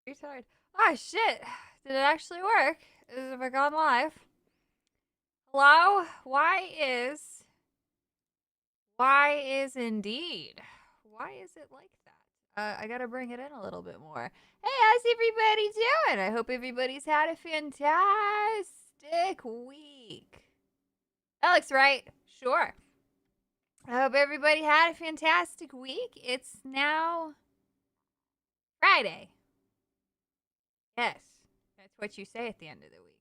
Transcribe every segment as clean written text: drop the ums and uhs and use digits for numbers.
Retard. Oh shit! Did it actually work? Have I gone live? Hello? Why is indeed? Why is it like that? I gotta bring it in a little bit more. Hey, how's everybody doing? I hope everybody's had a fantastic week. Alex, right? Sure. I hope everybody had a fantastic week. It's now Friday. Yes, that's what you say at the end of the week.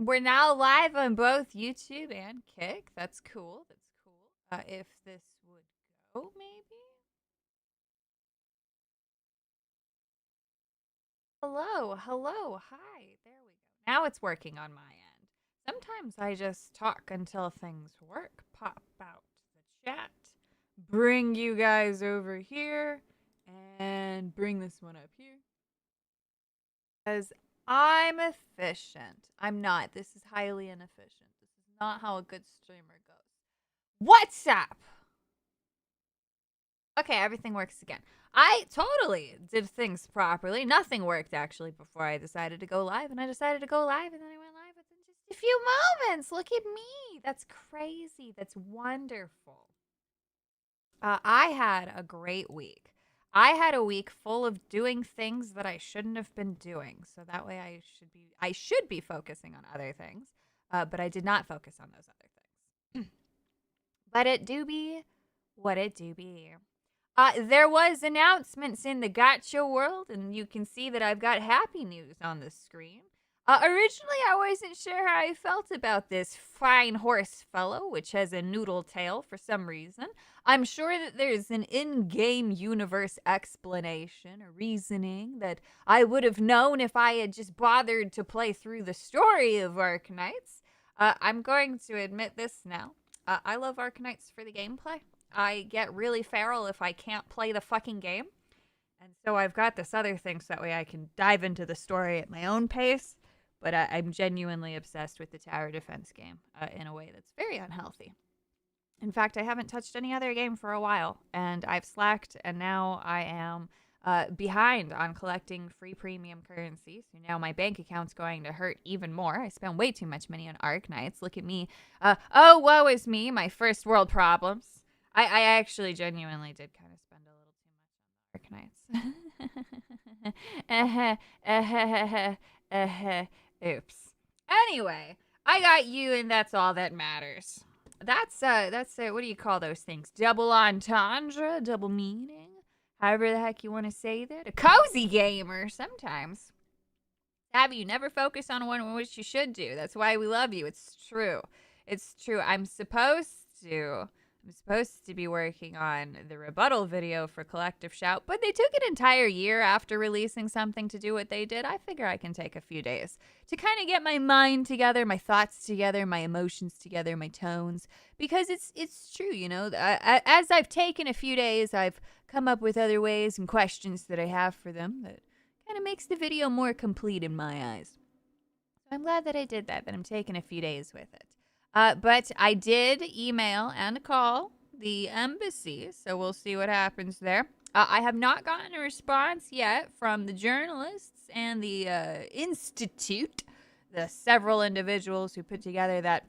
We're now live on both YouTube and Kick. That's cool. That's cool. If this would go, maybe. Hello, hello, hi. There we go. Now it's working on my end. Sometimes I just talk until things work. Pop out the chat. Bring you guys over here. And bring this one up here. Because I'm efficient. I'm not. This is highly inefficient. This is not how a good streamer goes. What's up? Okay, everything works again. I totally did things properly. Nothing worked actually before I decided to go live, and I decided to go live, and then I went live within just a few moments. Look at me. That's crazy. That's wonderful. I had a great week. I had a week full of doing things that I shouldn't have been doing. So that way I should be focusing on other things. But I did not focus on those other things. But it do be what it do be. There was announcements in the gotcha world, and you can see that I've got happy news on the screen. Originally, I wasn't sure how I felt about this fine horse fellow, which has a noodle tail for some reason. I'm sure that there's an in-game universe explanation or reasoning that I would have known if I had just bothered to play through the story of Arknights. I'm going to admit this now. I love Arknights for the gameplay. I get really feral if I can't play the fucking game. And so I've got this other thing so that way I can dive into the story at my own pace. But I'm genuinely obsessed with the tower defense game in a way that's very unhealthy. In fact, I haven't touched any other game for a while, and I've slacked, and now I am behind on collecting free premium currency. So now my bank account's going to hurt even more. I spent way too much money on Arknights. Look at me. Oh, woe is me, my first world problems. I actually genuinely did kind of spend a little too much on Arknights. Oops. Anyway, I got you, and that's all that matters. That's what do you call those things? Double entendre, double meaning, however the heck you want to say that. A cozy gamer sometimes. Abby, you never focus on one which you should do. That's why we love you. It's true. It's true. I'm supposed to be working on the rebuttal video for Collective Shout, but they took an entire year after releasing something to do what they did. I figure I can take a few days to kind of get my mind together, my thoughts together, my emotions together, my tones, because it's true, you know. As I've taken a few days, I've come up with other ways and questions that I have for them that kind of makes the video more complete in my eyes. So I'm glad that I did that I'm taking a few days with it. But I did email and call the embassy, so we'll see what happens there. I have not gotten a response yet from the journalists and the institute, the several individuals who put together that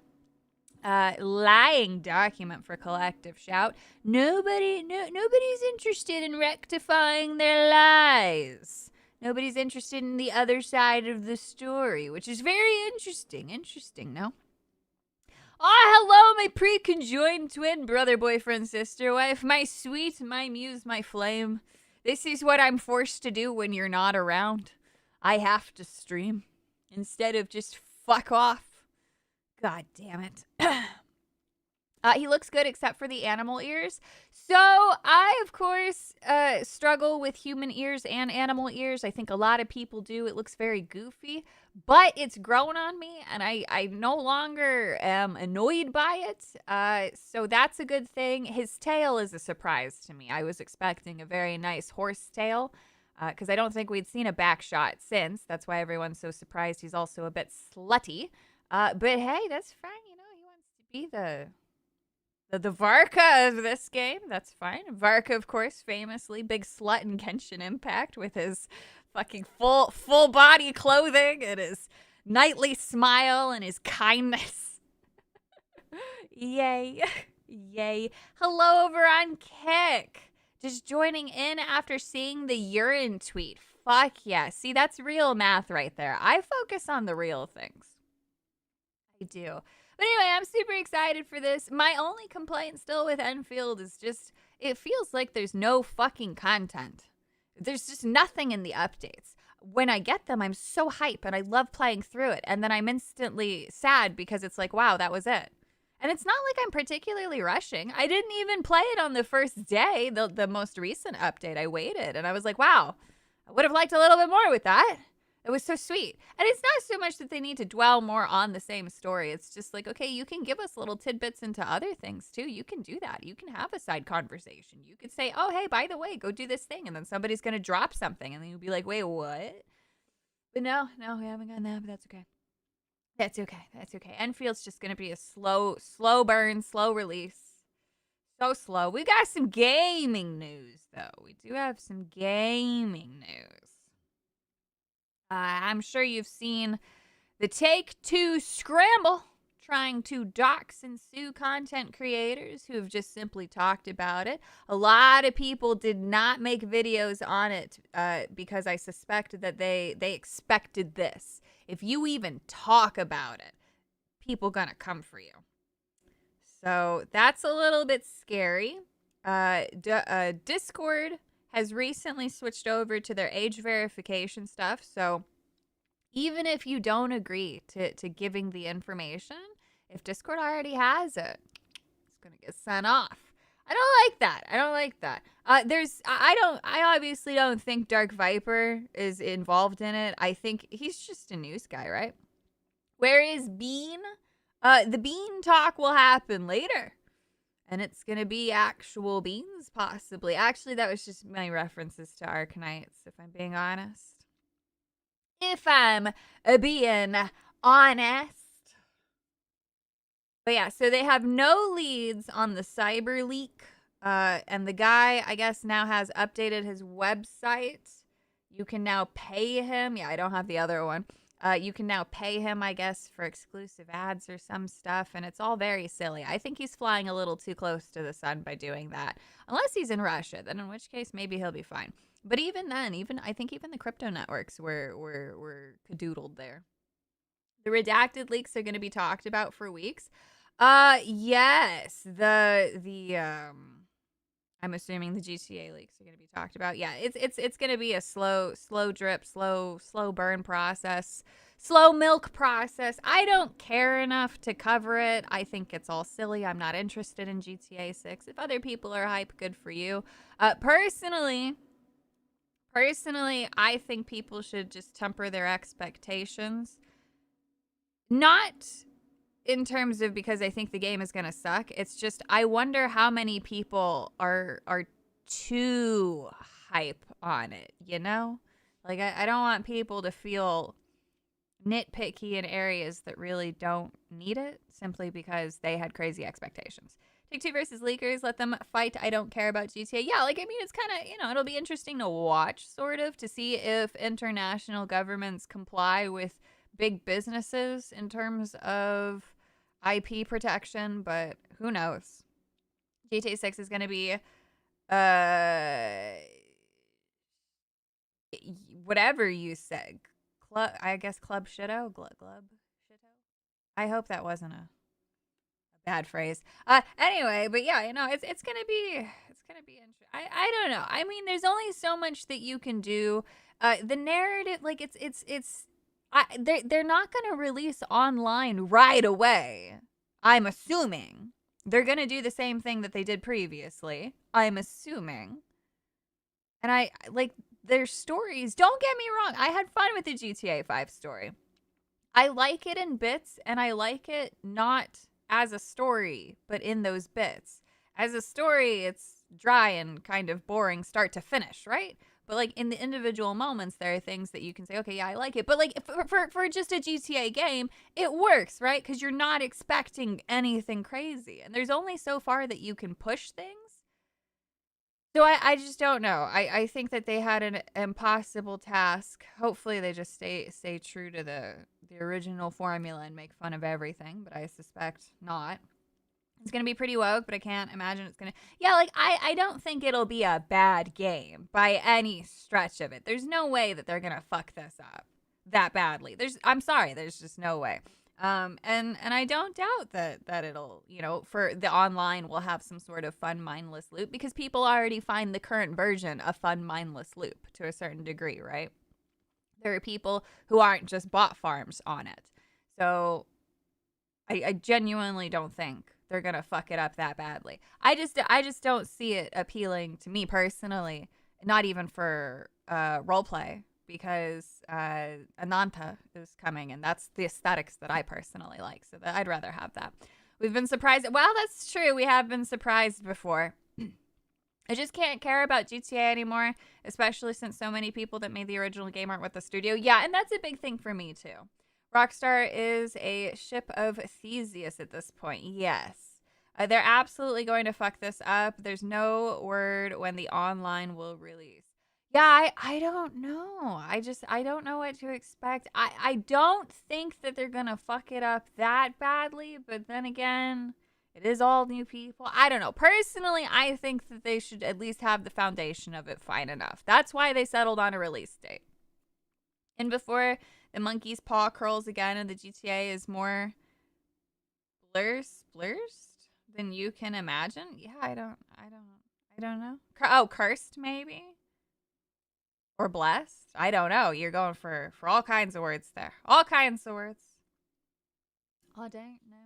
lying document for Collective Shout. Nobody's interested in rectifying their lies. Nobody's interested in the other side of the story, which is very interesting. Interesting, no? Hello, my pre-conjoined twin brother, boyfriend, sister, wife, my sweet, my muse, my flame. This is what I'm forced to do when you're not around. I have to stream instead of just fuck off. God damn it. He looks good except for the animal ears. So I, of course, struggle with human ears and animal ears. I think a lot of people do. It looks very goofy, but it's grown on me, and I no longer am annoyed by it. So that's a good thing. His tail is a surprise to me. I was expecting a very nice horse tail, because I don't think we'd seen a back shot since. That's why everyone's so surprised. He's also a bit slutty. But hey, that's fine. You know, he wants to be the Varka of this game. That's fine. Varka, of course, famously big slut in Genshin Impact with his Fucking full body clothing and his nightly smile and his kindness. Yay. Yay. Hello over on Kick. Just joining in after seeing the urine tweet. Fuck yeah. See, that's real math right there. I focus on the real things. I do. But anyway, I'm super excited for this. My only complaint still with Enfield is just, it feels like there's no fucking content. There's just nothing in the updates. When I get them, I'm so hype and I love playing through it. And then I'm instantly sad because it's like, wow, that was it. And it's not like I'm particularly rushing. I didn't even play it on the first day, the most recent update. I waited and I was like, wow, I would have liked a little bit more with that. It was so sweet. And it's not so much that they need to dwell more on the same story. It's just like, okay, you can give us little tidbits into other things too. You can do that. You can have a side conversation. You could say, oh, hey, by the way, go do this thing. And then somebody's going to drop something. And then you'll be like, wait, what? But no, we haven't gotten that, but that's okay. That's okay. Enfield's just going to be a slow burn, slow release. So slow. We got some gaming news, though. We do have some gaming news. I'm sure you've seen the Take-Two scramble trying to dox and sue content creators who have just simply talked about it. A lot of people did not make videos on it because I suspect that they expected this. If you even talk about it, people gonna come for you. So that's a little bit scary. Discord has recently switched over to their age verification stuff. So even if you don't agree to giving the information, if Discord already has it, it's going to get sent off. I don't like that. I obviously don't think Dark Viper is involved in it. I think he's just a news guy, right? Where is Bean? The Bean talk will happen later. And it's going to be actual beans, possibly. Actually, that was just my references to Arkanites, if I'm being honest. If I'm being honest. But yeah, so they have no leads on the cyber leak. And the guy, I guess, now has updated his website. You can now pay him. Yeah, I don't have the other one. You can now pay him, I guess, for exclusive ads or some stuff, and it's all very silly. I think he's flying a little too close to the sun by doing that. Unless he's in Russia, then in which case maybe he'll be fine. But even then, I think even the crypto networks were cadoodled there. The redacted leaks are going to be talked about for weeks. Yes, I'm assuming the GTA leaks are going to be talked about. Yeah, it's going to be a slow drip, slow burn process, slow milk process. I don't care enough to cover it. I think it's all silly. I'm not interested in GTA 6. If other people are hype, good for you. Personally, I think people should just temper their expectations. Not in terms of because I think the game is going to suck. It's just I wonder how many people are too hype on it, you know? Like I don't want people to feel nitpicky in areas that really don't need it simply because they had crazy expectations. Take-Two versus leakers, let them fight. I don't care about GTA. Yeah, like I mean it's kind of, it'll be interesting to watch sort of to see if international governments comply with big businesses in terms of IP protection, but who knows? GTA 6 is going to be whatever you said. I guess Club Shitto? Glub Shitto? I hope that wasn't a bad phrase. Anyway, but yeah, it's going to be interesting. I don't know. I mean, there's only so much that you can do. The narrative, like they're not going to release online right away. I'm assuming they're going to do the same thing that they did previously. I'm assuming. And I like their stories. Don't get me wrong. I had fun with the GTA 5 story. I like it in bits and I like it not as a story, but in those bits. As a story, it's dry and kind of boring start to finish, right? But like in the individual moments, there are things that you can say, okay, yeah, I like it. But like for just a GTA game, it works, right? Because you're not expecting anything crazy. And there's only so far that you can push things. So I just don't know. I think that they had an impossible task. Hopefully they just stay true to the original formula and make fun of everything, but I suspect not. It's gonna be pretty woke, but I can't imagine it's gonna. Yeah, like I don't think it'll be a bad game by any stretch of it. There's no way that they're gonna fuck this up that badly. I'm sorry, there's just no way. And I don't doubt that it'll, for the online will have some sort of fun mindless loop because people already find the current version a fun mindless loop to a certain degree, right? There are people who aren't just bot farms on it. So I genuinely don't think they're gonna fuck it up that badly. I just don't see it appealing to me personally, not even for role play because Ananta is coming, and that's the aesthetics that I personally like. So that I'd rather have that. We've been surprised. Well, that's true. We have been surprised before. I just can't care about GTA anymore, especially since so many people that made the original game aren't with the studio. Yeah, and that's a big thing for me too. Rockstar is a ship of Theseus at this point. Yes. They're absolutely going to fuck this up. There's no word when the online will release. Yeah, I don't know. I don't know what to expect. I don't think that they're going to fuck it up that badly, but then again, it is all new people. I don't know. Personally, I think that they should at least have the foundation of it fine enough. That's why they settled on a release date. And before the monkey's paw curls again and the GTA is more blurs than you can imagine. Yeah, I don't know. Oh, cursed maybe? Or blessed? I don't know. You're going for all kinds of words there. All kinds of words. Oh, dang, no.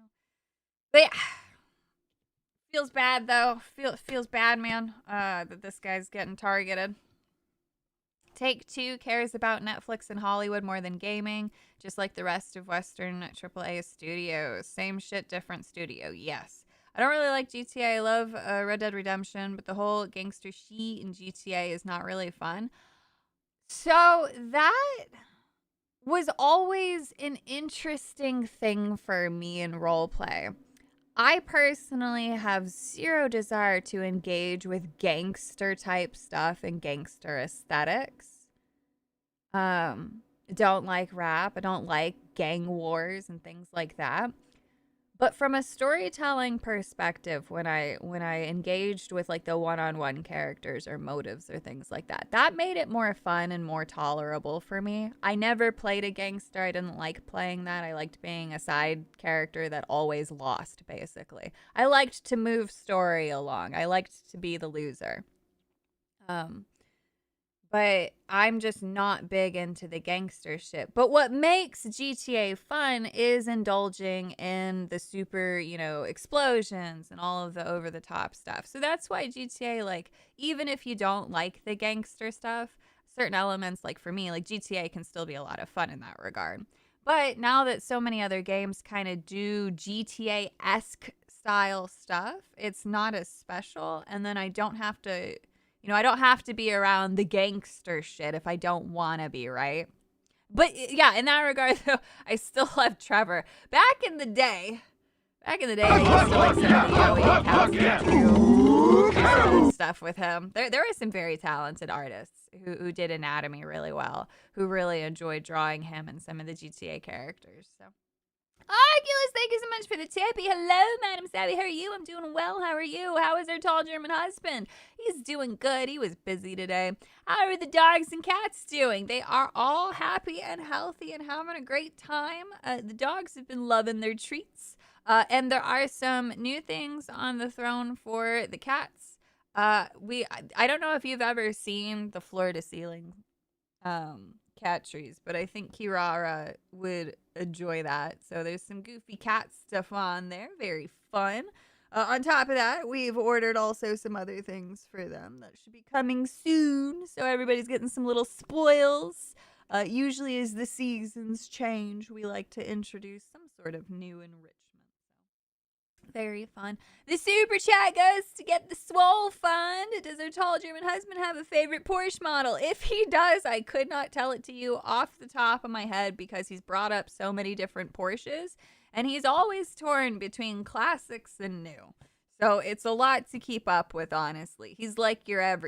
But yeah. Feels bad though. Feels bad, man. That this guy's getting targeted. Take-Two cares about Netflix and Hollywood more than gaming, just like the rest of Western AAA studios. Same shit, different studio. Yes. I don't really like GTA. I love Red Dead Redemption, but the whole gangster shit in GTA is not really fun. So that was always an interesting thing for me in roleplay. I personally have zero desire to engage with gangster type stuff and gangster aesthetics. Don't like rap. I don't like gang wars and things like that. But from a storytelling perspective, when I engaged with like the one-on-one characters or motives or things like that, that made it more fun and more tolerable for me. I never played a gangster. I didn't like playing that. I liked being a side character that always lost, basically. I liked to move story along. I liked to be the loser. But I'm just not big into the gangster shit. But what makes GTA fun is indulging in the super, explosions and all of the over-the-top stuff. So that's why GTA, like, even if you don't like the gangster stuff, certain elements, like for me, like GTA can still be a lot of fun in that regard. But now that so many other games kind of do GTA-esque style stuff, it's not as special. And then I don't have to... I don't have to be around the gangster shit if I don't want to be, right? But yeah, in that regard, though, I still love Trevor. Back in the day, I used to like some of the stuff with him. There were some very talented artists who did anatomy really well, who really enjoyed drawing him and some of the GTA characters. So. Oculus, thank you so much for the tippy. Hello, Madam Savvy. How are you? I'm doing well. How are you? How is our tall German husband? He's doing good. He was busy today. How are the dogs and cats doing? They are all happy and healthy and having a great time. The dogs have been loving their treats. And there are some new things on the throne for the cats. I don't know if you've ever seen the floor to ceiling cat trees, but I think Kirara would enjoy that. So there's some goofy cat stuff on there. Very fun. On top of that, we've ordered also some other things for them that should be coming soon. So everybody's getting some little spoils. Usually as the seasons change, we like to introduce some sort of new enrichment. Very fun. The super chat goes to get the swole fund. Does our tall German husband have a favorite Porsche model? If he does, I could not tell it to you off the top of my head because he's brought up so many different Porsches and he's always torn between classics and new. So it's a lot to keep up with, honestly. He's like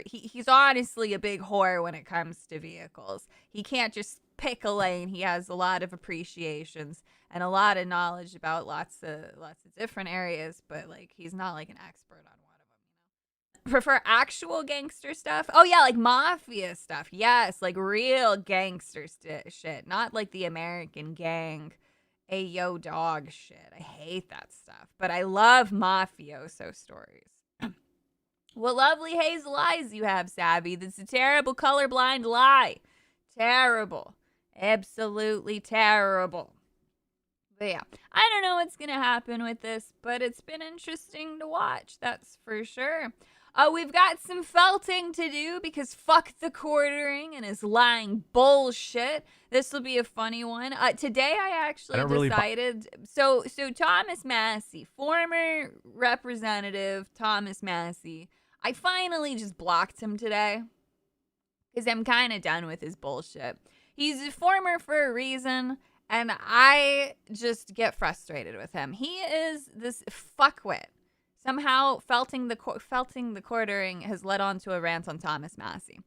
he's honestly a big whore when it comes to vehicles. He can't just pick a lane. He has a lot of appreciations and a lot of knowledge about lots of different areas, but like he's not like an expert on one of them. For actual gangster stuff? Oh yeah, like mafia stuff. Yes, like real gangster shit, not like the American gang Ayo dog shit. I hate that stuff. But I love mafioso stories. What lovely hazel eyes you have, Savvy. That's a terrible colorblind lie. Terrible. Absolutely terrible. But yeah, I don't know what's going to happen with this, but it's been interesting to watch. That's for sure. We've got some felting to do because fuck the quartering and his lying bullshit. This will be a funny one. Today I actually decided. So Thomas Massey, former representative Thomas Massey, I finally just blocked him today because I'm kind of done with his bullshit. He's a former for a reason, and I just get frustrated with him. He is this fuckwit. Somehow, felting the quartering has led on to a rant on Thomas Massey.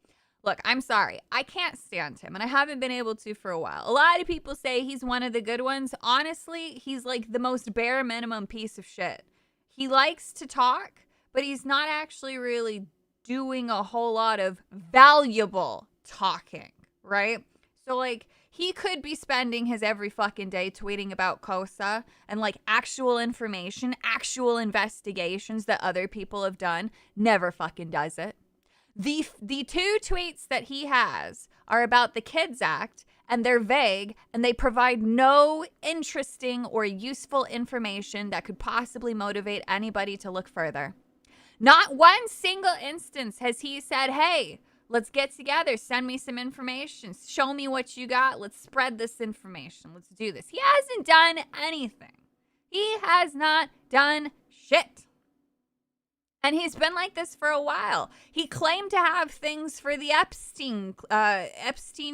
Look, I'm sorry. I can't stand him, and I haven't been able to for a while. A lot of people say he's one of the good ones. Honestly, he's like the most bare minimum piece of shit. He likes to talk, but he's not actually really doing a whole lot of valuable talking, right? So, like, he could be spending his every fucking day tweeting about COSA and like actual information, actual investigations that other people have done. Never fucking does it. The two tweets that he has are about the Kids Act, and they're vague, and they provide no interesting or useful information that could possibly motivate anybody to look further. Not one single instance has he said, hey, let's get together. Send me some information. Show me what you got. Let's spread this information. Let's do this. He hasn't done anything. He has not done shit. And he's been like this for a while. He claimed to have things for the Epstein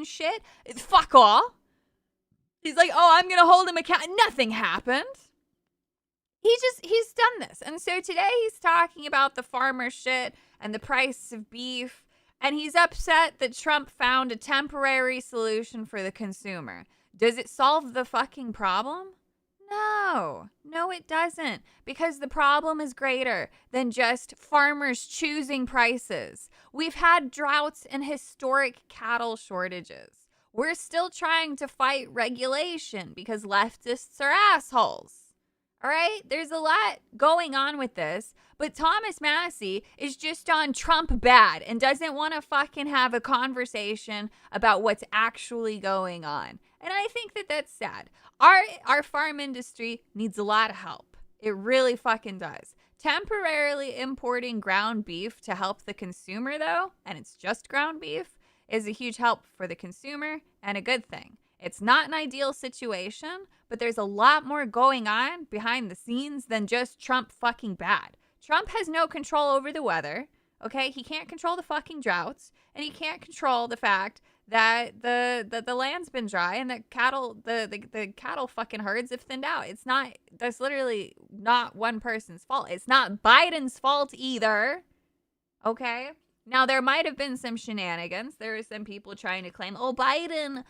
shit. Fuck all. He's like, oh, I'm going to hold him accountable. Nothing happened. He's done this. And so today he's talking about the farmer shit and the price of beef. And he's upset that Trump found a temporary solution for the consumer. Does it solve the fucking problem? No, it doesn't. Because the problem is greater than just farmers choosing prices. We've had droughts and historic cattle shortages. We're still trying to fight regulation because leftists are assholes. All right, there's a lot going on with this, but Thomas Massey is just on Trump bad and doesn't want to fucking have a conversation about what's actually going on. And I think that that's sad. Our farm industry needs a lot of help. It really fucking does. Temporarily importing ground beef to help the consumer, though, and it's just ground beef, is a huge help for the consumer and a good thing. It's not an ideal situation, but there's a lot more going on behind the scenes than just Trump fucking bad. Trump has no control over the weather, okay? He can't control the fucking droughts, and he can't control the fact that the land's been dry and that the cattle fucking herds have thinned out. That's literally not one person's fault. It's not Biden's fault either, okay? Now, there might have been some shenanigans. There are some people trying to claim, oh, Biden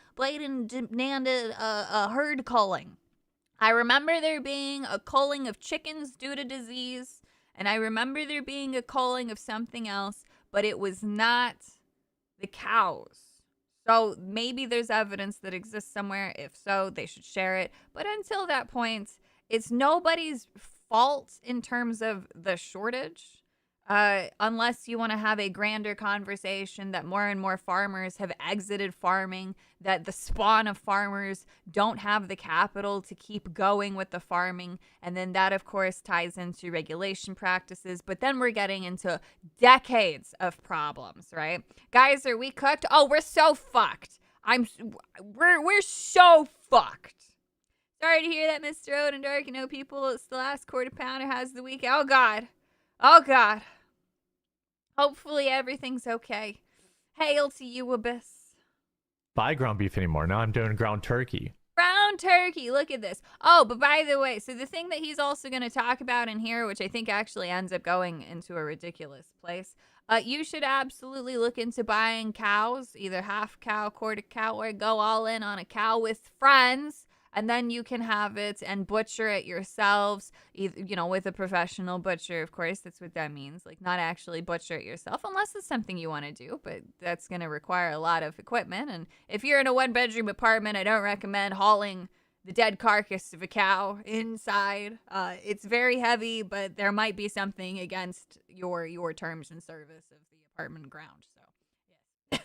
demanded a herd culling. I remember there being a culling of chickens due to disease, and I remember there being a culling of something else, but it was not the cows. So maybe there's evidence that exists somewhere. If so, they should share it. But until that point, it's nobody's fault in terms of the shortage. Unless you want to have a grander conversation that more and more farmers have exited farming, that the spawn of farmers don't have the capital to keep going with the farming. And then that, of course, ties into regulation practices. But then we're getting into decades of problems, right? Guys, are we cooked? Oh, we're so fucked. We're so fucked. Sorry to hear that, Mr. Odendark. You know, people, it's the last quarter pounder has the week. Oh, God. Oh, God. Hopefully everything's okay. Hail to you, Abyss. Buy ground beef anymore. Now I'm doing ground turkey. Ground ground turkey. Look at this. Oh, but by the way, so the thing that he's also going to talk about in here, which I think actually ends up going into a ridiculous place, you should absolutely look into buying cows, either half cow, quarter cow, or go all in on a cow with friends. And then you can have it and butcher it yourselves, either, you know, with a professional butcher, of course. That's what that means. Like, not actually butcher it yourself, unless it's something you want to do. But that's going to require a lot of equipment. And if you're in a one-bedroom apartment, I don't recommend hauling the dead carcass of a cow inside. It's very heavy, but there might be something against your terms and service of the apartment ground. So, yeah.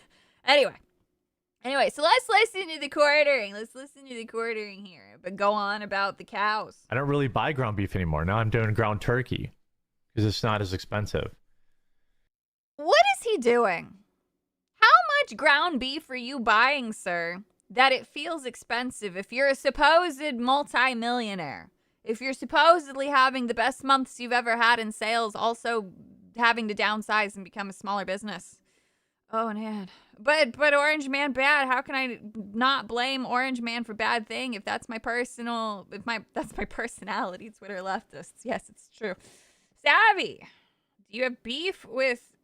Anyway, so let's listen to the quartering. Let's listen to the quartering here, but go on about the cows. I don't really buy ground beef anymore. Now I'm doing ground turkey because it's not as expensive. What is he doing? How much ground beef are you buying, sir, that it feels expensive if you're a supposed multi-millionaire? If you're supposedly having the best months you've ever had in sales, also having to downsize and become a smaller business. Oh, man. But Orange Man bad. How can I not blame Orange Man for bad thing if that's my personal, that's my personality, Twitter leftists. Yes, it's true. Savvy, do you have beef with,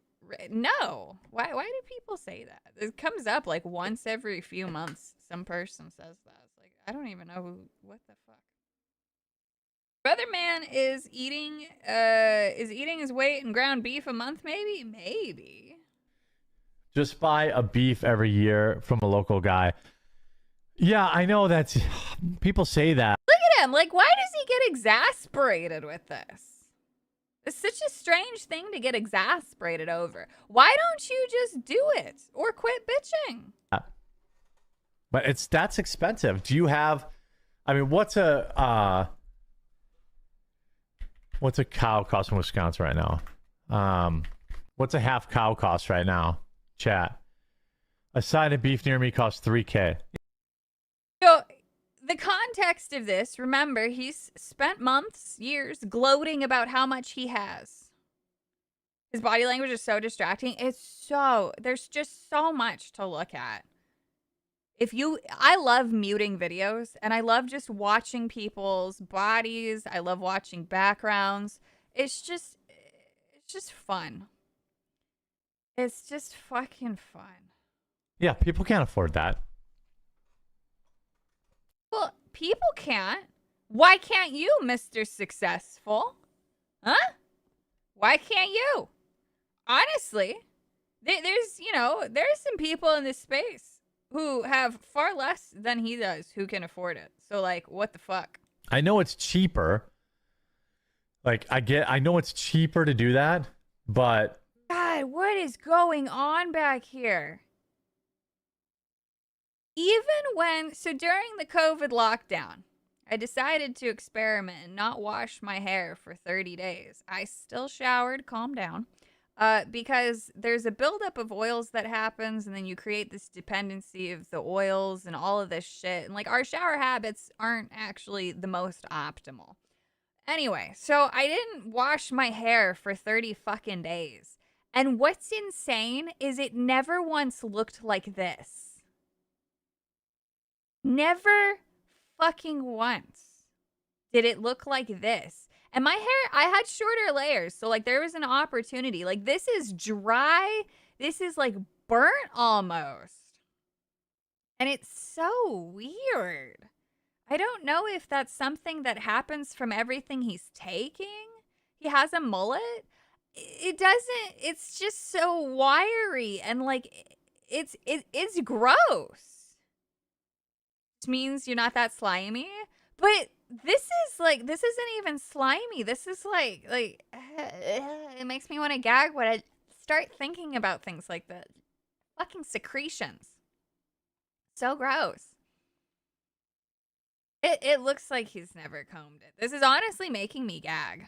no. Why do people say that? It comes up like once every few months. Some person says that. It's like, I don't even know what the fuck. Brother Man is eating his weight in ground beef a month, maybe? Maybe. Just buy a beef every year from a local guy. Yeah, I know that's... People say that. Look at him. Like, why does he get exasperated with this? It's such a strange thing to get exasperated over. Why don't you just do it? Or quit bitching? But that's expensive. Do you have... I mean, what's a cow cost in Wisconsin right now? What's a half cow cost right now? Chat. A side of beef near me costs $3,000. So, the context of this, remember, he's spent months, years, gloating about how much he has. His body language is so distracting. There's just so much to look at. I love muting videos, and I love just watching people's bodies. I love watching backgrounds. It's just fun. It's just fucking fun. Yeah, people can't afford that. Well, people can't. Why can't you, Mr. Successful? Huh? Why can't you? Honestly, there's some people in this space who have far less than he does who can afford it. So, like, what the fuck? I know it's cheaper. Like, I know it's cheaper to do that, but... God, what is going on back here? So during the COVID lockdown, I decided to experiment and not wash my hair for 30 days. I still showered, calm down, because there's a buildup of oils that happens, and then you create this dependency of the oils and all of this shit. And, like, our shower habits aren't actually the most optimal. Anyway, so I didn't wash my hair for 30 fucking days. And what's insane is it never once looked like this. Never fucking once did it look like this. And my hair, I had shorter layers. So, like, there was an opportunity. Like, this is dry. This is, like, burnt almost. And it's so weird. I don't know if that's something that happens from everything he's taking. He has a mullet. It doesn't, it's just so wiry and, like, it's gross. Which means you're not that slimy. But this isn't even slimy. This is like it makes me want to gag when I start thinking about things like that. Fucking secretions. So gross. It looks like he's never combed it. This is honestly making me gag.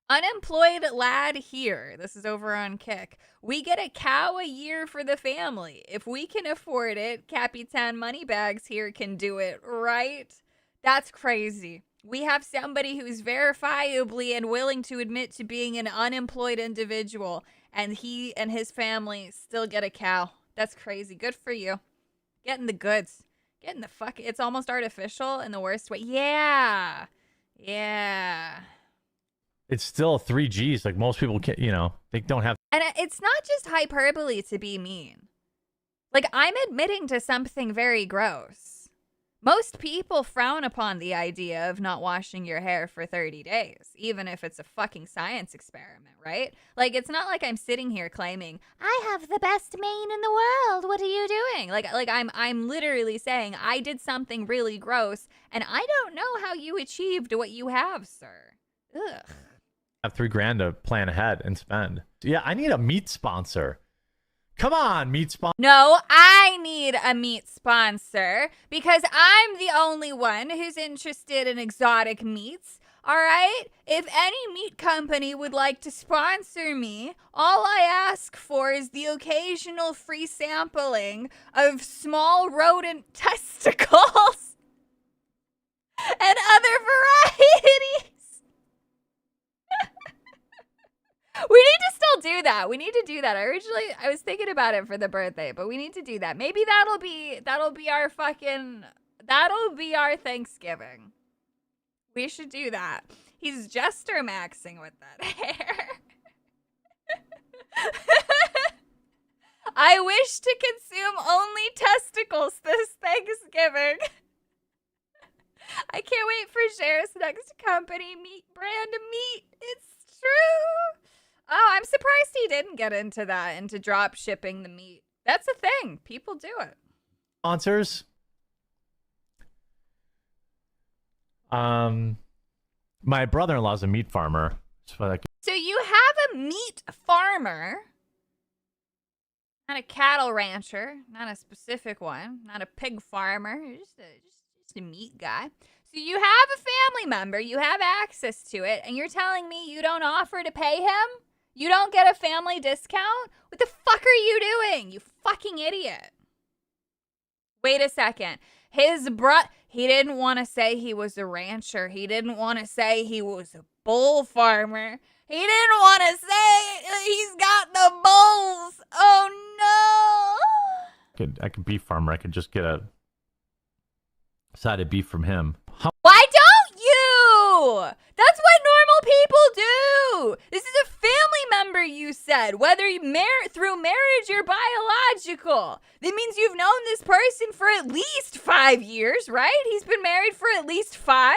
Unemployed lad here. This is over on Kick. We get a cow a year for the family. If we can afford it, Capitan Moneybags here can do it, right? That's crazy. We have somebody who's verifiably and willing to admit to being an unemployed individual, and he and his family still get a cow. That's crazy. Good for you. Getting the goods. Getting the fuck. It's almost artificial in the worst way. Yeah. Yeah. It's still 3Gs. Like most people can't, they don't have. And it's not just hyperbole to be mean. Like, I'm admitting to something very gross. Most people frown upon the idea of not washing your hair for 30 days, even if it's a fucking science experiment, right? Like, it's not like I'm sitting here claiming, I have the best mane in the world. What are you doing? Like I'm literally saying I did something really gross, and I don't know how you achieved what you have, sir. Ugh. Have $3,000 to plan ahead and spend. Yeah, I need a meat sponsor. Come on, meat sponsor. No, I need a meat sponsor because I'm the only one who's interested in exotic meats. All right? If any meat company would like to sponsor me, all I ask for is the occasional free sampling of small rodent testicles and other varieties. We need to still do that. We need to do that. I was thinking about it for the birthday, but we need to do that. Maybe that'll be our Thanksgiving. We should do that. He's jester maxing with that hair. I wish to consume only testicles this Thanksgiving. I can't wait for Cher's next company meat brand meat. It's true. Oh, I'm surprised he didn't get into that, into drop shipping the meat. That's a thing. People do it. Sponsors. My brother-in-law's a meat farmer. So you have a meat farmer, not a cattle rancher, not a specific one, not a pig farmer. You're just a meat guy. So you have a family member, you have access to it, and you're telling me you don't offer to pay him? You don't get a family discount? What the fuck are you doing? You fucking idiot. Wait a second. He didn't want to say he was a rancher. He didn't want to say he was a bull farmer. He didn't want to say he's got the bulls. Oh no. I could beef farmer. I could just get a side of beef from him. Why don't you? That's what normal people do. This is a family member, you said, whether through marriage or biological. That means you've known this person for at least 5 years, right? He's been married for at least 5,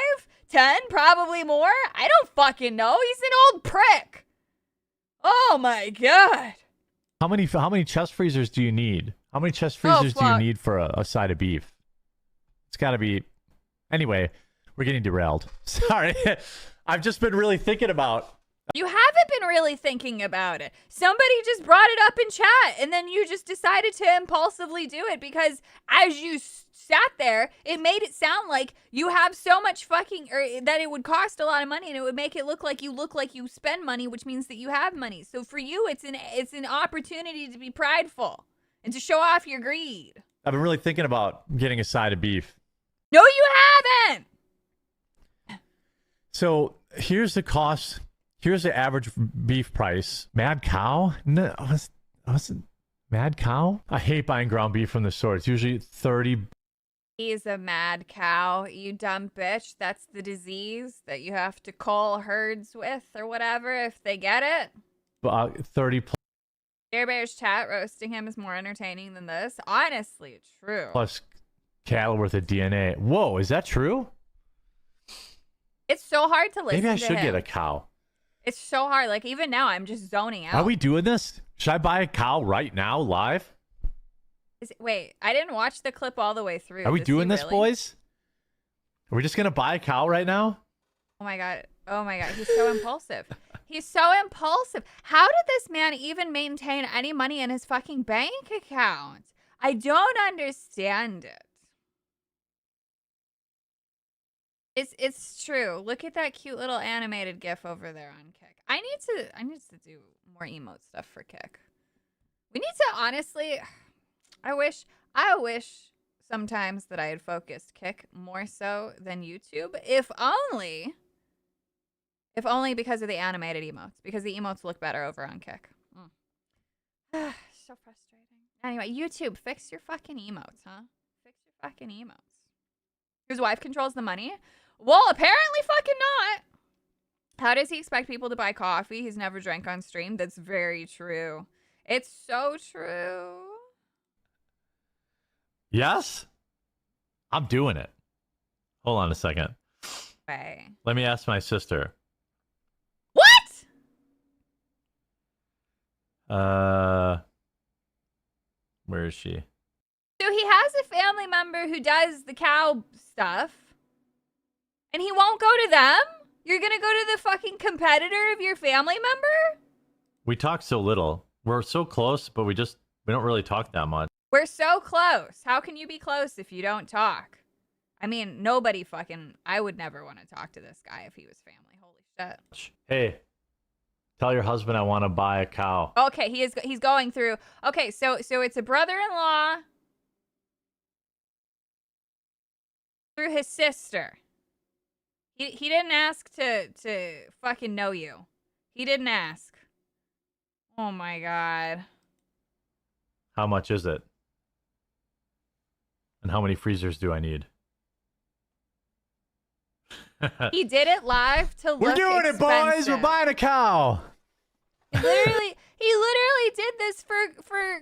10, probably more. I don't fucking know. He's an old prick. Oh my God. How many chest freezers do you need? How many chest freezers do you need for a side of beef? It's got to be. Anyway, we're getting derailed. Sorry. I've just been really thinking about. You haven't been really thinking about it. Somebody just brought it up in chat, and then you just decided to impulsively do it because as you sat there, it made it sound like you have so much fucking, or that it would cost a lot of money, and it would make it look like you spend money, which means that you have money. So for you, it's an opportunity to be prideful and to show off your greed. I've been really thinking about getting a side of beef. No, you haven't. So here's the cost. Here's the average beef price. Mad Cow? No, was it Mad Cow? I hate buying ground beef from the store. It's usually 30. He's a mad cow, you dumb bitch. That's the disease that you have to cull herds with or whatever if they get it. 30 Bear Bear's chat roasting him is more entertaining than this. Honestly, true. plus cattle worth of DNA. Whoa, is that true? It's so hard to listen to Maybe I should him. get a cow. It's so hard. Like, even now, I'm just zoning out. Are we doing this? Should I buy a cow right now, live? Wait, I didn't watch the clip all the way through. Are we doing this, really? boys? Are we just going to buy a cow right now? Oh my God. He's so impulsive. He's so impulsive. How did this man even maintain any money in his fucking bank account? I don't understand it. It's true. Look at that cute little animated GIF over there on Kick. I need to do more emote stuff for Kick. We need to honestly. I wish sometimes that I had focused Kick more so than YouTube. If only because of the animated emotes. Because the emotes look better over on Kick. So frustrating. Anyway, YouTube, fix your fucking emotes, huh? Fix your Fucking emos. His wife controls the money? Well, apparently fucking not. How does he expect people to buy coffee? He's never drank on stream. That's very true. It's so true. Yes? I'm doing it. Hold on a second. Way. Let me ask my sister. What? Where is she? So he has a family member who does the cow stuff, and he won't go to them? You're gonna go to the fucking competitor of your family member? We talk so little. We're so close, but we don't really talk that much. We're so close. How can you be close if you don't talk? I mean, nobody fucking... I would never want to talk to this guy if he was family. Holy shit. Hey, tell your husband I want to buy a cow. Okay, he's going through... Okay, so it's a brother-in-law through his sister. He didn't ask to fucking know you. He didn't ask. Oh my god. How much is it? And how many freezers do I need? He did it live to look We're doing expensive. it, boys. We're buying a cow. He literally did this for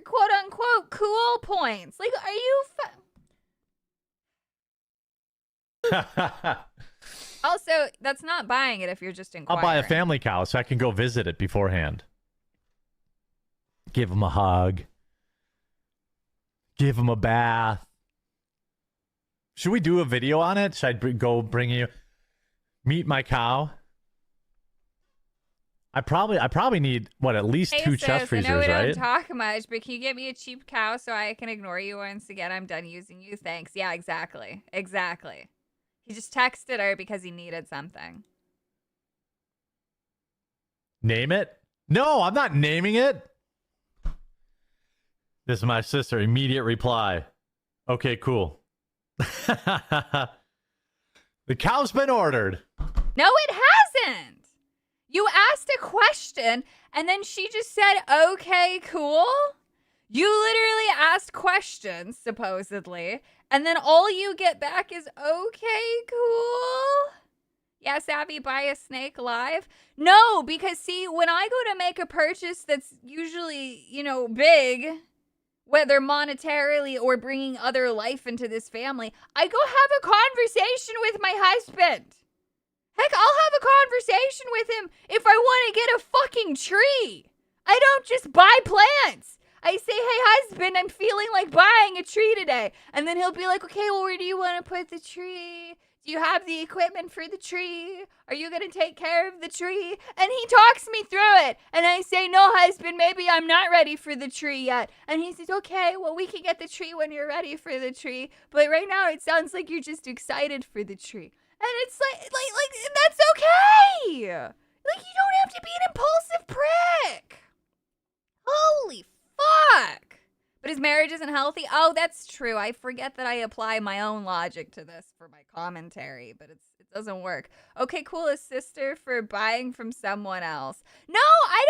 quote unquote cool points. Like, are you? Also, that's not buying it if you're just inquiring. I'll buy a family cow so I can go visit it beforehand. Give him a hug. Give him a bath. Should we do a video on it? Should I go bring you... Meet my cow? I probably need, what, at least two chest freezers, I know we right? don't talk much, but can you get me a cheap cow so I can ignore you once again? I'm done using you. Thanks. Yeah, exactly. Exactly. He just texted her because he needed something. Name it? No, I'm not naming it. This is my sister. Immediate reply. Okay, cool. The cow's been ordered. No, it hasn't. You asked a question and then she just said, okay, cool. You literally asked questions, supposedly, and then all you get back is, okay, cool. Yeah, Savvy, buy a snake live? No, because see, when I go to make a purchase that's usually, big, whether monetarily or bringing other life into this family, I go have a conversation with my husband. Heck, I'll have a conversation with him if I want to get a fucking tree. I don't just buy plants. I say, hey, husband, I'm feeling like buying a tree today. And then he'll be like, okay, well, where do you want to put the tree? Do you have the equipment for the tree? Are you going to take care of the tree? And he talks me through it. And I say, no, husband, maybe I'm not ready for the tree yet. And he says, okay, well, we can get the tree when you're ready for the tree. But right now it sounds like you're just excited for the tree. And it's like that's okay. Like, you don't have to be an impulsive prick. Holy fuck. But his marriage isn't healthy? Oh, that's true. I forget that I apply my own logic to this for my commentary, but it doesn't work. Okay, cool. His sister for buying from someone else. No, I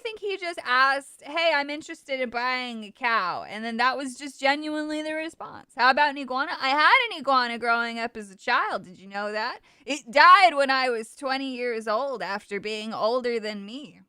think he just asked, hey, I'm interested in buying a cow. And then that was just genuinely the response. How about an iguana? I had an iguana growing up as a child. Did you know that? It died when I was 20 years old after being older than me.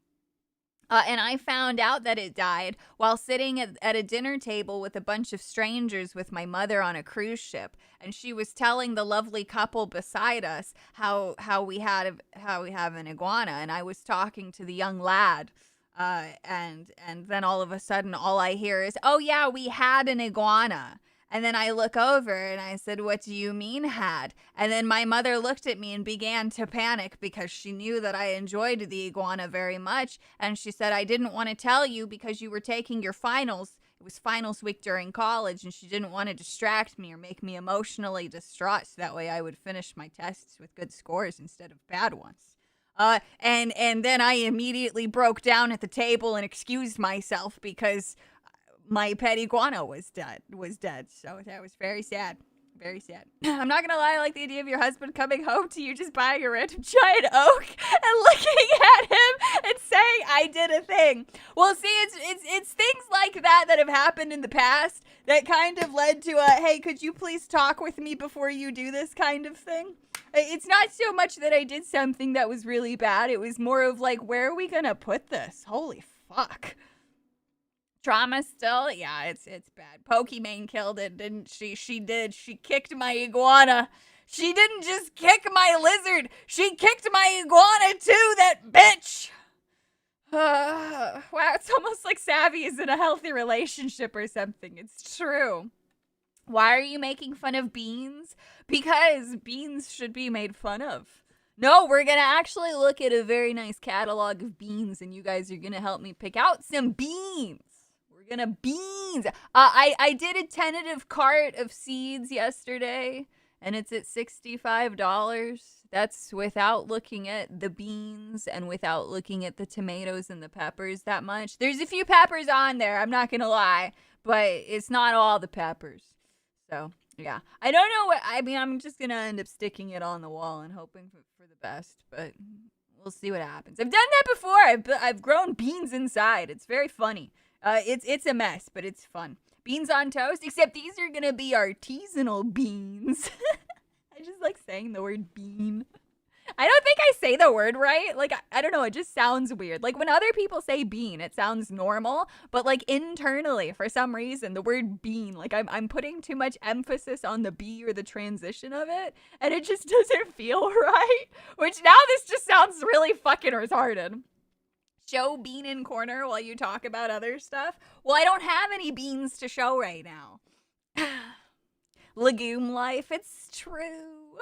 And I found out that it died while sitting at a dinner table with a bunch of strangers with my mother on a cruise ship. And she was telling the lovely couple beside us how we have an iguana. And I was talking to the young lad. And then all of a sudden, all I hear is, oh, yeah, we had an iguana. And then I look over and I said, what do you mean had? And then my mother looked at me and began to panic because she knew that I enjoyed the iguana very much. And she said, I didn't want to tell you because you were taking your finals. It was finals week during college, and she didn't want to distract me or make me emotionally distraught, so that way I would finish my tests with good scores instead of bad ones. And then I immediately broke down at the table and excused myself because my pet iguana was dead. So that was very sad. Very sad. I'm not gonna lie, I like the idea of your husband coming home to you just buying a random giant oak and looking at him and saying, I did a thing. Well, see, it's things like that that have happened in the past that kind of led to a, hey, could you please talk with me before you do this kind of thing? It's not so much that I did something that was really bad. It was more of like, where are we gonna put this? Holy fuck. Trauma still? Yeah, it's bad. Pokimane killed it, didn't she? She did. She kicked my iguana. She didn't just kick my lizard. She kicked my iguana too, that bitch. Wow, it's almost like Savvy is in a healthy relationship or something. It's true. Why are you making fun of beans? Because beans should be made fun of. No, we're going to actually look at a very nice catalog of beans, and you guys are going to help me pick out some beans. Beans. I did a tentative cart of seeds yesterday, and it's at $65. That's without looking at the beans and without looking at the tomatoes and the peppers that much. There's a few peppers on there, I'm not gonna lie, but it's not all the peppers. So, yeah. I don't know what, I mean, I'm just gonna end up sticking it on the wall and hoping for the best, but we'll see what happens. I've done that before. I've grown beans inside. It's very funny. It's a mess, but it's fun. Beans on toast, except these are gonna be artisanal beans. I just like saying the word bean. I don't think I say the word right. Like, I don't know, it just sounds weird. Like, when other people say bean, it sounds normal, but like internally, for some reason, the word bean, like I'm putting too much emphasis on the B or the transition of it, and it just doesn't feel right. Which now this just sounds really fucking retarded. Show bean in corner while you talk about other stuff. Well, I don't have any beans to show right now. Legume life, it's true.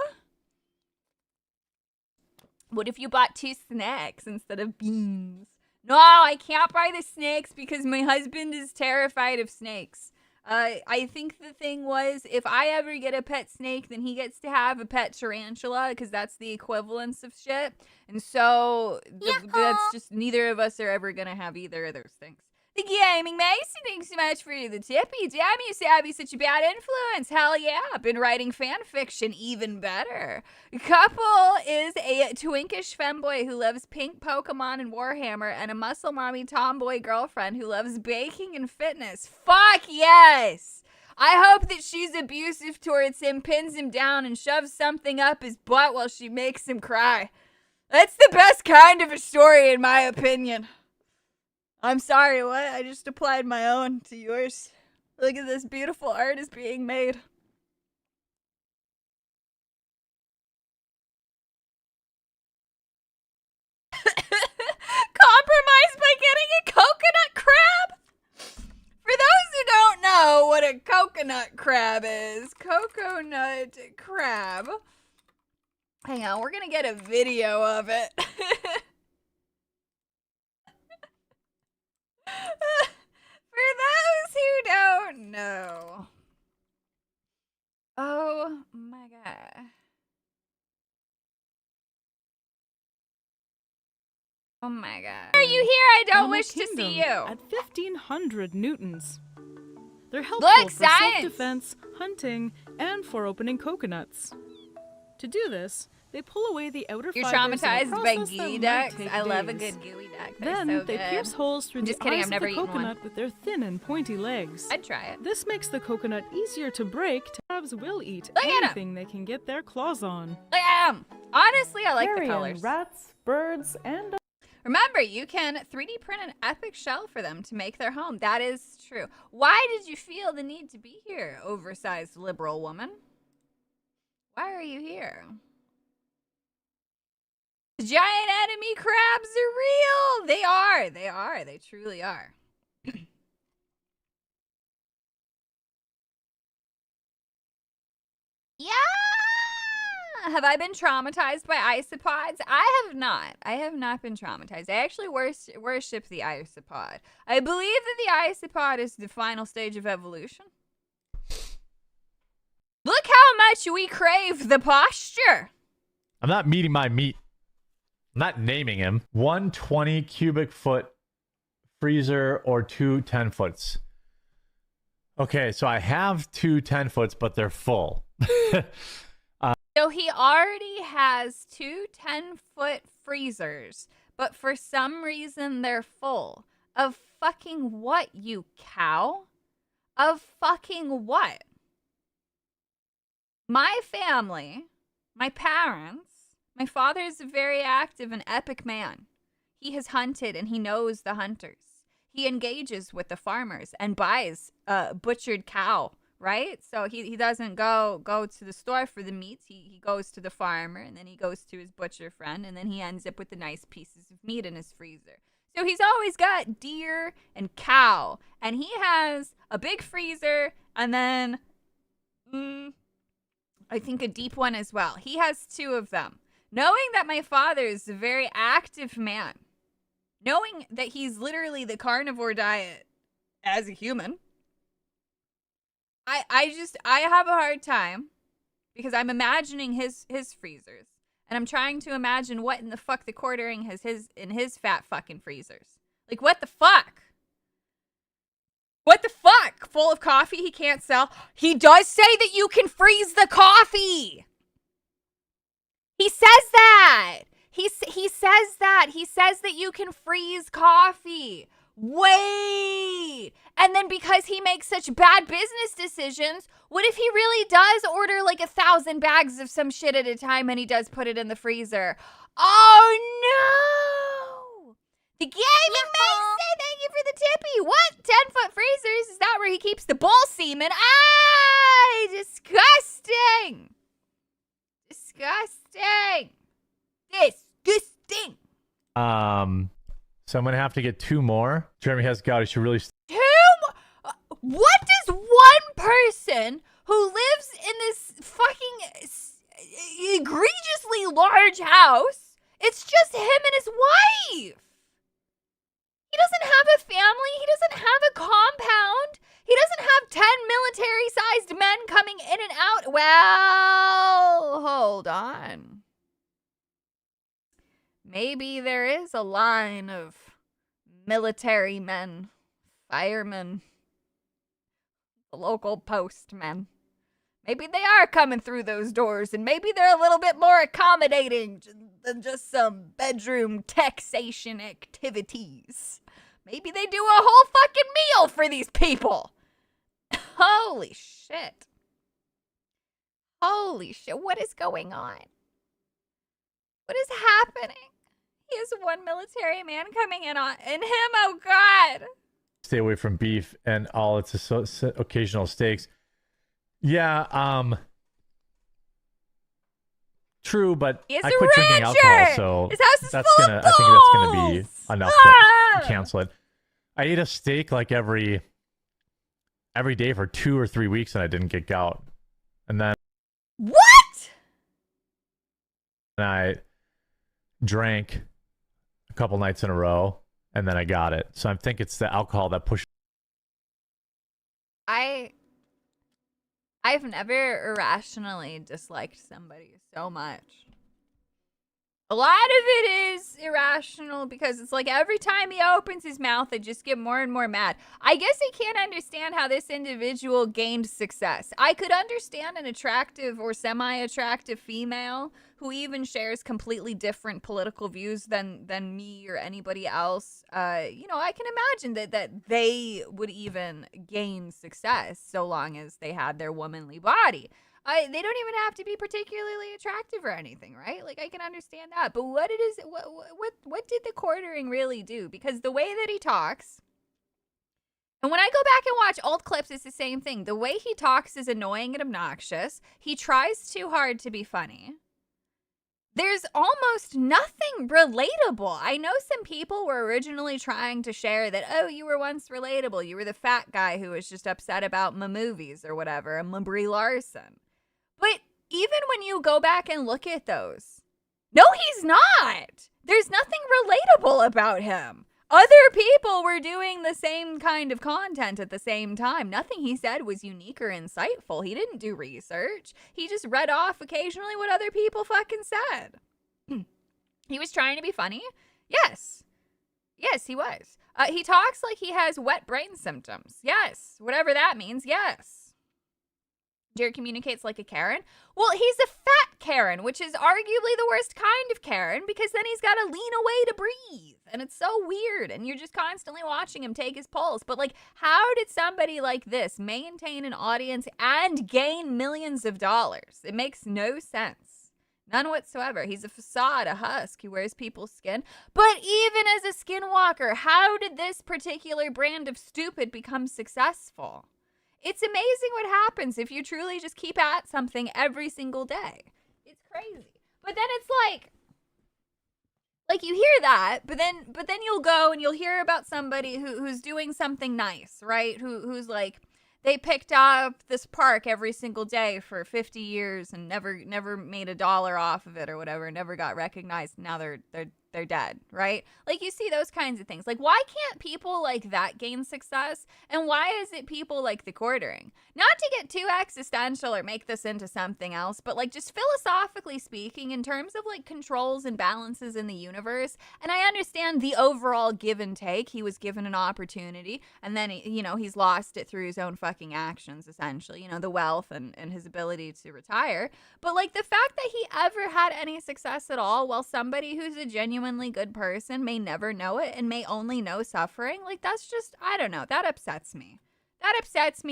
What if you bought 2 snacks instead of beans? No, I can't buy the snakes because my husband is terrified of snakes. I think the thing was, if I ever get a pet snake, then he gets to have a pet tarantula because that's the equivalence of shit. And so that's just, neither of us are ever going to have either of those things. The Gaming Mason, thanks so much for the tippy. Damn you, Sabby, such a bad influence. Hell yeah, I've been writing fan fiction even better. Couple is a twinkish femboy who loves pink Pokemon and Warhammer, and a muscle mommy tomboy girlfriend who loves baking and fitness. Fuck yes! I hope that she's abusive towards him, pins him down, and shoves something up his butt while she makes him cry. That's the best kind of a story, in my opinion. I'm sorry, what? I just applied my own to yours. Look at this beautiful art is being made. Compromise by getting a coconut crab? For those who don't know what a coconut crab is, coconut crab. Hang on, we're gonna get a video of it. For those who don't know. Oh my god. Oh my god. Are you here? I don't wish to see you. At 1,500 newtons. They're helpful for self-defense, hunting, and for opening coconuts. To do this, they pull away the outer fibers. You're traumatized by gooey ducks? I love a good gooey duck. Then so they pierce holes through the eyes of the coconut one. with their thin and pointy legs. I'd try it. This makes the coconut easier to break. Crabs will eat anything they can get their claws on. Look at them! Honestly, I like the colors. Rats, birds, and... Remember, you can 3D print an epic shell for them to make their home. That is true. Why did you feel the need to be here, oversized liberal woman? Why are you here? The giant enemy crabs are real. They are. They are. They truly are. Yeah. Have I been traumatized by isopods? I have not. I have not been traumatized. I actually worship the isopod. I believe that the isopod is the final stage of evolution. Look how much we crave the posture. I'm not meeting my meat. I'm not naming him. 120 cubic foot freezer or 2 10-foots. Okay, so I have 2 10-foots, but they're full. So he already has 2 10-foot freezers, but for some reason they're full. Of fucking what, you cow? Of fucking what? My family, my parents, my father is a very active and epic man. He has hunted and he knows the hunters. He engages with the farmers and buys a butchered cow, right? So he doesn't go to the store for the meats. He goes to the farmer, and then he goes to his butcher friend, and then he ends up with the nice pieces of meat in his freezer. So he's always got deer and cow, and he has a big freezer, and then I think a deep one as well. He has 2 of them. Knowing that my father is a very active man, knowing that he's literally the carnivore diet as a human, I have a hard time because I'm imagining his freezers, and I'm trying to imagine what in the fuck the quartering has in his fat fucking freezers. Like, what the fuck? What the fuck? Full of coffee he can't sell? He does say that you can freeze the coffee. He says that. He says that. He says that you can freeze coffee. Wait. And then because he makes such bad business decisions, what if he really does order like 1,000 bags of some shit at a time and he does put it in the freezer? Oh no. The gaming Mason, thank you for the tippy. What? 10-foot freezers? Is that where he keeps the bull semen? Ah, disgusting. Disgusting. Disgusting. So I'm gonna have to get 2 more. Jeremy has got. He should really. 2 more? What does one person who lives in this fucking egregiously large house? It's just him and his wife. He doesn't have a family. He doesn't have a compound. He doesn't have 10 military-sized men coming in and out. Well, hold on. Maybe there is a line of military men, firemen, local postmen. Maybe they are coming through those doors, and maybe they're a little bit more accommodating than just some bedroom taxation activities. Maybe they do a whole fucking meal for these people. Holy shit. Holy shit. What is going on? What is happening? He has one military man coming in on him. Oh God. Stay away from beef and all its occasional steaks. Yeah, true, but I quit drinking alcohol, so his house is that's full gonna. of I think that's gonna be balls. enough to cancel it. I ate a steak like every day for 2 or 3 weeks, and I didn't get gout. And then what? And I drank a couple nights in a row, and then I got it. So I think it's the alcohol that pushed. I've never irrationally disliked somebody so much. A lot of it is irrational because it's like every time he opens his mouth, I just get more and more mad. I guess I can't understand how this individual gained success. I could understand an attractive or semi-attractive female who even shares completely different political views than me or anybody else. I can imagine that they would even gain success so long as they had their womanly body. They don't even have to be particularly attractive or anything, right? Like, I can understand that. But what did the quartering really do? Because the way that he talks, and when I go back and watch old clips, it's the same thing. The way he talks is annoying and obnoxious. He tries too hard to be funny. There's almost nothing relatable. I know some people were originally trying to share that, oh, you were once relatable. You were the fat guy who was just upset about my movies or whatever, and my Brie Larson. But even when you go back and look at those, no, he's not. There's nothing relatable about him. Other people were doing the same kind of content at the same time. Nothing he said was unique or insightful. He didn't do research. He just read off occasionally what other people fucking said. He was trying to be funny. Yes. Yes, he was. He talks like he has wet brain symptoms. Yes. Whatever that means. Yes. Jared communicates like a Karen. Well, he's a fat Karen, which is arguably the worst kind of Karen because then he's got to lean away to breathe. And it's so weird. And you're just constantly watching him take his pulse. But, like, how did somebody like this maintain an audience and gain millions of dollars? It makes no sense. None whatsoever. He's a facade, a husk. He wears people's skin. But even as a skinwalker, how did this particular brand of stupid become successful? It's amazing what happens if you truly just keep at something every single day. It's crazy. But then it's like you hear that, but then you'll go and you'll hear about somebody who's doing something nice, right? Who's like, they picked up this park every single day for 50 years and never made $1 off of it or whatever, never got recognized. Now they're dead, right? Like, you see those kinds of things. Like, why can't people like that gain success? And why is it people like the quartering? Not to get too existential or make this into something else, but like, just philosophically speaking, in terms of like controls and balances in the universe, and I understand the overall give and take. He was given an opportunity, and then, he's lost it through his own fucking actions, essentially, the wealth and his ability to retire. But like, the fact that he ever had any success at all, while somebody who's a genuinely good person may never know it and may only know suffering, like, that's just, I don't know, that upsets me.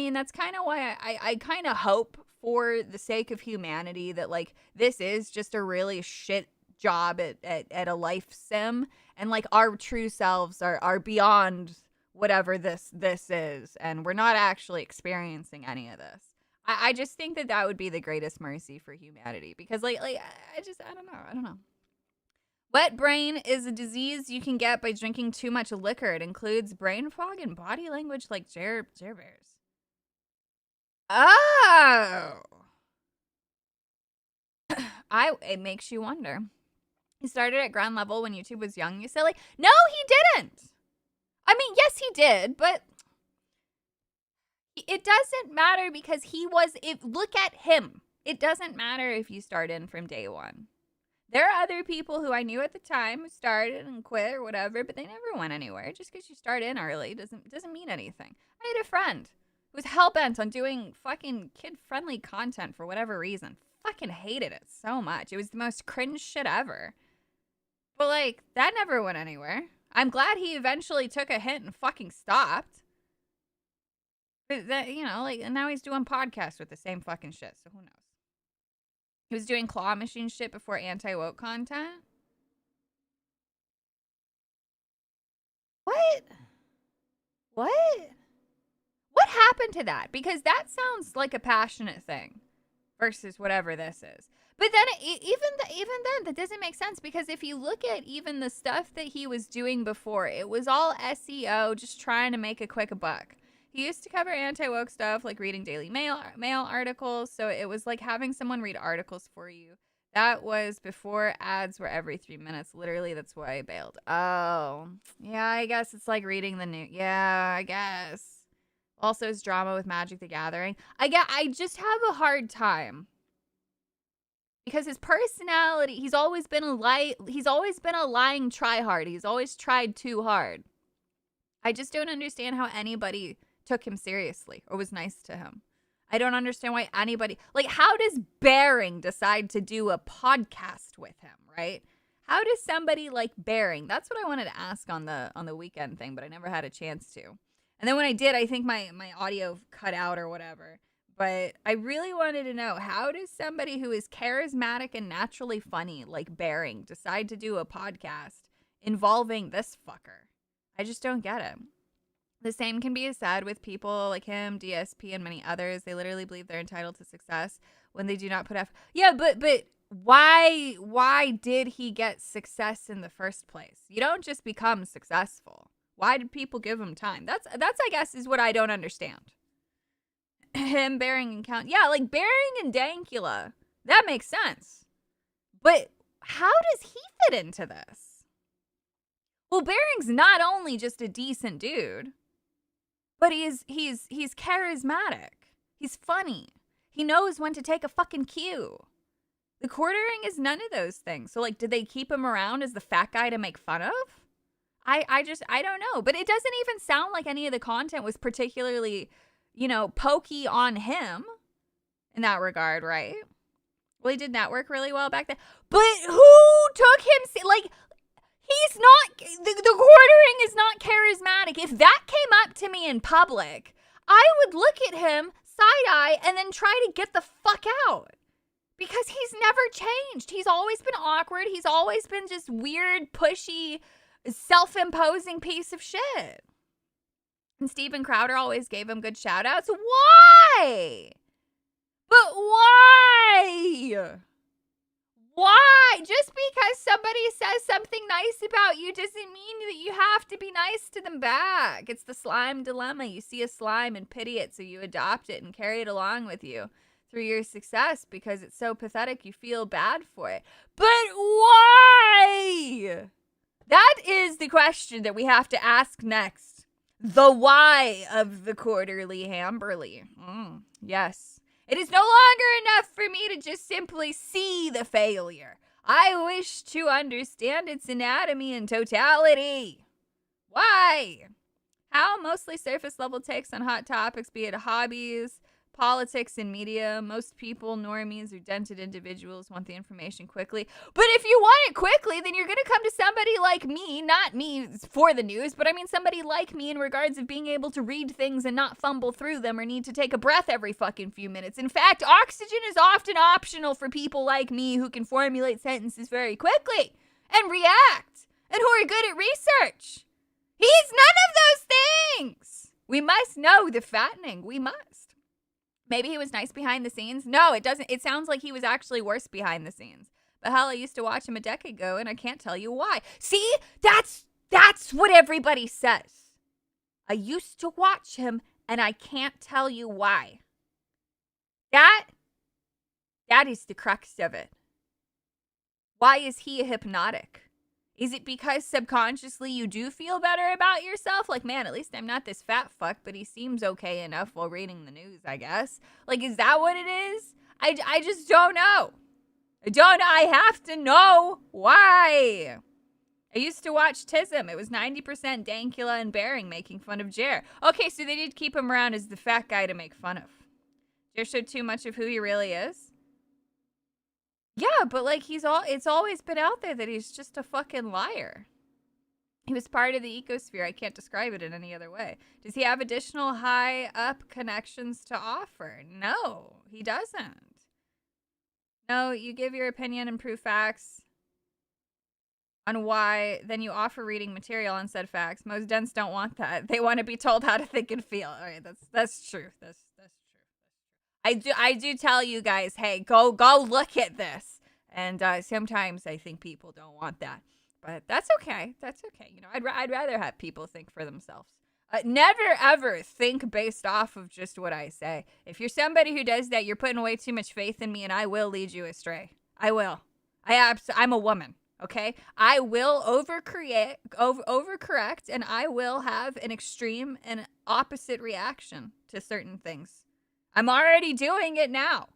And that's kind of why I kind of hope, for the sake of humanity, that like, this is just a really shit job at a life sim, and like, our true selves are beyond whatever this is, and we're not actually experiencing any of this. I just think that would be the greatest mercy for humanity, because like I don't know. Wet brain is a disease you can get by drinking too much liquor. It includes brain fog and body language like Jer Bears. Oh. It makes you wonder. He started at ground level when YouTube was young, you silly. No, he didn't. I mean, yes, he did, but it doesn't matter because look at him. It doesn't matter if you start in from day one. There are other people who I knew at the time who started and quit or whatever, but they never went anywhere. Just because you start in early doesn't mean anything. I had a friend who was hell-bent on doing fucking kid-friendly content for whatever reason. Fucking hated it so much. It was the most cringe shit ever. But like, that never went anywhere. I'm glad he eventually took a hint and fucking stopped. But that, and now he's doing podcasts with the same fucking shit, so who knows? He was doing claw machine shit before anti-woke content. What? What happened to that? Because that sounds like a passionate thing versus whatever this is. But then even then, that doesn't make sense, because if you look at even the stuff that he was doing before, it was all SEO, just trying to make a quick buck. He used to cover anti-woke stuff, like reading Daily Mail articles. So it was like having someone read articles for you. That was before ads were every 3 minutes. Literally, that's why I bailed. Oh, yeah, I guess it's like reading the news. Yeah, I guess. Also, his drama with Magic the Gathering. I just have a hard time. Because his personality, he's always been a lying tryhard. He's always tried too hard. I just don't understand how anybody took him seriously or was nice to him. I don't understand why anybody, like, how does Bering decide to do a podcast with him, right? How does somebody like Bering? That's what I wanted to ask on the weekend thing, but I never had a chance to. And then when I did, I think my audio cut out or whatever. But I really wanted to know, how does somebody who is charismatic and naturally funny like Bering decide to do a podcast involving this fucker? I just don't get it. The same can be said with people like him, DSP, and many others. They literally believe they're entitled to success when they do not put effort. Yeah, but why did he get success in the first place? You don't just become successful. Why did people give him time? That's I guess is what I don't understand. Him, Bering, and Count. Yeah, like Bering and Dankula. That makes sense. But how does he fit into this? Well, Bering's not only just a decent dude, but he's charismatic. He's funny. He knows when to take a fucking cue. The quartering is none of those things. So, like, did they keep him around as the fat guy to make fun of? I don't know. But it doesn't even sound like any of the content was particularly, pokey on him. in that regard, right? Well, he did network really well back then. But who took him? Like, he's not, the quartering is not charismatic. If that came up to me in public, I would look at him side-eye and then try to get the fuck out. Because he's never changed. He's always been awkward. He's always been just weird, pushy, self-imposing piece of shit. And Steven Crowder always gave him good shout-outs. Why? But why? Why? Just because somebody says something nice about you doesn't mean that you have to be nice to them back. It's the slime dilemma. You see a slime and pity it, so you adopt it and carry it along with you through your success because it's so pathetic you feel bad for it. But why? That is the question that we have to ask next. The why of the quarterly Hamberly. Yes. It is no longer enough for me to just simply see the failure. I wish to understand its anatomy in totality. Why? How? Mostly surface level takes on hot topics, be it hobbies, politics, and media. Most people, normies, or dented individuals want the information quickly. But if you want it quickly, then you're going to come to somebody like me, not me for the news, but I mean somebody like me in regards of being able to read things and not fumble through them or need to take a breath every fucking few minutes. In fact, oxygen is often optional for people like me who can formulate sentences very quickly and react and who are good at research. He's none of those things. We must know the fattening. We must. Maybe he was nice behind the scenes. No, it doesn't. It sounds like he was actually worse behind the scenes. But hell, I used to watch him a decade ago, and I can't tell you why. See, that's what everybody says. I used to watch him, and I can't tell you why. That is the crux of it. Why is he hypnotic? Is it because subconsciously you do feel better about yourself? Like, man, at least I'm not this fat fuck, but he seems okay enough while reading the news, I guess. Like, is that what it is? I just don't know. I have to know why. I used to watch Tism. It was 90% Dankula and Bering making fun of Jer. Okay, so they did keep him around as the fat guy to make fun of. Jer showed too much of who he really is. Yeah, but like it's always been out there that he's just a fucking liar. He was part of the ecosphere. I can't describe it in any other way. Does he have additional high up connections to offer? No, he doesn't. No, you give your opinion and prove facts on why, then you offer reading material and said facts. Most dens don't want that. They want to be told how to think and feel. All right, that's true. That's true. I do tell you guys, hey, go look at this. And sometimes I think people don't want that. But that's okay. That's okay. You know, I'd rather have people think for themselves. Never, ever think based off of just what I say. If you're somebody who does that, you're putting way too much faith in me, and I will lead you astray. I will. I'm a woman, okay? I will overcorrect, and I will have an extreme and opposite reaction to certain things. I'm already doing it now.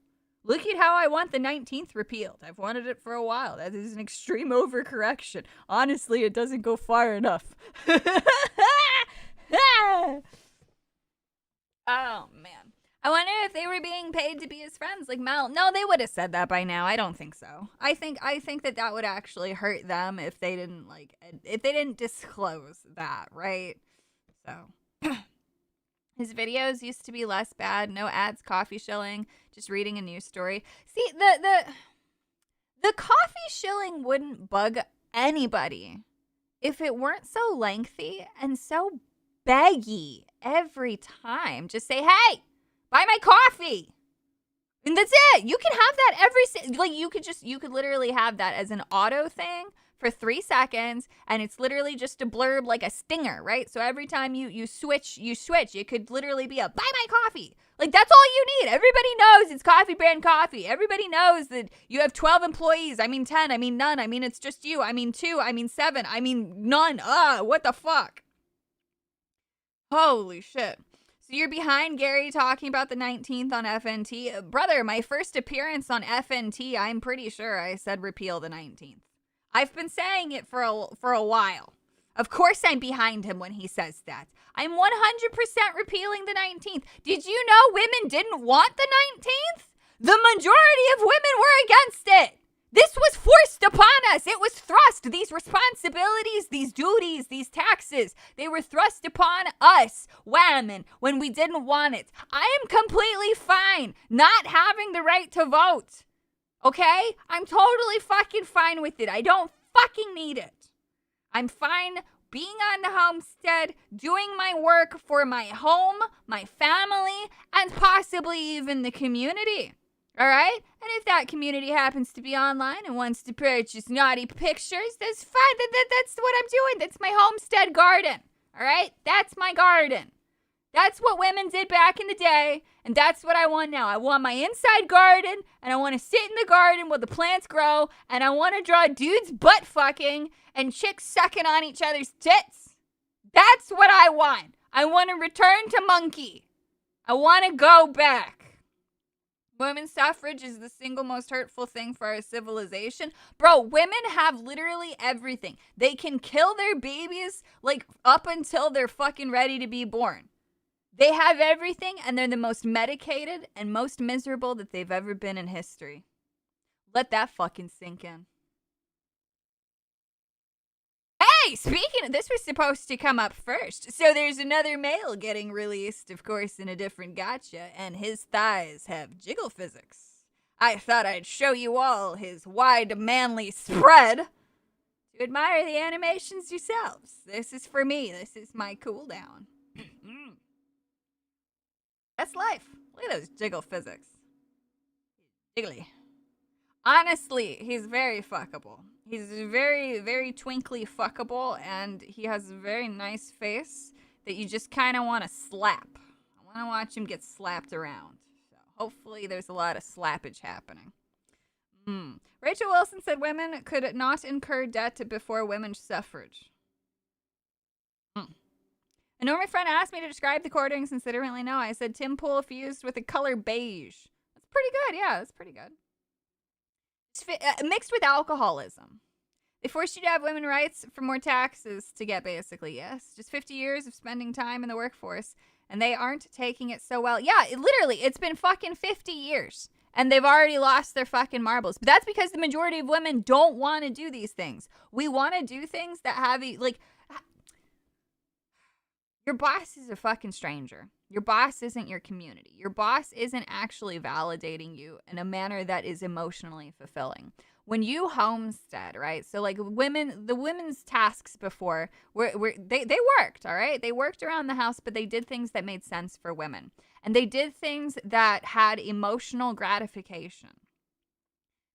Look at how I want the 19th repealed. I've wanted it for a while. That is an extreme overcorrection. Honestly, it doesn't go far enough. Oh, man. I wonder if they were being paid to be his friends like Mel. No, they would have said that by now. I don't think so. I think that would actually hurt them if they didn't disclose that, right? So... His videos used to be less bad. No ads, coffee shilling, just reading a news story. See, the coffee shilling wouldn't bug anybody if it weren't so lengthy and so beggy every time. Just say, hey, buy my coffee. And that's it. You can have that you could literally have that as an auto thing for 3 seconds, and it's literally just a blurb like a stinger, right? So every time you switch, it could literally be a buy my coffee. Like, that's all you need. Everybody knows it's Coffee Brand Coffee. Everybody knows that you have 12 employees. I mean 10. I mean none. I mean it's just you. I mean 2. I mean 7. I mean none. What the fuck? Holy shit. So you're behind Gary talking about the 19th on FNT. Brother, my first appearance on FNT, I'm pretty sure I said repeal the 19th. I've been saying it for a while. Of course I'm behind him when he says that. I'm 100% repealing the 19th. Did you know women didn't want the 19th? The majority of women were against it. This was forced upon us. It was thrust. These responsibilities, these duties, these taxes, they were thrust upon us, women, when we didn't want it. I am completely fine not having the right to vote. Okay? I'm totally fucking fine with it. I don't fucking need it. I'm fine being on the homestead, doing my work for my home, my family, and possibly even the community. All right? And if that community happens to be online and wants to purchase naughty pictures, that's fine. That's what I'm doing. That's my homestead garden. All right? That's my garden. That's what women did back in the day, and that's what I want now. I want my inside garden, and I want to sit in the garden where the plants grow, and I want to draw dudes butt fucking and chicks sucking on each other's tits. That's what I want. I want to return to monkey. I want to go back. Women's suffrage is the single most hurtful thing for our civilization. Bro, women have literally everything. They can kill their babies, like, up until they're fucking ready to be born. They have everything, and they're the most medicated and most miserable that they've ever been in history. Let that fucking sink in. Hey, speaking of, this was supposed to come up first. So there's another male getting released, of course, in a different gacha, and his thighs have jiggle physics. I thought I'd show you all his wide, manly spread to admire the animations yourselves. This is for me. This is my cool down. That's life. Look at those jiggle physics. Jiggly. Honestly, he's very fuckable. He's very, very twinkly fuckable, and he has a very nice face that you just kind of want to slap. I want to watch him get slapped around. So hopefully there's a lot of slappage happening. Rachel Wilson said women could not incur debt before women's suffrage. A normal friend asked me to describe the cordings since they didn't really know. I said Tim Pool fused with the color beige. That's pretty good. Yeah, that's pretty good. Mixed with alcoholism. They forced you to have women's rights for more taxes to get, basically, yes. Just 50 years of spending time in the workforce, and they aren't taking it so well. Yeah, literally, it's been fucking 50 years, and they've already lost their fucking marbles. But that's because the majority of women don't want to do these things. We want to do things that have, like, your boss is a fucking stranger. Your boss isn't your community. Your boss isn't actually validating you in a manner that is emotionally fulfilling. When you homestead, right? So like the women's tasks before they worked, all right? They worked around the house, but they did things that made sense for women. And they did things that had emotional gratification.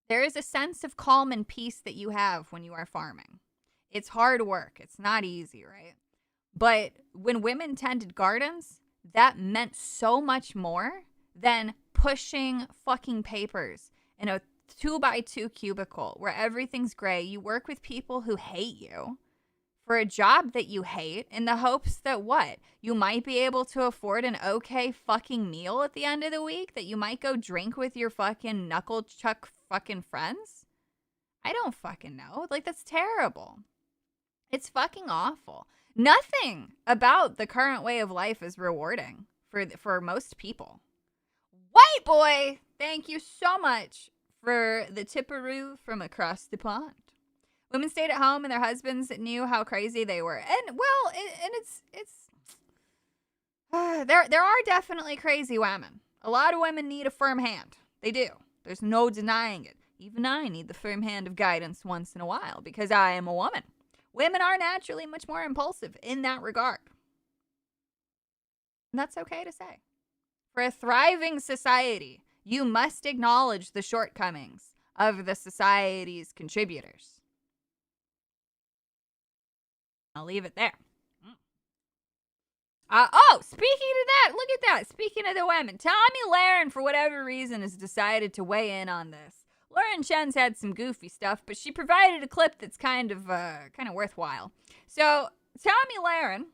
There is a sense of calm and peace that you have when you are farming. It's hard work. It's not easy, right? But when women tended gardens, that meant so much more than pushing fucking papers in a 2x2 cubicle where everything's gray. You work with people who hate you for a job that you hate in the hopes that what? You might be able to afford an okay fucking meal at the end of the week, that you might go drink with your fucking knuckle chuck fucking friends. I don't fucking know. Like, that's terrible. It's fucking awful. Nothing about the current way of life is rewarding for most people. White boy, thank you so much for the tipperoo from across the pond. Women stayed at home and their husbands knew how crazy they were. And well, there are definitely crazy women. A lot of women need a firm hand. They do. There's no denying it. Even I need the firm hand of guidance once in a while because I am a woman. Women are naturally much more impulsive in that regard. And that's okay to say. For a thriving society, you must acknowledge the shortcomings of the society's contributors. I'll leave it there. Speaking of that, look at that. Speaking of the women, Tommy Lahren, for whatever reason, has decided to weigh in on this. Lauren Chen's had some goofy stuff, but she provided a clip that's kind of worthwhile. So, Tommy Lahren,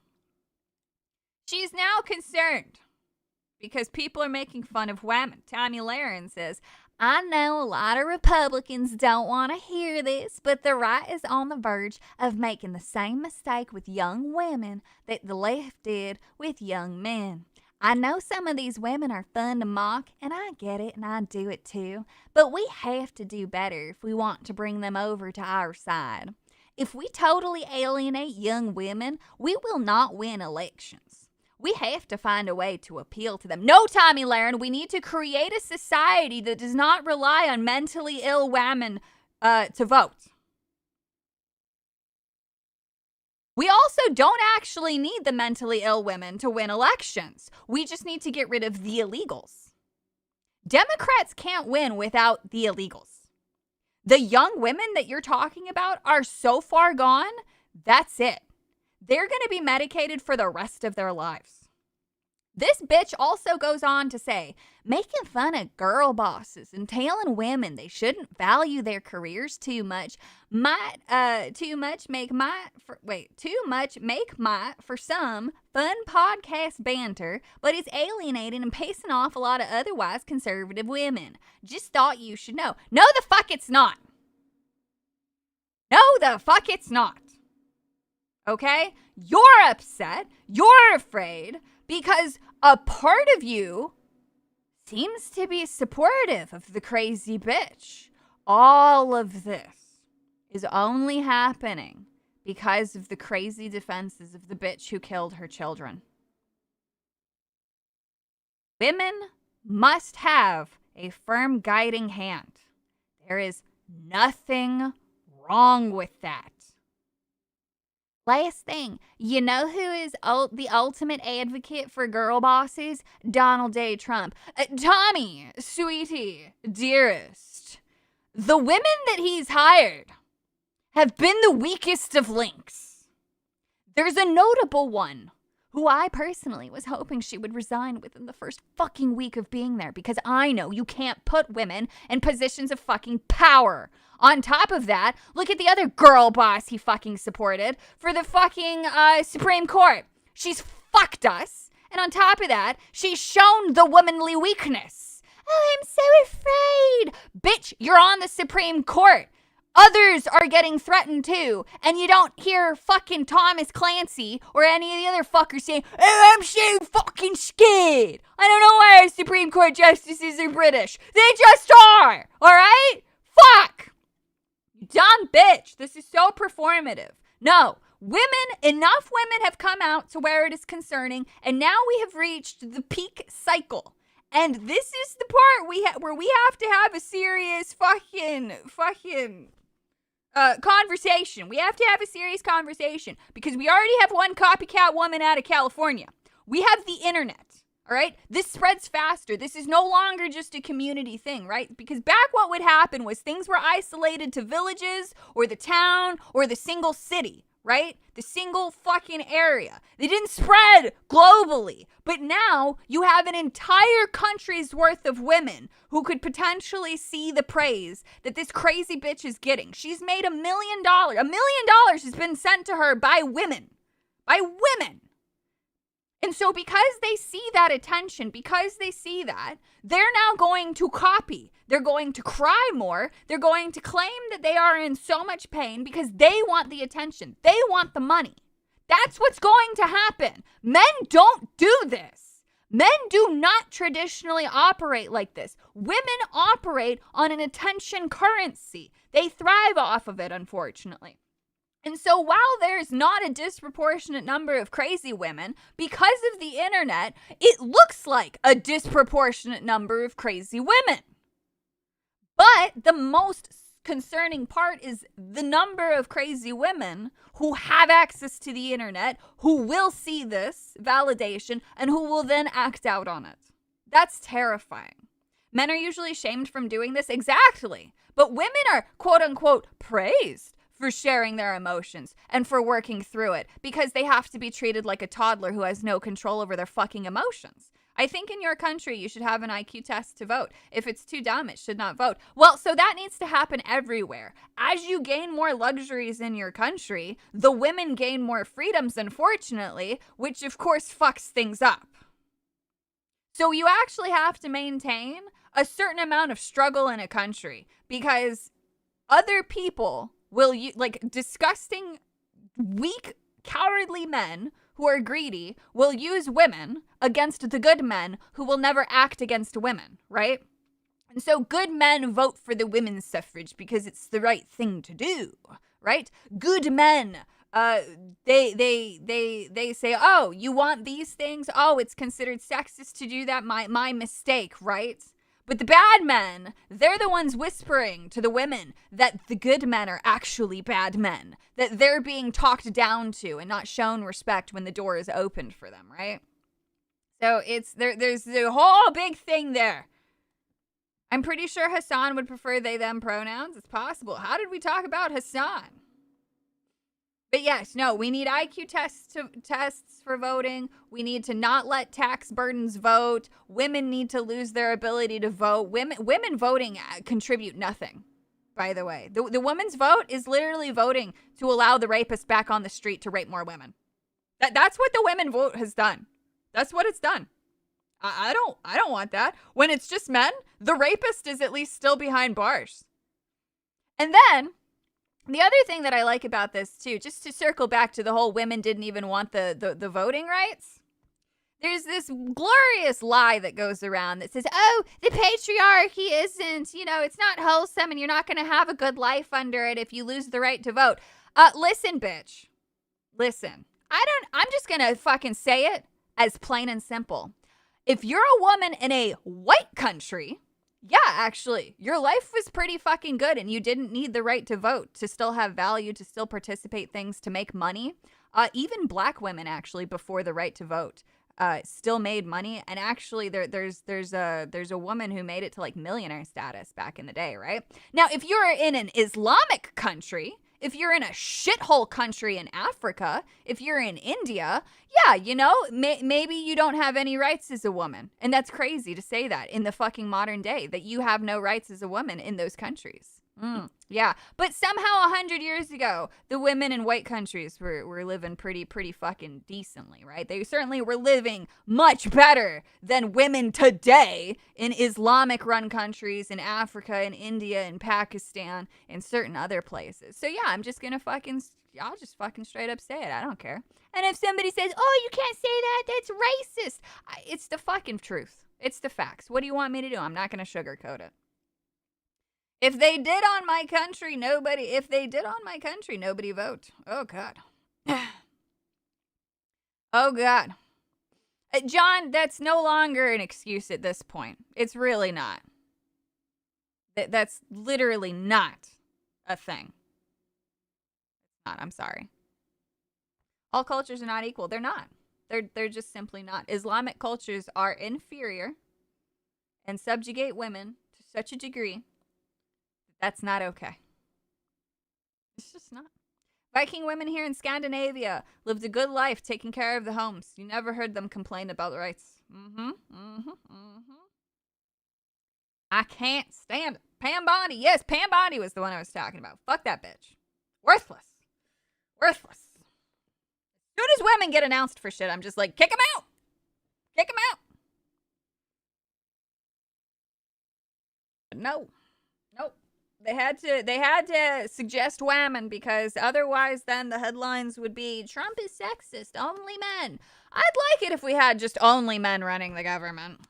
she's now concerned because people are making fun of women. Tommy Lahren says, I know a lot of Republicans don't want to hear this, but the right is on the verge of making the same mistake with young women that the left did with young men. I know some of these women are fun to mock, and I get it, and I do it too. But we have to do better if we want to bring them over to our side. If we totally alienate young women, we will not win elections. We have to find a way to appeal to them. No, Tommy Lahren, we need to create a society that does not rely on mentally ill women to vote. We also don't actually need the mentally ill women to win elections. We just need to get rid of the illegals. Democrats can't win without the illegals. The young women that you're talking about are so far gone, that's it. They're going to be medicated for the rest of their lives. This bitch also goes on to say, making fun of girl bosses and telling women they shouldn't value their careers too much make for some fun podcast banter, but it's alienating and pissing off a lot of otherwise conservative women. Just thought you should know. No, the fuck it's not. No, the fuck it's not. Okay? You're upset. You're afraid because a part of you seems to be supportive of the crazy bitch. All of this is only happening because of the crazy defenses of the bitch who killed her children. Women must have a firm guiding hand. There is nothing wrong with that. Last thing, you know who is the ultimate advocate for girl bosses? Donald J. Trump. Tommy, sweetie, dearest, the women that he's hired have been the weakest of links. There's a notable one who I personally was hoping she would resign within the first fucking week of being there because I know you can't put women in positions of fucking power. On top of that, look at the other girl boss he fucking supported for the fucking Supreme Court. She's fucked us. And on top of that, she's shown the womanly weakness. Oh, I'm so afraid. Bitch, you're on the Supreme Court. Others are getting threatened too. And you don't hear fucking Thomas Clancy or any of the other fuckers saying, oh, I'm so fucking scared. I don't know why our Supreme Court justices are British. They just are. All right? Fuck. Dumb bitch. This is so performative. No. Enough women have come out to where it is concerning. And now we have reached the peak cycle. And this is the part where we have to have a serious fucking conversation. We have to have a serious conversation because we already have one copycat woman out of California. We have the internet, all right? This spreads faster. This is no longer just a community thing, right? Because back what would happen was things were isolated to villages or the town or the single city, right? The single fucking area. They didn't spread globally. But now you have an entire country's worth of women who could potentially see the praise that this crazy bitch is getting. She's made $1 million. $1 million has been sent to her by women. By women. And so because they see that attention, because they see that, they're now going to copy. They're going to cry more. They're going to claim that they are in so much pain because they want the attention. They want the money. That's what's going to happen. Men don't do this. Men do not traditionally operate like this. Women operate on an attention currency. They thrive off of it, unfortunately. And so while there's not a disproportionate number of crazy women, because of the internet, it looks like a disproportionate number of crazy women. But the most concerning part is the number of crazy women who have access to the internet, who will see this validation, and who will then act out on it. That's terrifying. Men are usually shamed from doing this, exactly. But women are, quote unquote, praised for sharing their emotions and for working through it because they have to be treated like a toddler who has no control over their fucking emotions. I think in your country, you should have an IQ test to vote. If it's too dumb, it should not vote. Well, so that needs to happen everywhere. As you gain more luxuries in your country, the women gain more freedoms, unfortunately, which of course fucks things up. So you actually have to maintain a certain amount of struggle in a country because other people will, like disgusting, weak, cowardly men who are greedy will use women against the good men who will never act against women, right? And so good men vote for the women's suffrage because it's the right thing to do, right? Good men, they say, oh, you want these things? Oh, it's considered sexist to do that. My mistake, right? But the bad men, they're the ones whispering to the women that the good men are actually bad men, that they're being talked down to and not shown respect when the door is opened for them, right? So there's the whole big thing there. I'm pretty sure Hassan would prefer they, them pronouns. It's possible. How did we talk about Hassan? But yes, no, we need IQ tests for voting. We need to not let tax burdens vote. Women need to lose their ability to vote. Women voting contribute nothing, by the way. The woman's vote is literally voting to allow the rapist back on the street to rape more women. That's what the women vote has done. That's what it's done. I don't want that. When it's just men, the rapist is at least still behind bars. And then the other thing that I like about this too, just to circle back to the whole women didn't even want the voting rights. There's this glorious lie that goes around that says, oh, the patriarchy isn't, it's not wholesome and you're not going to have a good life under it if you lose the right to vote. Listen, bitch. Listen. I'm just going to fucking say it as plain and simple. If you're a woman in a white country, yeah, actually, your life was pretty fucking good and you didn't need the right to vote, to still have value, to still participate things, to make money. Even black women, actually, before the right to vote, still made money. And actually, there's a woman who made it to like millionaire status back in the day, right? Now, if you're in an Islamic country, if you're in a shithole country in Africa, if you're in India, yeah, maybe you don't have any rights as a woman. And that's crazy to say that in the fucking modern day, that you have no rights as a woman in those countries. Yeah. But somehow 100 years ago, the women in white countries were living pretty fucking decently, right? They certainly were living much better than women today in Islamic run countries in Africa and India and Pakistan and certain other places. So yeah, I'll just fucking straight up say it. I don't care. And if somebody says, oh, you can't say that, that's racist. It's the fucking truth. It's the facts. What do you want me to do? I'm not going to sugarcoat it. If they did on my country, nobody vote. Oh, God. Oh, God. John, that's no longer an excuse at this point. It's really not. That's literally not a thing. I'm sorry. All cultures are not equal. They're not. They're just simply not. Islamic cultures are inferior and subjugate women to such a degree. That's not okay. It's just not. Viking women here in Scandinavia lived a good life taking care of the homes. You never heard them complain about rights. I can't stand it. Pam Bondi. Yes, Pam Bondi was the one I was talking about. Fuck that bitch. Worthless. Worthless. As soon as women get announced for shit, I'm just like, kick them out. Kick them out. But no. Nope. They had to suggest women because otherwise then the headlines would be Trump is sexist, only men. I'd like it if we had just only men running the government.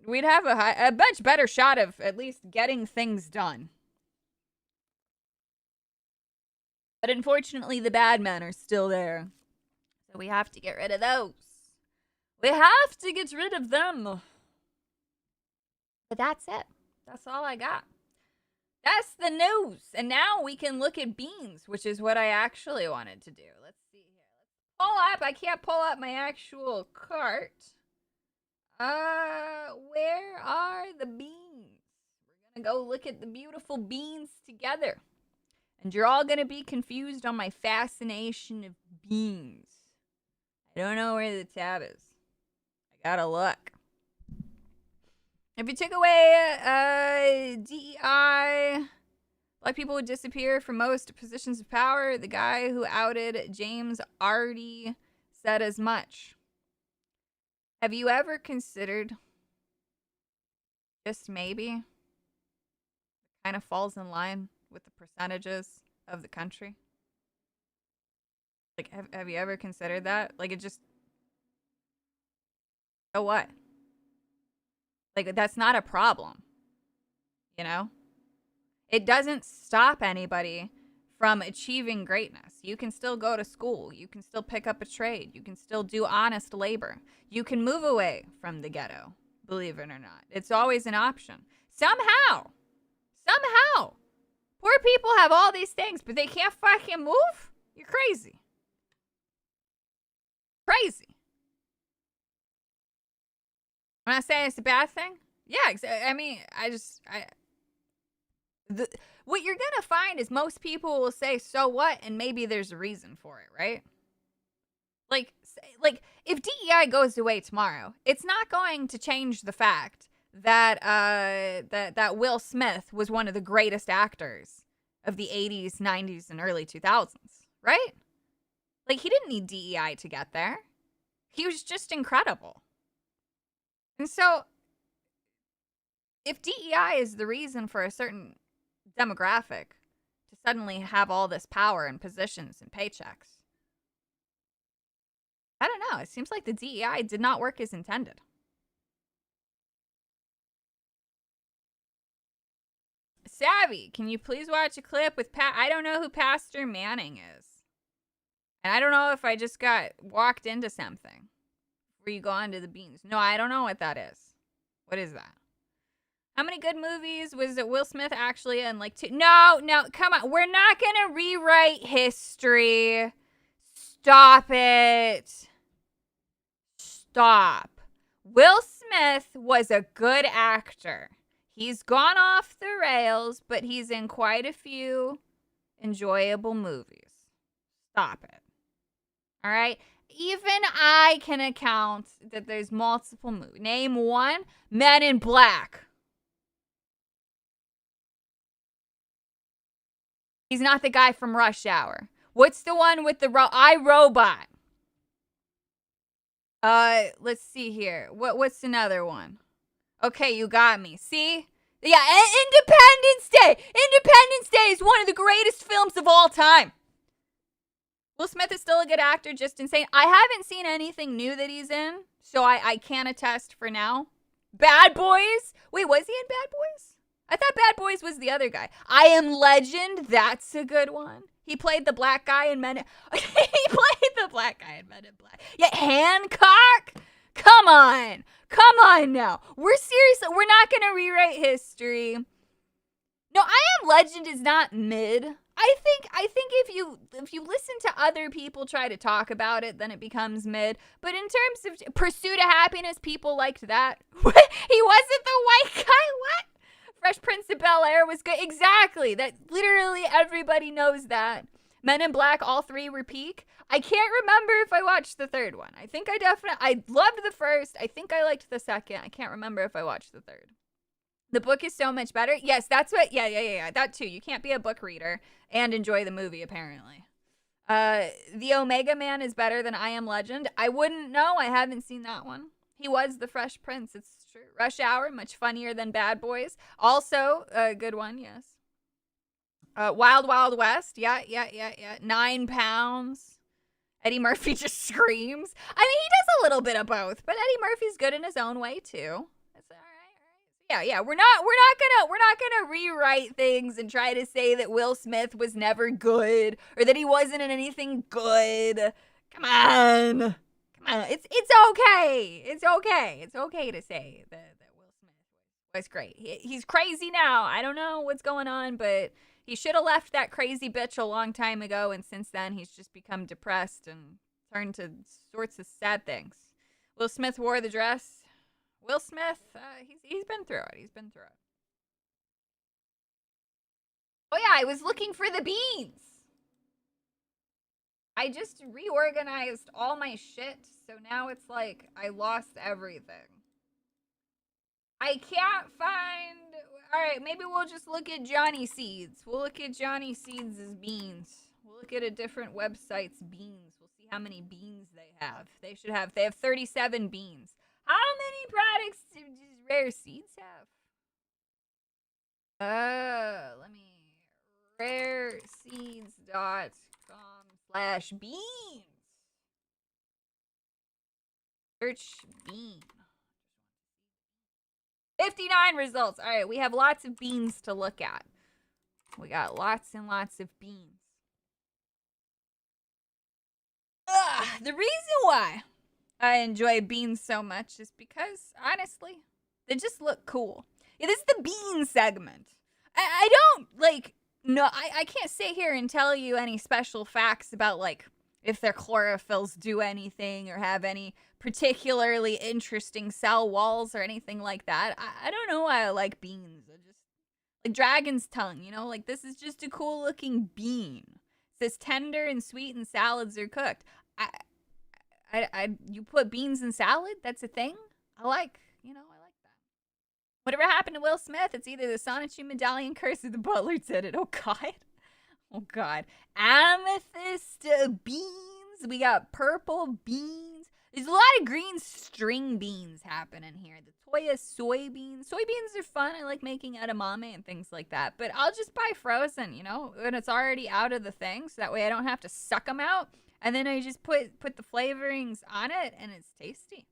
We'd have a much better shot of at least getting things done. But unfortunately the bad men are still there. So we have to get rid of those. We have to get rid of them. But that's it. That's all I got. That's the news. And now we can look at beans, which is what I actually wanted to do. Let's see here. Let's pull up. I can't pull up my actual cart. Where are the beans? We're going to go look at the beautiful beans together. And you're all going to be confused on my fascination of beans. I don't know where the tab is. I gotta look. If you took away DEI, black people would disappear from most positions of power. The guy who outed James Ardy said as much. Have you ever considered, just maybe, kind of falls in line with the percentages of the country? Like, have you ever considered that? Like, it just So what? Like, that's not a problem. You know? It doesn't stop anybody from achieving greatness. You can still go to school. You can still pick up a trade. You can still do honest labor. You can move away from the ghetto, believe it or not. It's always an option. Somehow, poor people have all these things, but they can't fucking move? You're crazy. Crazy. I'm not saying it's a bad thing. Yeah, I mean, what you're gonna find is most people will say, so what? And maybe there's a reason for it, right? Like if DEI goes away tomorrow, it's not going to change the fact that that Will Smith was one of the greatest actors of the 80s, 90s, and early 2000s, right? Like, he didn't need DEI to get there. He was just incredible. And so, if DEI is the reason for a certain demographic to suddenly have all this power and positions and paychecks, I don't know. It seems like the DEI did not work as intended. Savvy, can you please watch a clip with I don't know who Pastor Manning is. And I don't know if I just got walked into something. Where you go onto the beans. No, I don't know what that is. What is that? How many good movies was it Will Smith actually in? Like, 2? No, come on. We're not going to rewrite history. Stop it. Stop. Will Smith was a good actor. He's gone off the rails, but he's in quite a few enjoyable movies. Stop it. All right? Even I can account that there's multiple movies. Name one. Men in Black. He's not the guy from Rush Hour. What's the one with the iRobot? Let's see here. What's another one? Okay, you got me. See? Yeah, Independence Day. Independence Day is one of the greatest films of all time. Will Smith is still a good actor, just insane. I haven't seen anything new that he's in, so I can't attest for now. Bad Boys? Wait, was he in Bad Boys? I thought Bad Boys was the other guy. I Am Legend, that's a good one. He played the black guy in Men in... He played the black guy in Men in Black. Yeah, Hancock? Come on. Come on now. We're not going to rewrite history. No, I Am Legend is not mid. I think if you listen to other people try to talk about it, then it becomes mid. But in terms of Pursuit of Happiness, people liked that. He wasn't the white guy. What? Fresh Prince of Bel-Air was good. Exactly. That literally everybody knows that. Men in Black, all three were peak. I can't remember if I watched the third one. I loved the first. I think I liked the second. I can't remember if I watched the third. The book is so much better. Yes, that's what. Yeah. That too. You can't be a book reader and enjoy the movie, apparently. The Omega Man is better than I Am Legend. I wouldn't know. I haven't seen that one. He was the Fresh Prince. It's true. Rush Hour, much funnier than Bad Boys. Also, a good one, yes. Wild Wild West. Yeah. 9 Pounds. Eddie Murphy just screams. I mean, he does a little bit of both, but Eddie Murphy's good in his own way, too. That's all right. Yeah. We're not gonna rewrite things and try to say that Will Smith was never good or that he wasn't in anything good. Come on. It's okay. It's okay to say that Will Smith was great. He's crazy now. I don't know what's going on, but he should have left that crazy bitch a long time ago, and since then he's just become depressed and turned to sorts of sad things. Will Smith wore the dress. Will Smith, he's been through it. Oh yeah, I was looking for the beans. I just reorganized all my shit, so now it's like I lost everything. I can't find... Alright, maybe we'll just look at Johnny Seeds. We'll look at Johnny Seeds' beans. We'll look at a different website's beans. We'll see how many beans they have. They have 37 beans. How many products do Rare Seeds have? Let me... rareseeds.com/beans. Search bean. 59 results. All right, we have lots of beans to look at. We got lots and lots of beans. The reason why I enjoy beans so much is because, honestly, they just look cool. Yeah, this is the bean segment. I don't, like, no, I can't sit here and tell you any special facts about, like, if their chlorophylls do anything or have any particularly interesting cell walls or anything like that. I don't know why I like beans. I just, like dragon's tongue, you know? Like, this is just a cool-looking bean. It says tender and sweet and salads are cooked. You put beans in salad? That's a thing? I like that. Whatever happened to Will Smith? It's either the Sonichu medallion curse or the butler did it. Oh, God. Oh, God. Amethyst beans. We got purple beans. There's a lot of green string beans happening here. The Toya soybeans. Soybeans are fun. I like making edamame and things like that. But I'll just buy frozen, you know, when it's already out of the thing. So that way I don't have to suck them out. And then I just put the flavorings on it, and it's tasty.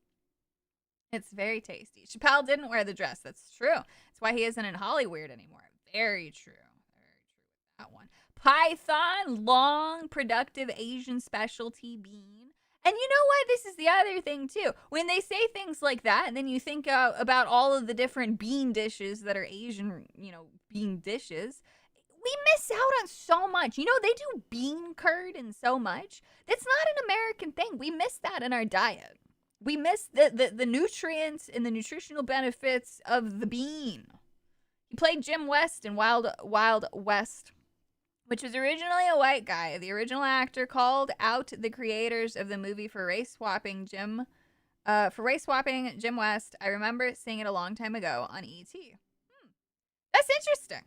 It's very tasty. Chappelle didn't wear the dress. That's true. That's why he isn't in Hollywood anymore. Very true. Very true with that one. Python, long, productive Asian specialty bean. And you know what? This is the other thing, too. When they say things like that, and then you think about all of the different bean dishes that are Asian, you know, bean dishes, we miss out on so much. You know, they do bean curd and so much. That's not an American thing. We miss that in our diet. We miss the nutrients and the nutritional benefits of the bean. He played Jim West in Wild West, which was originally a white guy. The original actor called out the creators of the movie for race swapping Jim West. I remember seeing it a long time ago on E.T. That's interesting.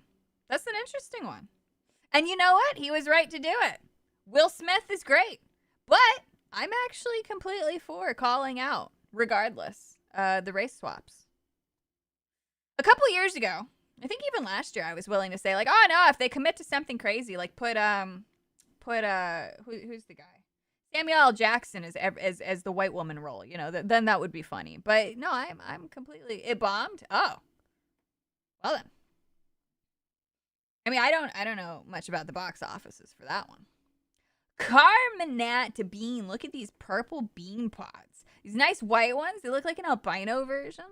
That's an interesting one. And you know what? He was right to do it. Will Smith is great. But I'm actually completely for calling out, regardless, the race swaps. A couple years ago, I think even last year, I was willing to say, like, oh no, if they commit to something crazy, like put who's the guy? Samuel L. Jackson as the white woman role, you know, then that would be funny. But no, I'm completely, it bombed. Oh, well then. I mean, I don't know much about the box offices for that one. Carmenat bean. Look at these purple bean pods. These nice white ones. They look like an albino version.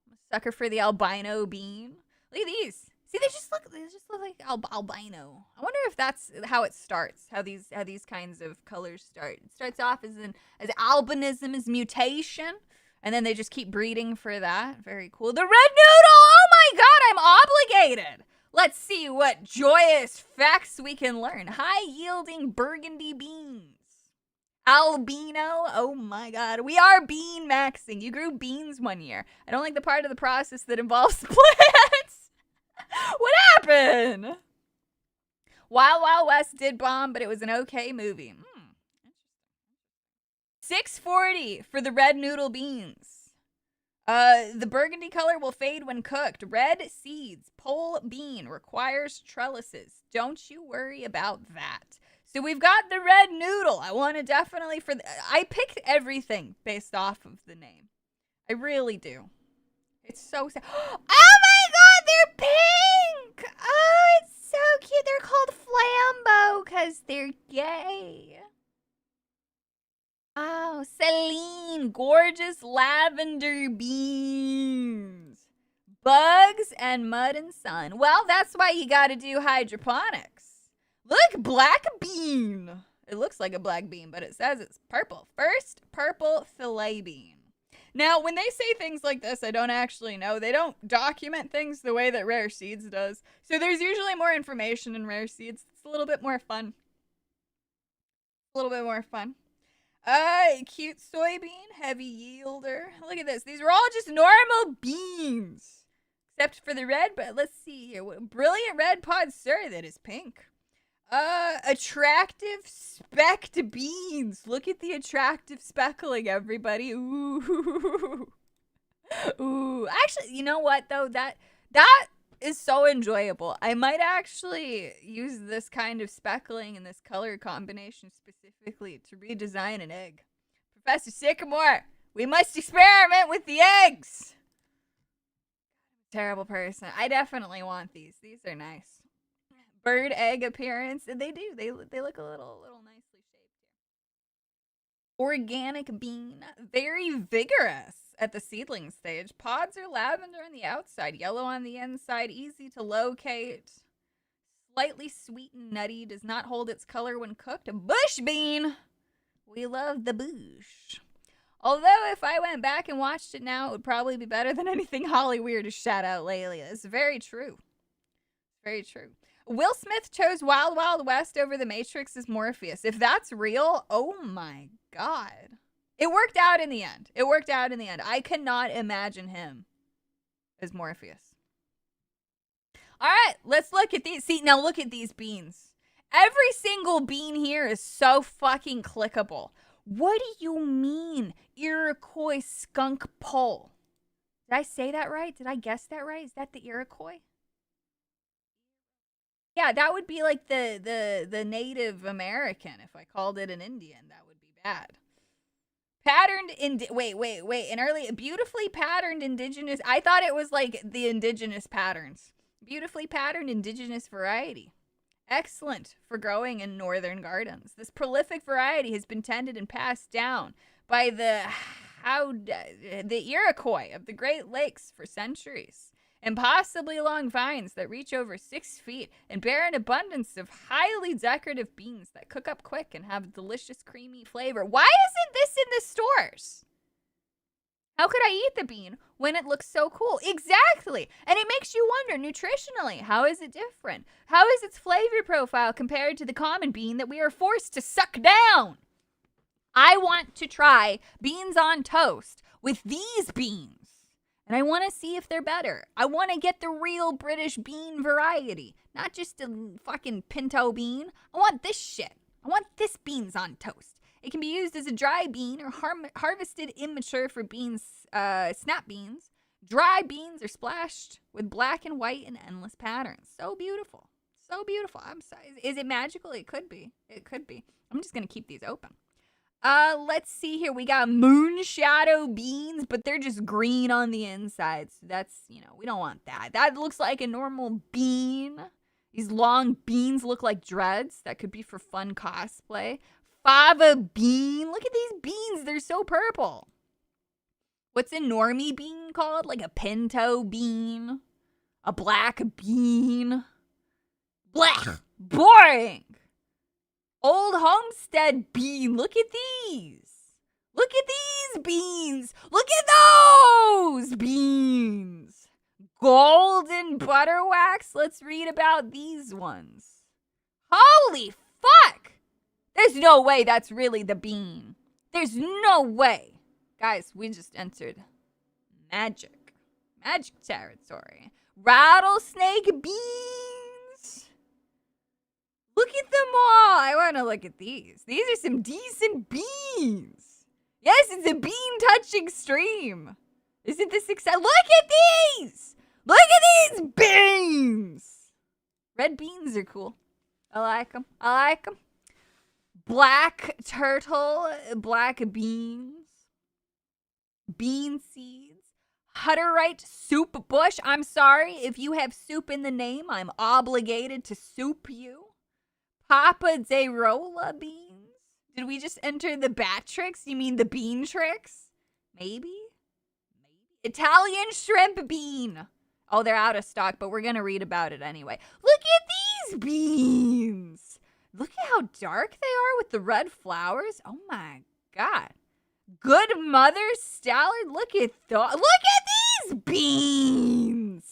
I'm a sucker for the albino bean. Look at these. See, they just look like albino. I wonder if that's how it starts. How these kinds of colors start. It starts off as albinism, as mutation, and then they just keep breeding for that. Very cool. The red noodle. Oh my God, I'm obligated. Let's see what joyous facts we can learn. High-yielding burgundy beans. Albino. Oh, my God. We are bean maxing. You grew beans one year. I don't like the part of the process that involves plants. What happened? Wild Wild West did bomb, but it was an okay movie. $6.40 for the red noodle beans. The burgundy color will fade when cooked. Red seeds, pole bean, requires trellises. Don't you worry about that. So we've got the red noodle. I want to definitely I picked everything based off of the name. I really do. It's so sad. Oh my God, they're pink. Oh, it's so cute. They're called Flambeau because they're gay. Oh, Celine, gorgeous lavender beans. Bugs and mud and sun. Well, that's why you gotta do hydroponics. Look, black bean. It looks like a black bean, but it says it's purple. First purple filet bean. Now, when they say things like this, I don't actually know. They don't document things the way that Rare Seeds does. So there's usually more information in Rare Seeds. It's a little bit more fun. Cute soybean, heavy yielder. Look at this. These are all just normal beans. Except for the red, but let's see here. Brilliant red pod, sir, that is pink. Attractive specked beans. Look at the attractive speckling, everybody. Ooh. Ooh. Actually, you know what, though? That is so enjoyable. I might actually use this kind of speckling and this color combination specifically to redesign an egg. Professor Sycamore, we must experiment with the eggs. Terrible person. I definitely want these. These are nice. Bird egg appearance. They do. They look a little nicely shaped. Organic bean. Very vigorous at the seedling stage. Pods are lavender on the outside, yellow on the inside, easy to locate. Slightly sweet and nutty, does not hold its color when cooked. A bush bean. We love the bush. Although if I went back and watched it now, it would probably be better than anything Holly Weird has shot out lately. It's very true. Very true. Will Smith chose Wild Wild West over The Matrix as Morpheus. If that's real, oh my God. It worked out in the end. I cannot imagine him as Morpheus. All right, let's look at these. See, now look at these beans. Every single bean here is so fucking clickable. What do you mean, Iroquois skunk pole? Did I say that right? Did I guess that right? Is that the Iroquois? Yeah, that would be like the Native American. If I called it an Indian, that would be bad. Patterned beautifully patterned indigenous. I thought it was like the indigenous patterns. Beautifully patterned indigenous variety. Excellent for growing in northern gardens. This prolific variety has been tended and passed down by the Iroquois of the Great Lakes for centuries, and possibly along vines that reach over 6 feet and bear an abundance of highly decorative beans that cook up quick and have a delicious creamy flavor. Why isn't this in the stores? How could I eat the bean when it looks so cool? Exactly. And it makes you wonder, nutritionally, how is it different? How is its flavor profile compared to the common bean that we are forced to suck down? I want to try beans on toast with these beans. And I want to see if they're better. I want to get the real British bean variety, not just a fucking pinto bean. I want this shit. I want this beans on toast. It can be used as a dry bean or harvested immature for beans, snap beans. Dry beans are splashed with black and white in endless patterns. So beautiful. So beautiful. I'm sorry. Is it magical? It could be. It could be. I'm just going to keep these open. Let's see here. We got moonshadow beans, but they're just green on the inside. So that's, we don't want that. That looks like a normal bean. These long beans look like dreads. That could be for fun cosplay. Fava bean. Look at these beans. They're so purple. What's a normie bean called? Like a pinto bean? A black bean? Blech. Boring. Old homestead bean. Look at these. Look at these beans. Look at those beans. Golden butter wax. Let's read about these ones. Holy fuck. There's no way that's really the bean. There's no way. Guys, we just entered magic. Magic territory. Rattlesnake beans. Look at them all. I want to look at these. These are some decent beans. Yes, it's a bean touching stream. Isn't this exciting? Look at these. Look at these beans. Red beans are cool. I like them. Black turtle, black beans, bean seeds, Hutterite soup bush. I'm sorry, if you have soup in the name, I'm obligated to soup you. Papa de Rolla beans. Did we just enter the bat tricks? You mean the bean tricks? Maybe. Italian shrimp bean. Oh, they're out of stock, but we're going to read about it anyway. Look at these beans. Look at how dark they are with the red flowers. Oh my God. Good Mother Stallard. Look at these beans.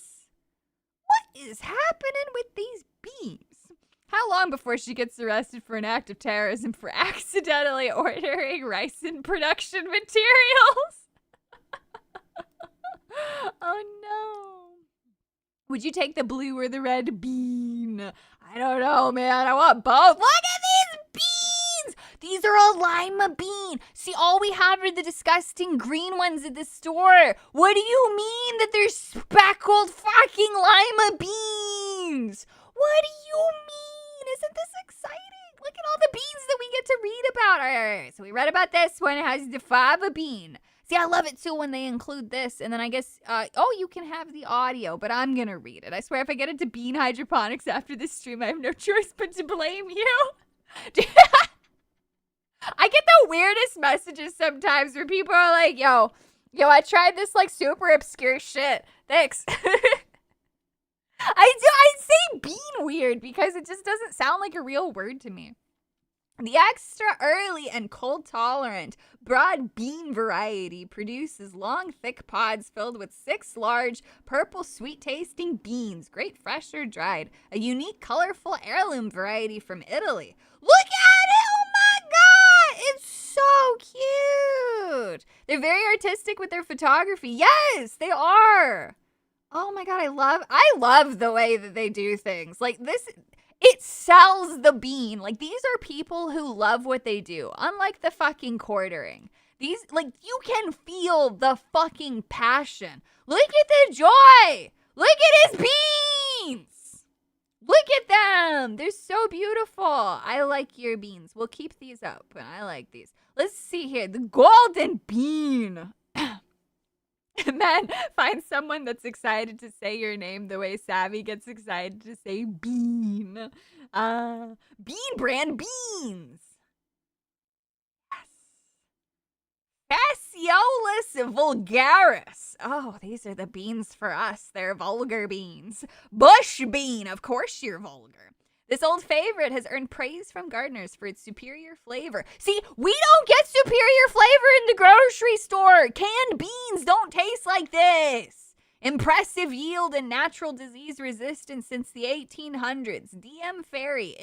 What is happening with these beans? How long before she gets arrested for an act of terrorism for accidentally ordering rice and production materials? Oh no. Would you take the blue or the red bean? I don't know, man. I want both. Look at these beans. These are a lima bean. See, all we have are the disgusting green ones at the store. What do you mean that they're speckled fucking lima beans? What do you mean? Isn't this exciting? Look at all the beans that we get to read about. All right. So we read about this one. It has the fava bean. See, I love it too when they include this, and then I guess, you can have the audio, but I'm gonna read it. I swear if I get into bean hydroponics after this stream, I have no choice but to blame you. I get the weirdest messages sometimes where people are like, yo, I tried this, like, super obscure shit. Thanks. I say bean weird because it just doesn't sound like a real word to me. The extra early and cold tolerant broad bean variety produces long, thick pods filled with 6 large, purple, sweet tasting beans, great fresh or dried. A unique, colorful heirloom variety from Italy. Look at it! Oh my god! It's so cute! They're very artistic with their photography. Yes, they are! Oh my god, I love the way that they do things. Like this, it sells the bean. Like these are people who love what they do. Unlike the fucking quartering. These, like, you can feel the fucking passion. Look at the joy. Look at his beans. Look at them. They're so beautiful. I like your beans. We'll keep these up. And I like these. Let's see here. The golden bean. Man, find someone that's excited to say your name the way Savvy gets excited to say bean. Bean brand beans. Yes. Fasciolus vulgaris. Oh, these are the beans for us. They're vulgar beans. Bush bean. Of course you're vulgar. This old favorite has earned praise from gardeners for its superior flavor. See, we don't get superior flavor in the grocery store. Canned beans don't taste like this. Impressive yield and natural disease resistance since the 1800s. DM Ferry.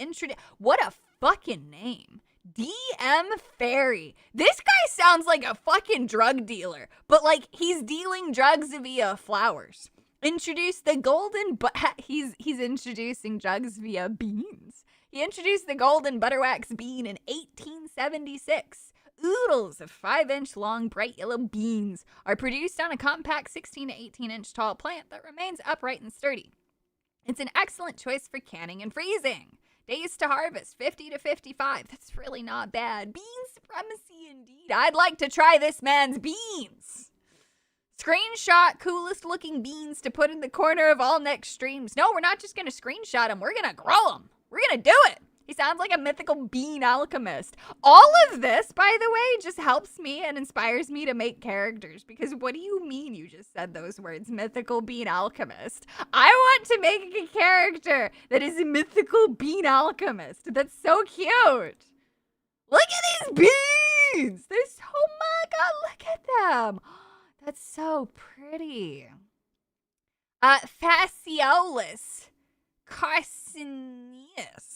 What a fucking name. DM Ferry. This guy sounds like a fucking drug dealer, but like he's dealing drugs via flowers. Introduced the golden, he's introducing drugs via beans. He introduced the golden butterwax bean in 1876. Oodles of 5-inch long, bright yellow beans are produced on a compact 16 to 18-inch tall plant that remains upright and sturdy. It's an excellent choice for canning and freezing. Days to harvest, 50 to 55. That's really not bad. Bean supremacy indeed. I'd like to try this man's beans. Screenshot coolest looking beans to put in the corner of all next streams. No, we're not just going to screenshot them. We're going to grow them. We're going to do it. He sounds like a mythical bean alchemist. All of this, by the way, just helps me and inspires me to make characters. Because what do you mean you just said those words, mythical bean alchemist? I want to make a character that is a mythical bean alchemist. That's so cute. Look at these beans. They're so, oh my god, look at them. That's so pretty. Fasciolus Coccinus.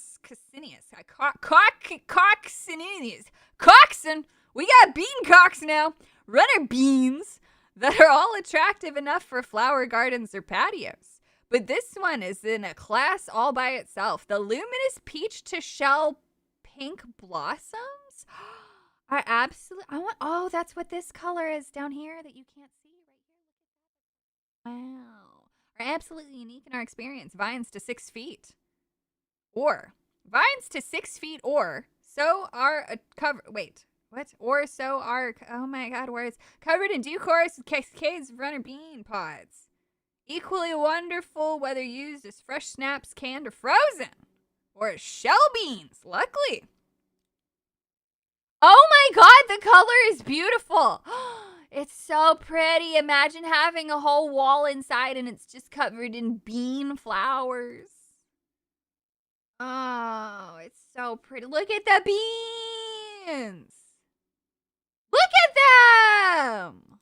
Coxon. We got bean cocks now. Runner beans that are all attractive enough for flower gardens or patios. But this one is in a class all by itself. The luminous peach to shell pink blossoms are absolutely, that's what this color is down here that you can't see right here. Wow. Are absolutely unique in our experience. Vines to 6 feet. Or vines to 6 feet so are oh my god, words. Covered in due course with cascades of runner bean pods. Equally wonderful whether used as fresh snaps, canned, or frozen. Or as shell beans, luckily. Oh my god, the color is beautiful. It's so pretty. Imagine having a whole wall inside and it's just covered in bean flowers. Oh, it's so pretty. Look at the beans. Look at them.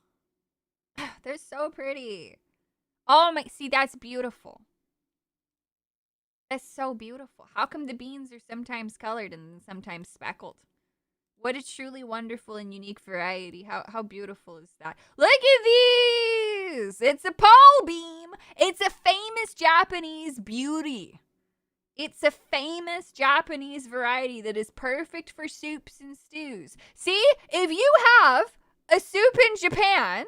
They're so pretty. Oh my, see, that's beautiful. That's so beautiful. How come the beans are sometimes colored and sometimes speckled? What a truly wonderful and unique variety. How beautiful is that? Look at these! It's a pole beam. It's a famous Japanese beauty. It's a famous Japanese variety that is perfect for soups and stews. See, if you have a soup in Japan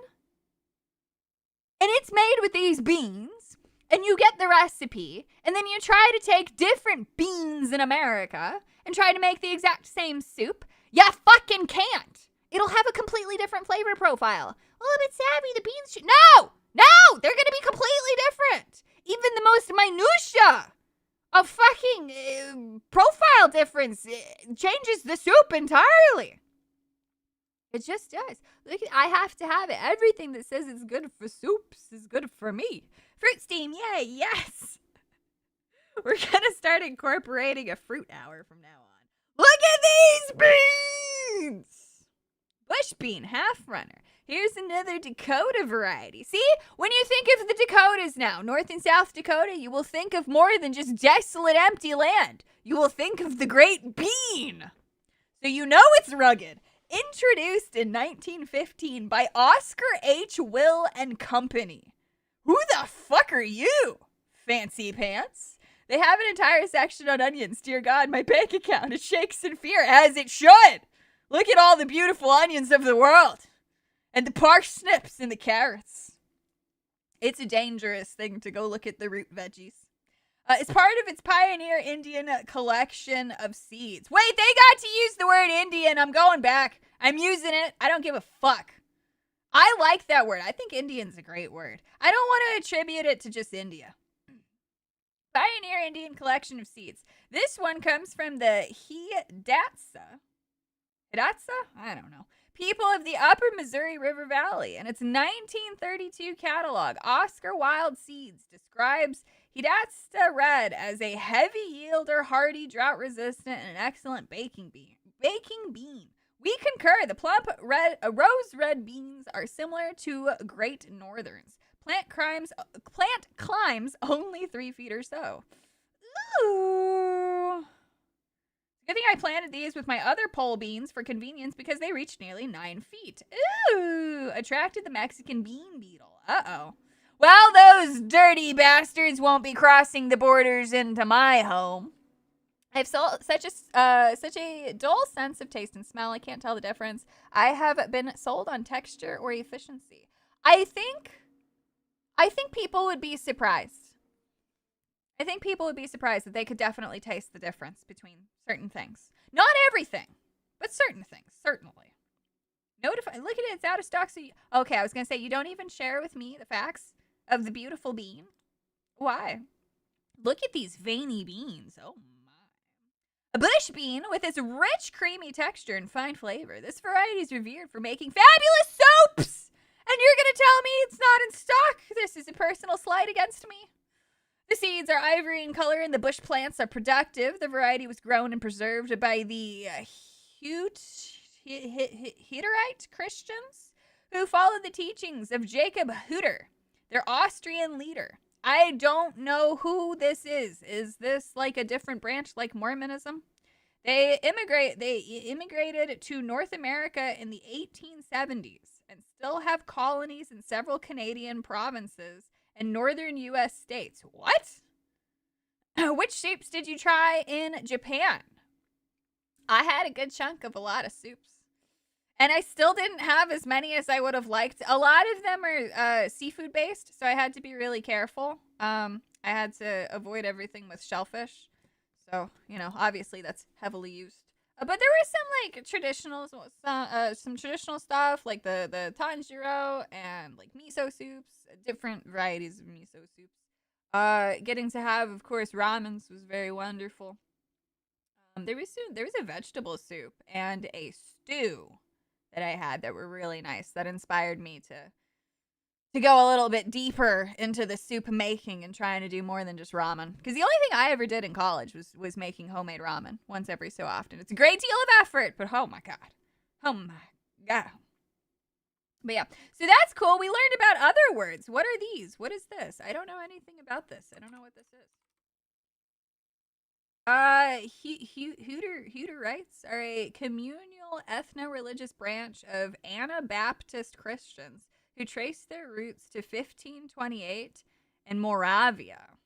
and it's made with these beans and you get the recipe and then you try to take different beans in America and try to make the exact same soup, you fucking can't. It'll have a completely different flavor profile. Oh, but Savvy, the beans should... No! No! They're going to be completely different. Even the most minutia of fucking profile difference changes the soup entirely. It just does. Look, I have to have it. Everything that says it's good for soups is good for me. Fruit steam, yay, yes. We're going to start incorporating a fruit hour from now on. Look at these beans! Bush bean, half runner. Here's another Dakota variety. See, when you think of the Dakotas now, North and South Dakota, you will think of more than just desolate, empty land. You will think of the great bean. So you know it's rugged. Introduced in 1915 by Oscar H. Will and Company. Who the fuck are you, fancy pants? They have an entire section on onions. Dear God, my bank account, it shakes in fear, as it should. Look at all the beautiful onions of the world. And the parsnips and the carrots. It's a dangerous thing to go look at the root veggies. It's part of its Pioneer Indian collection of seeds. Wait, they got to use the word Indian. I'm going back. I'm using it. I don't give a fuck. I like that word. I think Indian's a great word. I don't want to attribute it to just India. Pioneer Indian collection of seeds. This one comes from the Hidatsa? I don't know. People of the Upper Missouri River Valley, and its 1932 catalog, Oscar Wild Seeds, describes Hidatsa Red as a heavy yielder, hardy, drought-resistant, and an excellent baking bean. We concur. The plump rose red beans are similar to Great Northerns. Plant climbs only 3 feet or so. Ooh. Good thing I planted these with my other pole beans for convenience because they reached nearly 9 feet. Ooh, attracted the Mexican bean beetle. Uh-oh. Well, those dirty bastards won't be crossing the borders into my home. I have such a dull sense of taste and smell. I can't tell the difference. I have been sold on texture or efficiency. I think people would be surprised. I think people would be surprised that they could definitely taste the difference between certain things. Not everything, but certain things, certainly. Look at it, it's out of stock. So okay, I was going to say, you don't even share with me the facts of the beautiful bean. Why? Look at these veiny beans. Oh my. A bush bean with its rich, creamy texture and fine flavor. This variety is revered for making fabulous soaps. And you're going to tell me it's not in stock? This is a personal slight against me. The seeds are ivory in color and the bush plants are productive. The variety was grown and preserved by the Hutterite Christians who followed the teachings of Jacob Hutter, their Austrian leader. I don't know who this is. Is this like a different branch like Mormonism? They immigrated to North America in the 1870s and still have colonies in several Canadian provinces and northern U.S. states. What? Which soups did you try in Japan? I had a good chunk of a lot of soups. And I still didn't have as many as I would have liked. A lot of them are seafood based, so I had to be really careful. I had to avoid everything with shellfish. So, obviously that's heavily used. But there were some like traditional, some traditional stuff like the tanjiro and like miso soups, different varieties of miso soups. Getting to have, of course, ramens was very wonderful. There was a vegetable soup and a stew that I had that were really nice. That inspired me to go a little bit deeper into the soup making and trying to do more than just ramen. Because the only thing I ever did in college was making homemade ramen once every so often. It's a great deal of effort, but oh my God. Oh my God. But yeah, so that's cool. We learned about other words. What are these? What is this? I don't know anything about this. I don't know what this is. Hutterites are a communal ethno-religious branch of Anabaptist Christians who trace their roots to 1528 in Moravia.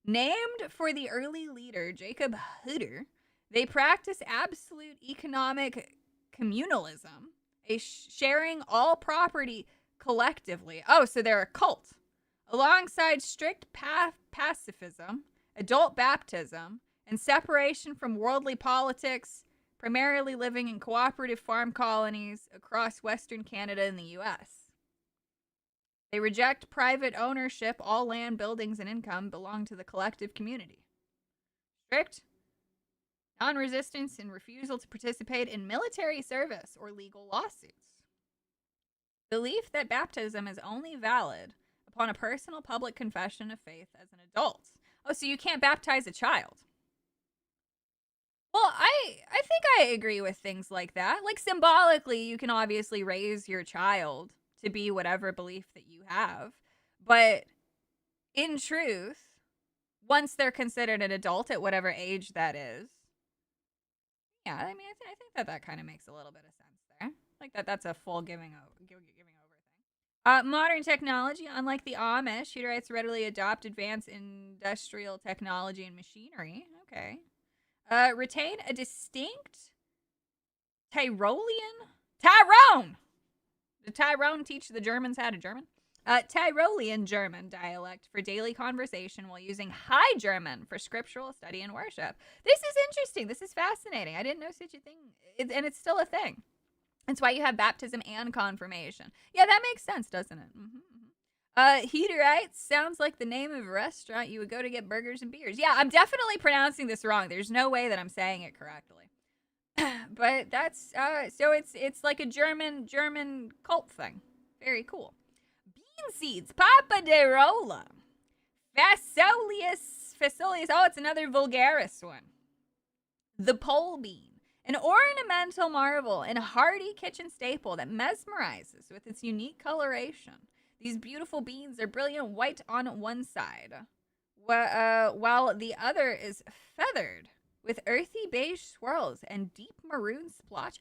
Named for the early leader Jacob Hutter, they practice absolute economic communalism, sharing all property collectively. Oh, so they're a cult. Alongside strict pacifism, adult baptism, and separation from worldly politics, primarily living in cooperative farm colonies across Western Canada and the U.S. They reject private ownership. All land, buildings, and income belong to the collective community. Strict non-resistance and refusal to participate in military service or legal lawsuits. Belief that baptism is only valid upon a personal public confession of faith as an adult. Oh, so you can't baptize a child. Well, I think I agree with things like that. Like, symbolically, you can obviously raise your child to be whatever belief that you have. But in truth, once they're considered an adult at whatever age that is, yeah, I mean, I think that kind of makes a little bit of sense there. Like, that's a full giving over thing. Modern technology, unlike the Amish, Hutterites readily adopt advanced industrial technology and machinery. Okay. Retain a distinct Tyrone. Did Tyrone teach the Germans how to German? Tyrolean German dialect for daily conversation while using High German for scriptural study and worship. This is interesting. This is fascinating. I didn't know such a thing. And it's still a thing. That's why you have baptism and confirmation. Yeah, that makes sense, doesn't it? Hutterites sounds like the name of a restaurant you would go to get burgers and beers. Yeah, I'm definitely pronouncing this wrong. There's no way that I'm saying it correctly. But that's so it's like a German cult thing. Very cool. Bean seeds, papaderola, fasolius. Oh, it's another vulgaris one. The pole bean, an ornamental marvel and hardy kitchen staple that mesmerizes with its unique coloration. These beautiful beans are brilliant white on one side, while the other is feathered with earthy beige swirls and deep maroon splotch.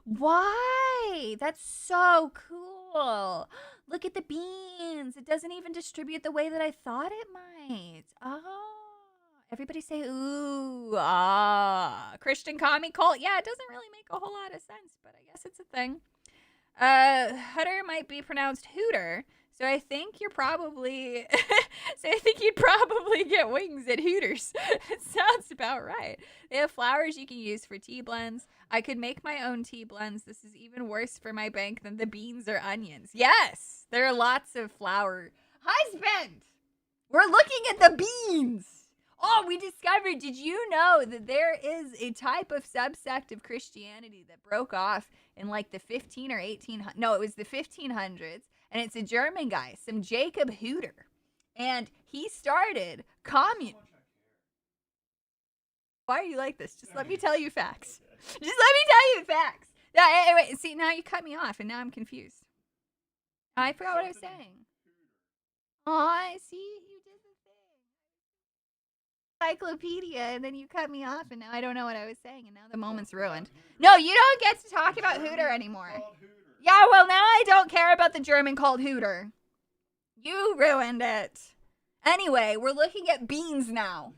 Why? That's so cool. Look at the beans. It doesn't even distribute the way that I thought it might. Everybody say, ooh, Christian commie cult. Yeah, it doesn't really make a whole lot of sense, but I guess it's a thing. Hutter might be pronounced hooter. So I think you'd probably get wings at Hooters. It sounds about right. They have flowers you can use for tea blends. I could make my own tea blends. This is even worse for my bank than the beans or onions. Yes, there are lots of flour. Husband, we're looking at the beans. Oh, we discovered, did you know that there is a type of subsect of Christianity that broke off in like the 15 or 1800s? No, it was the 1500s. And it's a German guy, some Jacob Hooter. And he started Why are you like this? Just let me tell you facts. Yeah, anyway, see, now you cut me off, and now I'm confused. I forgot what I was saying. Oh, I see. You did the thing. Encyclopedia, and then you cut me off, and now I don't know what I was saying, and now the moment's ruined. No, you don't get to talk about Hooter anymore. Yeah, well, now I don't care about the German called Hooter. You ruined it. Anyway, we're looking at beans now.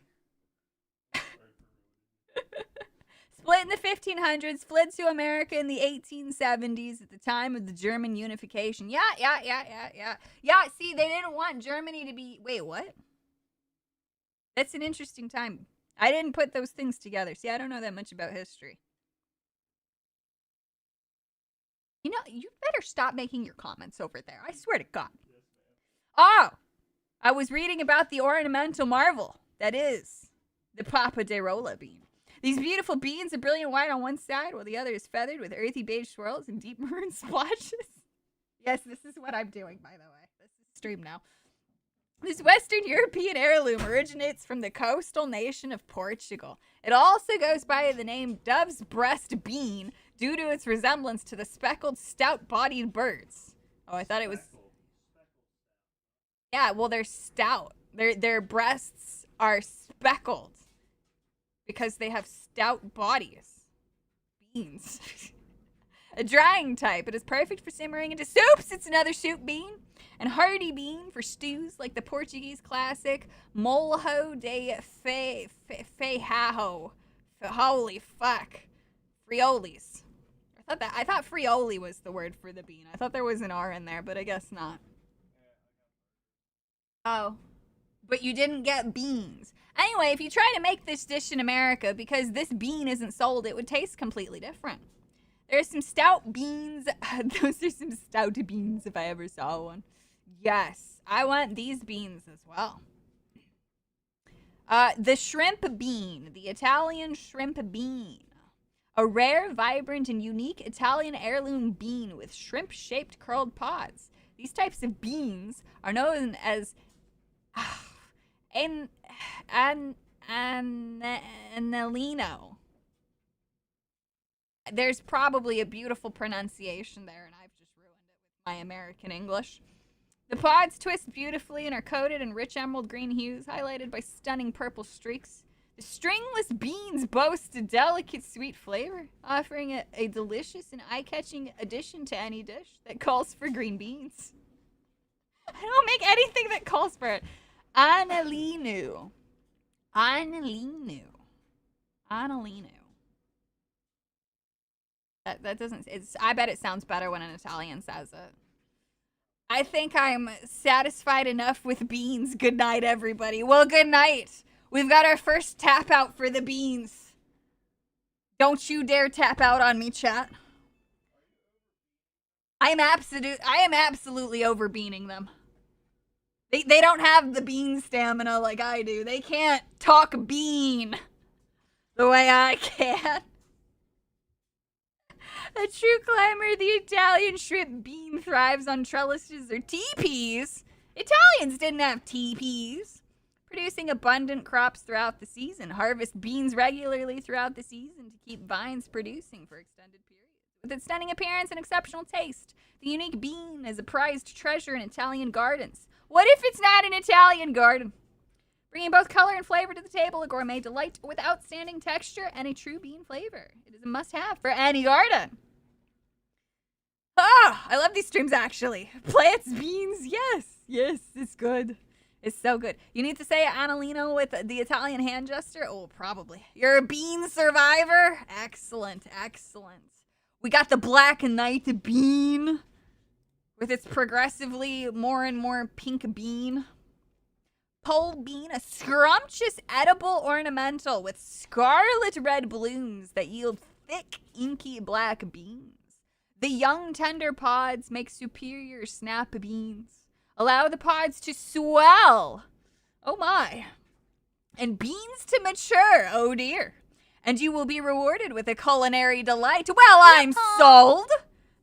Split in the 1500s, fled to America in the 1870s at the time of the German unification. Yeah. Yeah, see, they didn't want Germany to be... Wait, what? That's an interesting time. I didn't put those things together. See, I don't know that much about history. You know, you better stop making your comments over there. I swear to God. Oh, I was reading about the ornamental marvel that is the papaderola bean. These beautiful beans are brilliant white on one side, while the other is feathered with earthy beige swirls and deep maroon splotches. Yes, this is what I'm doing, by the way. This is stream now. This Western European heirloom originates from the coastal nation of Portugal. It also goes by the name dove's breast bean due to its resemblance to the speckled, stout-bodied birds. Oh, I thought it was... Yeah, well, they're stout. Their breasts are speckled because they have stout bodies. Beans. A drying type. It is perfect for simmering into soups. It's another soup bean. And hardy bean for stews like the Portuguese classic Molho de Feijão. Holy fuck. Frioles. I thought frioli was the word for the bean. I thought there was an R in there, but I guess not. Oh. but you didn't get beans. Anyway, if you try to make this dish in America, because this bean isn't sold, it would taste completely different. There's some stout beans. Those are some stout beans if I ever saw one. Yes, I want these beans as well. The shrimp bean, the Italian shrimp bean. A rare, vibrant, and unique Italian heirloom bean with shrimp-shaped curled pods. These types of beans are known as Anelino. There's probably a beautiful pronunciation there, and I've just ruined it with my American English. The pods twist beautifully and are coated in rich emerald green hues, highlighted by stunning purple streaks. The stringless beans boast a delicate, sweet flavor, offering a delicious and eye-catching addition to any dish that calls for green beans. I don't make anything that calls for it. Anelino. That doesn't... I bet it sounds better when an Italian says it. I think I'm satisfied enough with beans. Good night, everybody. Well, good night. We've got our first tap out for the beans. Don't you dare tap out on me, chat. I am absolutely over beaning them. They don't have the bean stamina like I do. They can't talk bean the way I can. A true climber, the Italian shrimp bean thrives on trellises or teepees. Italians didn't have teepees. Producing abundant crops throughout the season. Harvest beans regularly throughout the season to keep vines producing for extended periods. With its stunning appearance and exceptional taste, the unique bean is a prized treasure in Italian gardens. What if it's not an Italian garden? Bringing both color and flavor to the table, a gourmet delight with outstanding texture and a true bean flavor. It is a must-have for any garden. Ah, I love these streams, actually. Plants, beans, yes, it's good. It's so good. You need to say Anelino with the Italian hand gesture? Oh, probably. You're a bean survivor? Excellent. We got the Black Knight bean with its progressively more and more pink bean. Pole bean, a scrumptious edible ornamental with scarlet red blooms that yield thick, inky black beans. The young tender pods make superior snap beans. Allow the pods to swell. Oh my. And beans to mature. Oh dear. And you will be rewarded with a culinary delight. Well, I'm sold.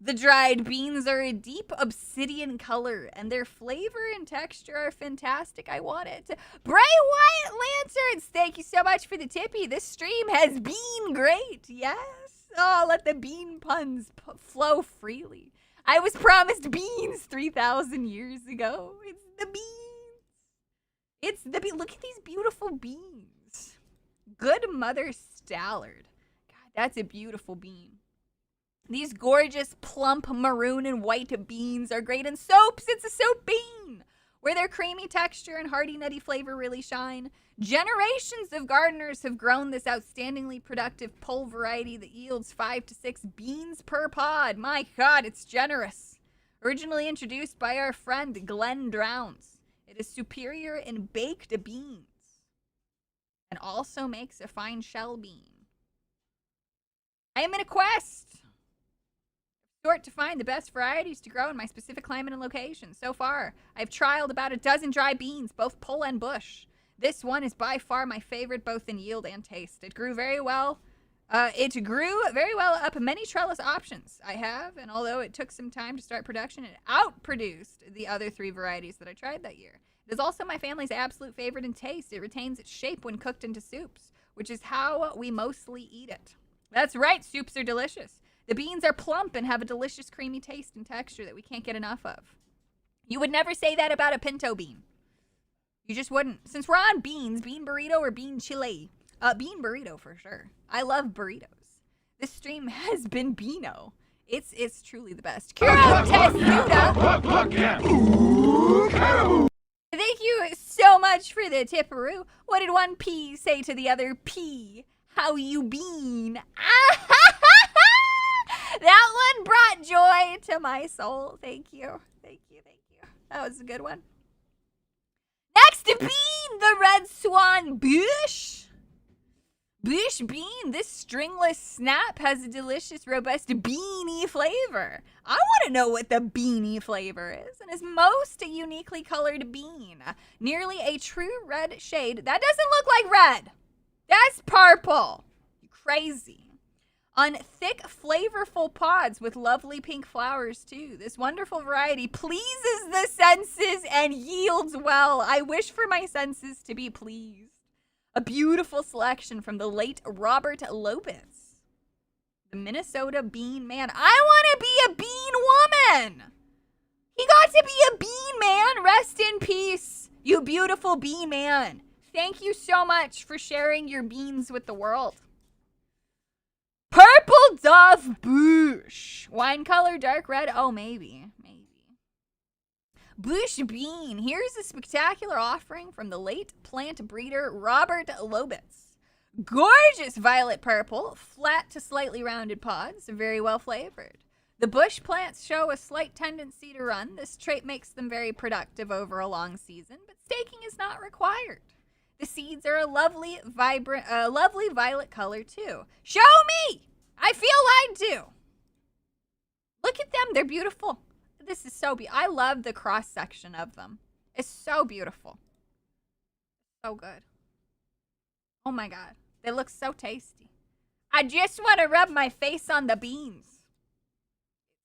The dried beans are a deep obsidian color, and their flavor and texture are fantastic. I want it. Bray Wyatt Lanterns, thank you so much for the tippy. This stream has been great. Yes. Oh, let the bean puns flow freely. I was promised beans 3,000 years ago. It's the beans. Look at these beautiful beans. Good Mother Stallard. God, that's a beautiful bean. These gorgeous, plump, maroon and white beans are great in soaps. It's a soap bean, where their creamy texture and hearty, nutty flavor really shine. Generations of gardeners have grown this outstandingly productive pole variety that yields 5 to 6 beans per pod. My God, it's generous. Originally introduced by our friend Glenn Drowns, it is superior in baked beans and also makes a fine shell bean. I am in a quest to find the best varieties to grow in my specific climate and location. So far, I've trialed about a dozen dry beans, both pole and bush. This one is by far my favorite, both in yield and taste. It grew very well. Up many trellis options I have, and although it took some time to start production, it outproduced the other 3 varieties that I tried that year. It is also my family's absolute favorite in taste. It retains its shape when cooked into soups, which is how we mostly eat it. That's right, soups are delicious. The beans are plump and have a delicious creamy taste and texture that we can't get enough of. You would never say that about a pinto bean. You just wouldn't. Since we're on beans, bean burrito or bean chili? Bean burrito for sure. I love burritos. This stream has been Beano. It's truly the best. Kuro Tesuda. Thank you so much for the tipperoo. What did one P say to the other P? How you been? That one brought joy to my soul. Thank you. That was a good one. Next to P. red swan bush. Bush bean, this stringless snap has a delicious, robust beanie flavor. I want to know what the beanie flavor is, and is most a uniquely colored bean. Nearly a true red shade. That doesn't look like red. That's purple. You crazy. On thick, flavorful pods with lovely pink flowers, too. This wonderful variety pleases the senses and yields well. I wish for my senses to be pleased. A beautiful selection from the late Robert Lopez, the Minnesota bean man. I want to be a bean woman. He got to be a bean man. Rest in peace, you beautiful bean man. Thank you so much for sharing your beans with the world. Purple Dove Bush. Wine color, dark red. Oh, maybe. Bush bean. Here's a spectacular offering from the late plant breeder Robert Lobitz. Gorgeous violet purple, flat to slightly rounded pods, very well flavored. The bush plants show a slight tendency to run. This trait makes them very productive over a long season, but staking is not required. The seeds are a lovely, lovely violet color too. Show me! I feel lied to. Look at them. They're beautiful. This is so beautiful. I love the cross section of them. It's so beautiful. So good. Oh my God. They look so tasty. I just want to rub my face on the beans.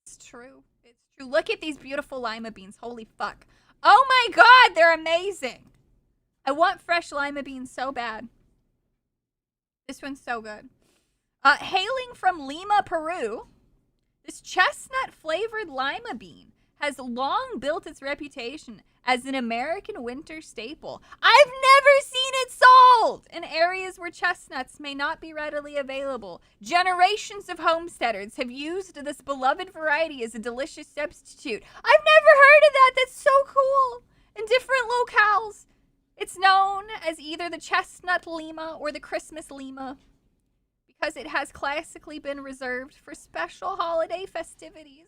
It's true. It's true. Look at these beautiful lima beans. Holy fuck. Oh my God. They're amazing. I want fresh lima beans so bad. This one's so good. Hailing from Lima, Peru, this chestnut-flavored lima bean has long built its reputation as an American winter staple. I've never seen it sold in areas where chestnuts may not be readily available. Generations of homesteaders have used this beloved variety as a delicious substitute. I've never heard of that. That's so cool. In different locales, it's known as either the chestnut lima or the Christmas lima, because it has classically been reserved for special holiday festivities.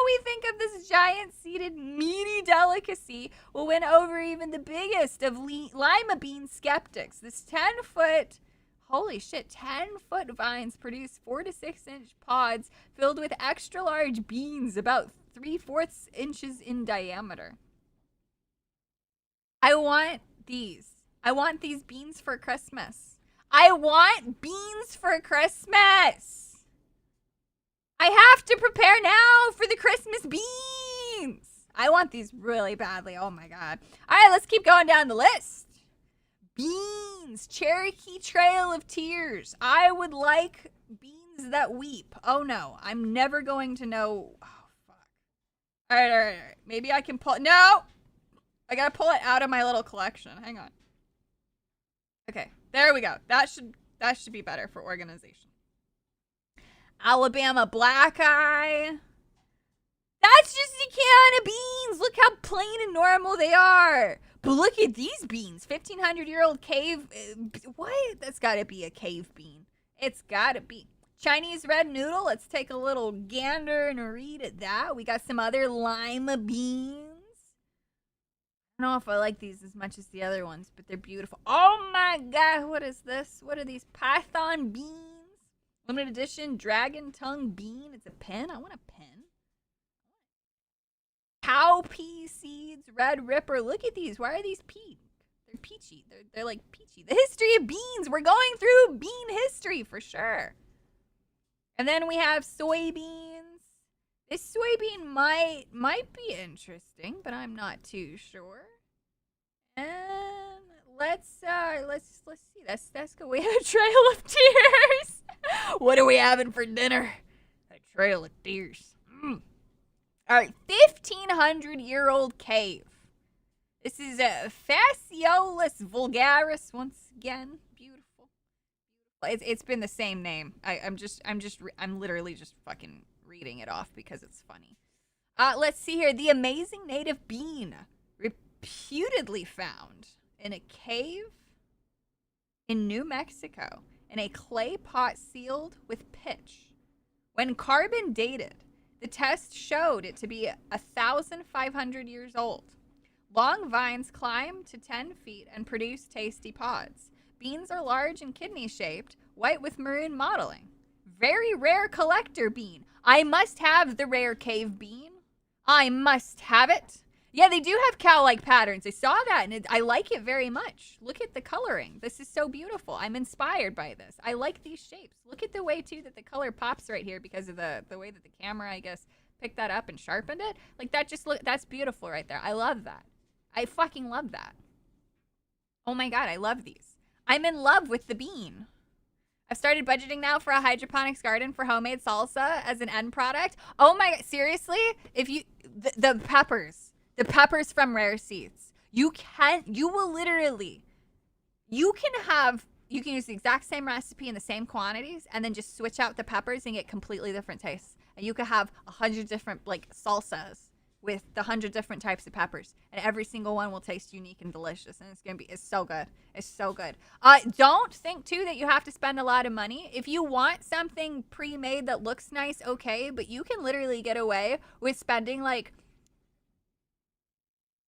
We think of this giant-seeded, meaty delicacy will win over even the biggest of lima bean skeptics. This 10-foot, holy shit, 10-foot vines produce 4 to 6 inch pods filled with extra-large beans about 3/4 inches in diameter. I want these. I want these beans for Christmas. I want beans for Christmas. I have to prepare now for the Christmas beans. I want these really badly. Oh my God. All right, let's keep going down the list. Beans, Cherokee Trail of Tears. I would like beans that weep. Oh no, I'm never going to know. Oh fuck. All right. Maybe I can pull. No, I gotta pull it out of my little collection. Hang on. Okay. There we go. That should be better for organization. Alabama Black Eye. That's just a can of beans. Look how plain and normal they are. But look at these beans. 1,500-year-old cave. What? That's got to be a cave bean. It's got to be. Chinese red noodle. Let's take a little gander and read at that. We got some other lima beans. I don't know if I like these as much as the other ones, but they're beautiful. Oh my God, what is this? What are these? Python beans? Limited edition dragon tongue bean. It's a pen. I want a pen. Cowpea seeds, red ripper. Look at these. Why are these pink? They're peachy. They're like peachy. The history of beans. We're going through bean history for sure. And then we have soybeans. This soybean might be interesting, but I'm not too sure. And let's see. That's good. We have a Trail of Tears. What are we having for dinner? A Trail of Tears. All right, 1,500-year-old cave. This is a Fasciolus vulgaris once again. Beautiful. It's been the same name. I'm literally just fucking reading it off because it's funny. Let's see here. The amazing native bean, reputedly found in a cave in New Mexico in a clay pot sealed with pitch. When carbon dated, the test showed it to be 1,500 years old. Long vines climb to 10 feet and produce tasty pods. Beans are large and kidney-shaped, white with maroon mottling. Very rare collector bean. I must have the rare cave bean. I must have it. Yeah, they do have cow-like patterns. I saw that, and I like it very much. Look at the coloring. This is so beautiful. I'm inspired by this. I like these shapes. Look at the way, too, that the color pops right here because of the way that the camera, I guess, picked that up and sharpened it. Like, that's beautiful right there. I love that. I fucking love that. Oh, my God, I love these. I'm in love with the bean. I've started budgeting now for a hydroponics garden for homemade salsa as an end product. Oh, my, seriously? If you, the peppers. The peppers from Rare Seeds. You can use the exact same recipe in the same quantities and then just switch out the peppers and get completely different tastes. And you could have 100 different, like, salsas with the 100 different types of peppers. And every single one will taste unique and delicious. And it's so good. It's so good. Don't think, too, that you have to spend a lot of money. If you want something pre-made that looks nice, okay. But you can literally get away with spending, like,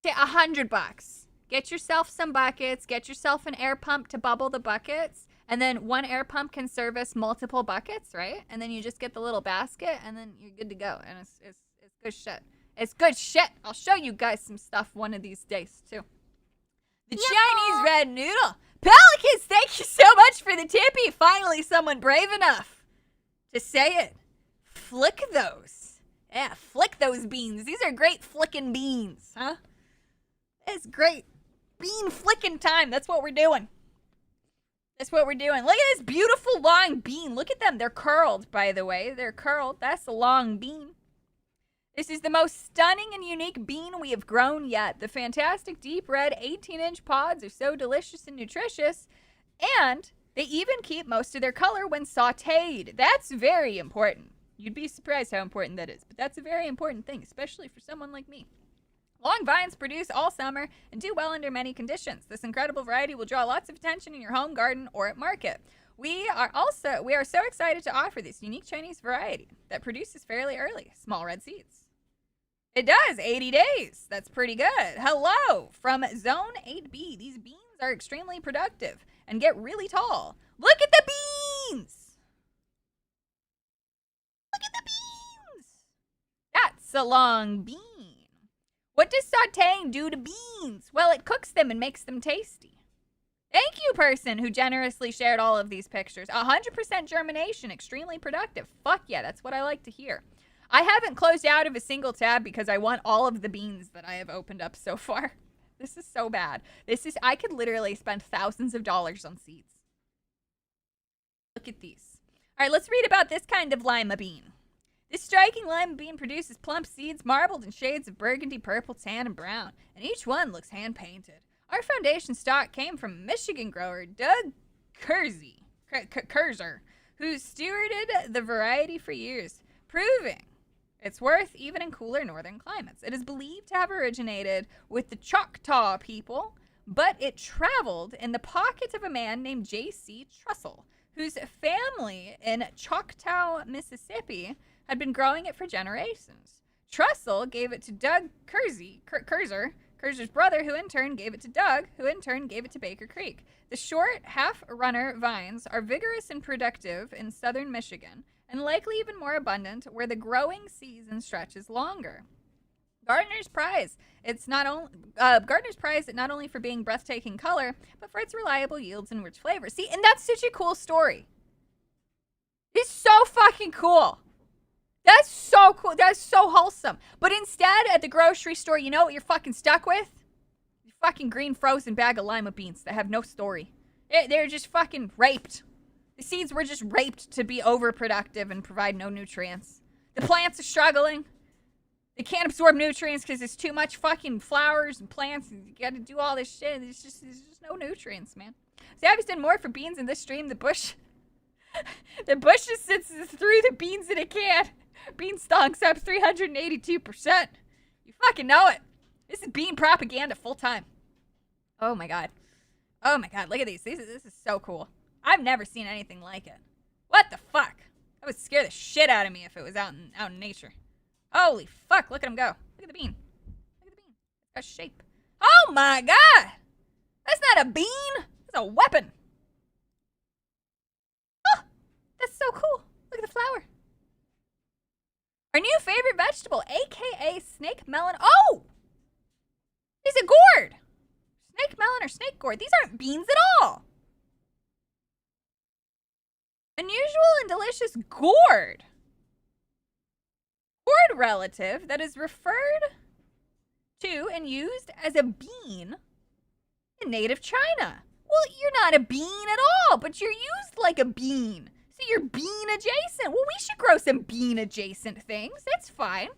$100. Get yourself some buckets. Get yourself an air pump to bubble the buckets. And then one air pump can service multiple buckets, right? And then you just get the little basket and then you're good to go. And it's good shit. It's good shit. I'll show you guys some stuff one of these days, too. The Chinese red noodle. Pelicans, thank you so much for the tippy. Finally, someone brave enough to say it. Flick those. Yeah, flick those beans. These are great flicking beans, huh? It's great. Bean flicking time. That's what we're doing. That's what we're doing. Look at this beautiful long bean. Look at them. They're curled, by the way. They're curled. That's a long bean. This is the most stunning and unique bean we have grown yet. The fantastic deep red 18-inch pods are so delicious and nutritious, and they even keep most of their color when sautéed. That's very important. You'd be surprised how important that is, but that's a very important thing, especially for someone like me. Long vines produce all summer and do well under many conditions. This incredible variety will draw lots of attention in your home, garden, or at market. We are so excited to offer this unique Chinese variety that produces fairly early, small red seeds. It does, 80 days. That's pretty good. Hello from Zone 8B. These beans are extremely productive and get really tall. Look at the beans! Look at the beans! That's a long bean. What does sautéing do to beans? Well, it cooks them and makes them tasty. Thank you, person who generously shared all of these pictures. 100% germination, extremely productive. Fuck yeah, that's what I like to hear. I haven't closed out of a single tab because I want all of the beans that I have opened up so far. This is so bad. I could literally spend thousands of dollars on seeds. Look at these. All right, let's read about this kind of lima bean. This striking lima bean produces plump seeds marbled in shades of burgundy, purple, tan, and brown, and each one looks hand-painted. Our foundation stock came from Michigan grower Doug Kurzer, who stewarded the variety for years, proving its worth even in cooler northern climates. It is believed to have originated with the Choctaw people, but it traveled in the pocket of a man named J.C. Trussell, whose family in Choctaw, Mississippi, had been growing it for generations. Trussell gave it to Doug Kurzer's brother, who in turn gave it to Doug, who in turn gave it to Baker Creek. The short, half-runner vines are vigorous and productive in southern Michigan, and likely even more abundant where the growing season stretches longer. Gardener's prize it not only for being breathtaking color, but for its reliable yields and rich flavor. See, and that's such a cool story. It's so fucking cool. That's so cool. That's so wholesome. But instead, at the grocery store, you know what you're fucking stuck with? Your fucking green frozen bag of lima beans that have no story. They're just fucking raped. The seeds were just raped to be overproductive and provide no nutrients. The plants are struggling. They can't absorb nutrients because there's too much fucking flowers and plants. And you got to do all this shit. There's just no nutrients, man. See, Abby's done more for beans in this stream. The bush just sits through the beans in a can. Beanstalk's up 382%. You fucking know it. This is bean propaganda full time. Oh my god. Oh my god, look at these. This is so cool. I've never seen anything like it. What the fuck? That would scare the shit out of me if it was out in nature. Holy fuck, look at him go. Look at the bean. Look at the bean. It's got shape. Oh my god! That's not a bean! That's a weapon! Oh, that's so cool. Look at the flower. Our new favorite vegetable, aka snake melon. Oh! He's a gourd! Snake melon or snake gourd. These aren't beans at all. Unusual and delicious gourd. Gourd relative that is referred to and used as a bean in native China. Well, you're not a bean at all, but you're used like a bean. So you're bean adjacent. Well, we should grow some bean adjacent things. That's fine.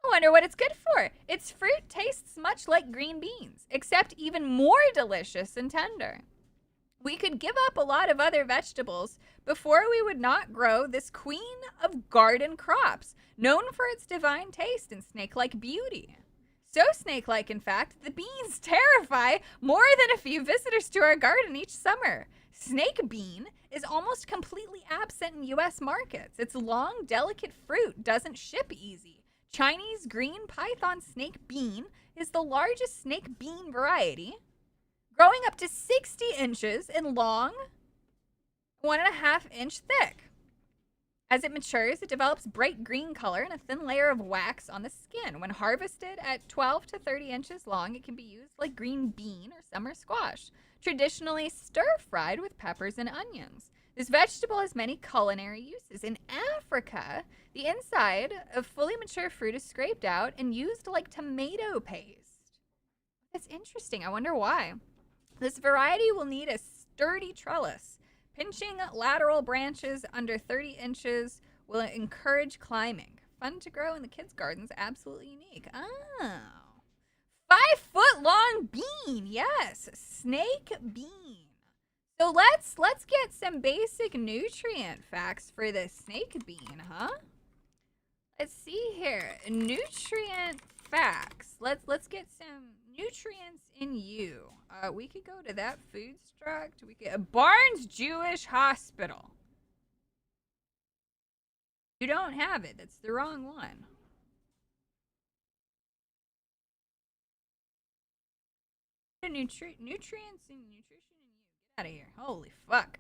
I wonder what it's good for. Its fruit tastes much like green beans, except even more delicious and tender. We could give up a lot of other vegetables before we would not grow this queen of garden crops, known for its divine taste and snake-like beauty. So snake-like, in fact, the beans terrify more than a few visitors to our garden each summer. Snake bean is almost completely absent in U.S. markets. Its long, delicate fruit doesn't ship easy. Chinese green python snake bean is the largest snake bean variety, growing up to 60 inches in long, 1.5 inch thick. As it matures, it develops bright green color and a thin layer of wax on the skin. When harvested at 12 to 30 inches long, it can be used like green bean or summer squash, traditionally stir-fried with peppers and onions. This vegetable has many culinary uses. In Africa, the inside of fully mature fruit is scraped out and used like tomato paste. That's interesting. I wonder why. This variety will need a sturdy trellis. Pinching lateral branches under 30 inches will encourage climbing. Fun to grow in the kids' gardens. Absolutely unique. Oh. 5-foot long bean. Yes. Snake bean. So let's get some basic nutrient facts for the snake bean, huh? Let's see here. Nutrient facts. Let's get some nutrients in you. We could go to that food struct. We could Barnes Jewish Hospital. You don't have it. That's the wrong one. Nutrients and nutrition in you. Get out of here. Holy fuck.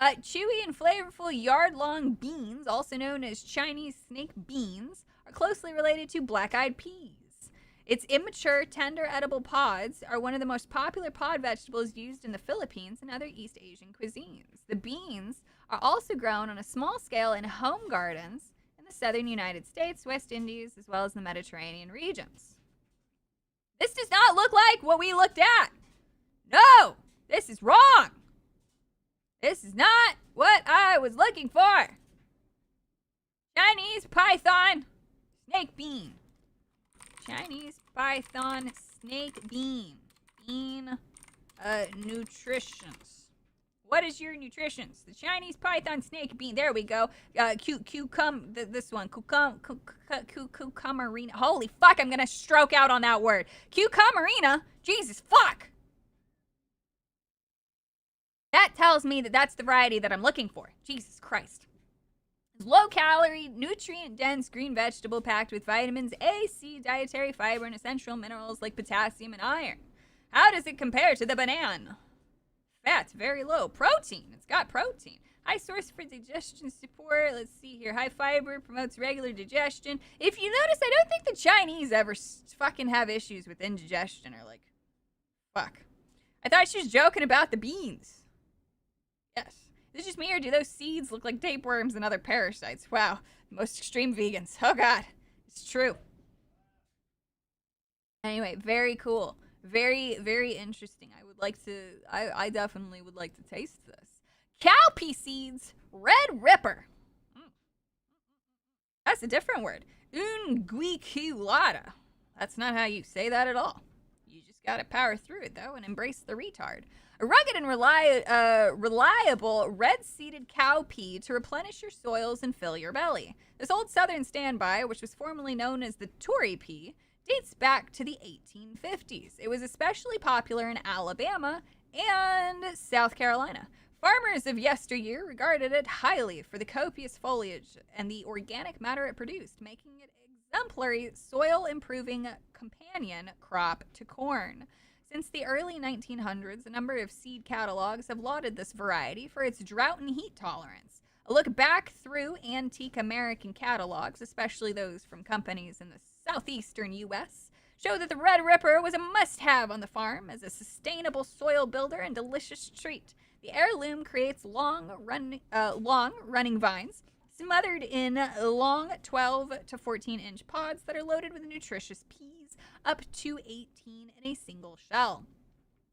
Chewy and flavorful yard-long beans, also known as Chinese snake beans, are closely related to black-eyed peas. Its immature, tender, edible pods are one of the most popular pod vegetables used in the Philippines and other East Asian cuisines. The beans are also grown on a small scale in home gardens in the southern United States, West Indies, as well as the Mediterranean regions. This does not look like what we looked at. No, this is wrong. This is not what I was looking for. Chinese python snake bean. Chinese python snake bean. Bean nutritions. What is your nutritions? The Chinese python snake bean. There we go. This one. Cucumberina. Holy fuck, I'm going to stroke out on that word. Cucumberina. Jesus fuck. That tells me that that's the variety that I'm looking for. Jesus Christ. Low-calorie, nutrient-dense green vegetable packed with vitamins A, C, dietary fiber, and essential minerals like potassium and iron. How does it compare to the banana? Fats, very low. Protein. It's got protein. High source for digestion support. Let's see here. High fiber promotes regular digestion. If you notice, I don't think the Chinese ever fucking have issues with indigestion or like, fuck. I thought she was joking about the beans. Yes. Is it just me or do those seeds look like tapeworms and other parasites? Wow. Most extreme vegans. Oh God. It's true. Anyway, very cool. Very, very interesting. I definitely would like to taste this. Cowpea seeds, red ripper. That's a different word. Unguiculata. That's not how you say that at all. You just gotta power through it though and embrace the retard. A rugged and reliable red-seeded cowpea to replenish your soils and fill your belly. This old southern standby, which was formerly known as the Tory pea, dates back to the 1850s. It was especially popular in Alabama and South Carolina. Farmers of yesteryear regarded it highly for the copious foliage and the organic matter it produced, making it exemplary soil-improving companion crop to corn. Since the early 1900s, a number of seed catalogs have lauded this variety for its drought and heat tolerance. A look back through antique American catalogs, especially those from companies in the southeastern U.S., show that the Red Ripper was a must-have on the farm as a sustainable soil builder and delicious treat. The heirloom creates long running vines smothered in long 12 to 14-inch pods that are loaded with nutritious peas, up to 18 in a single shell.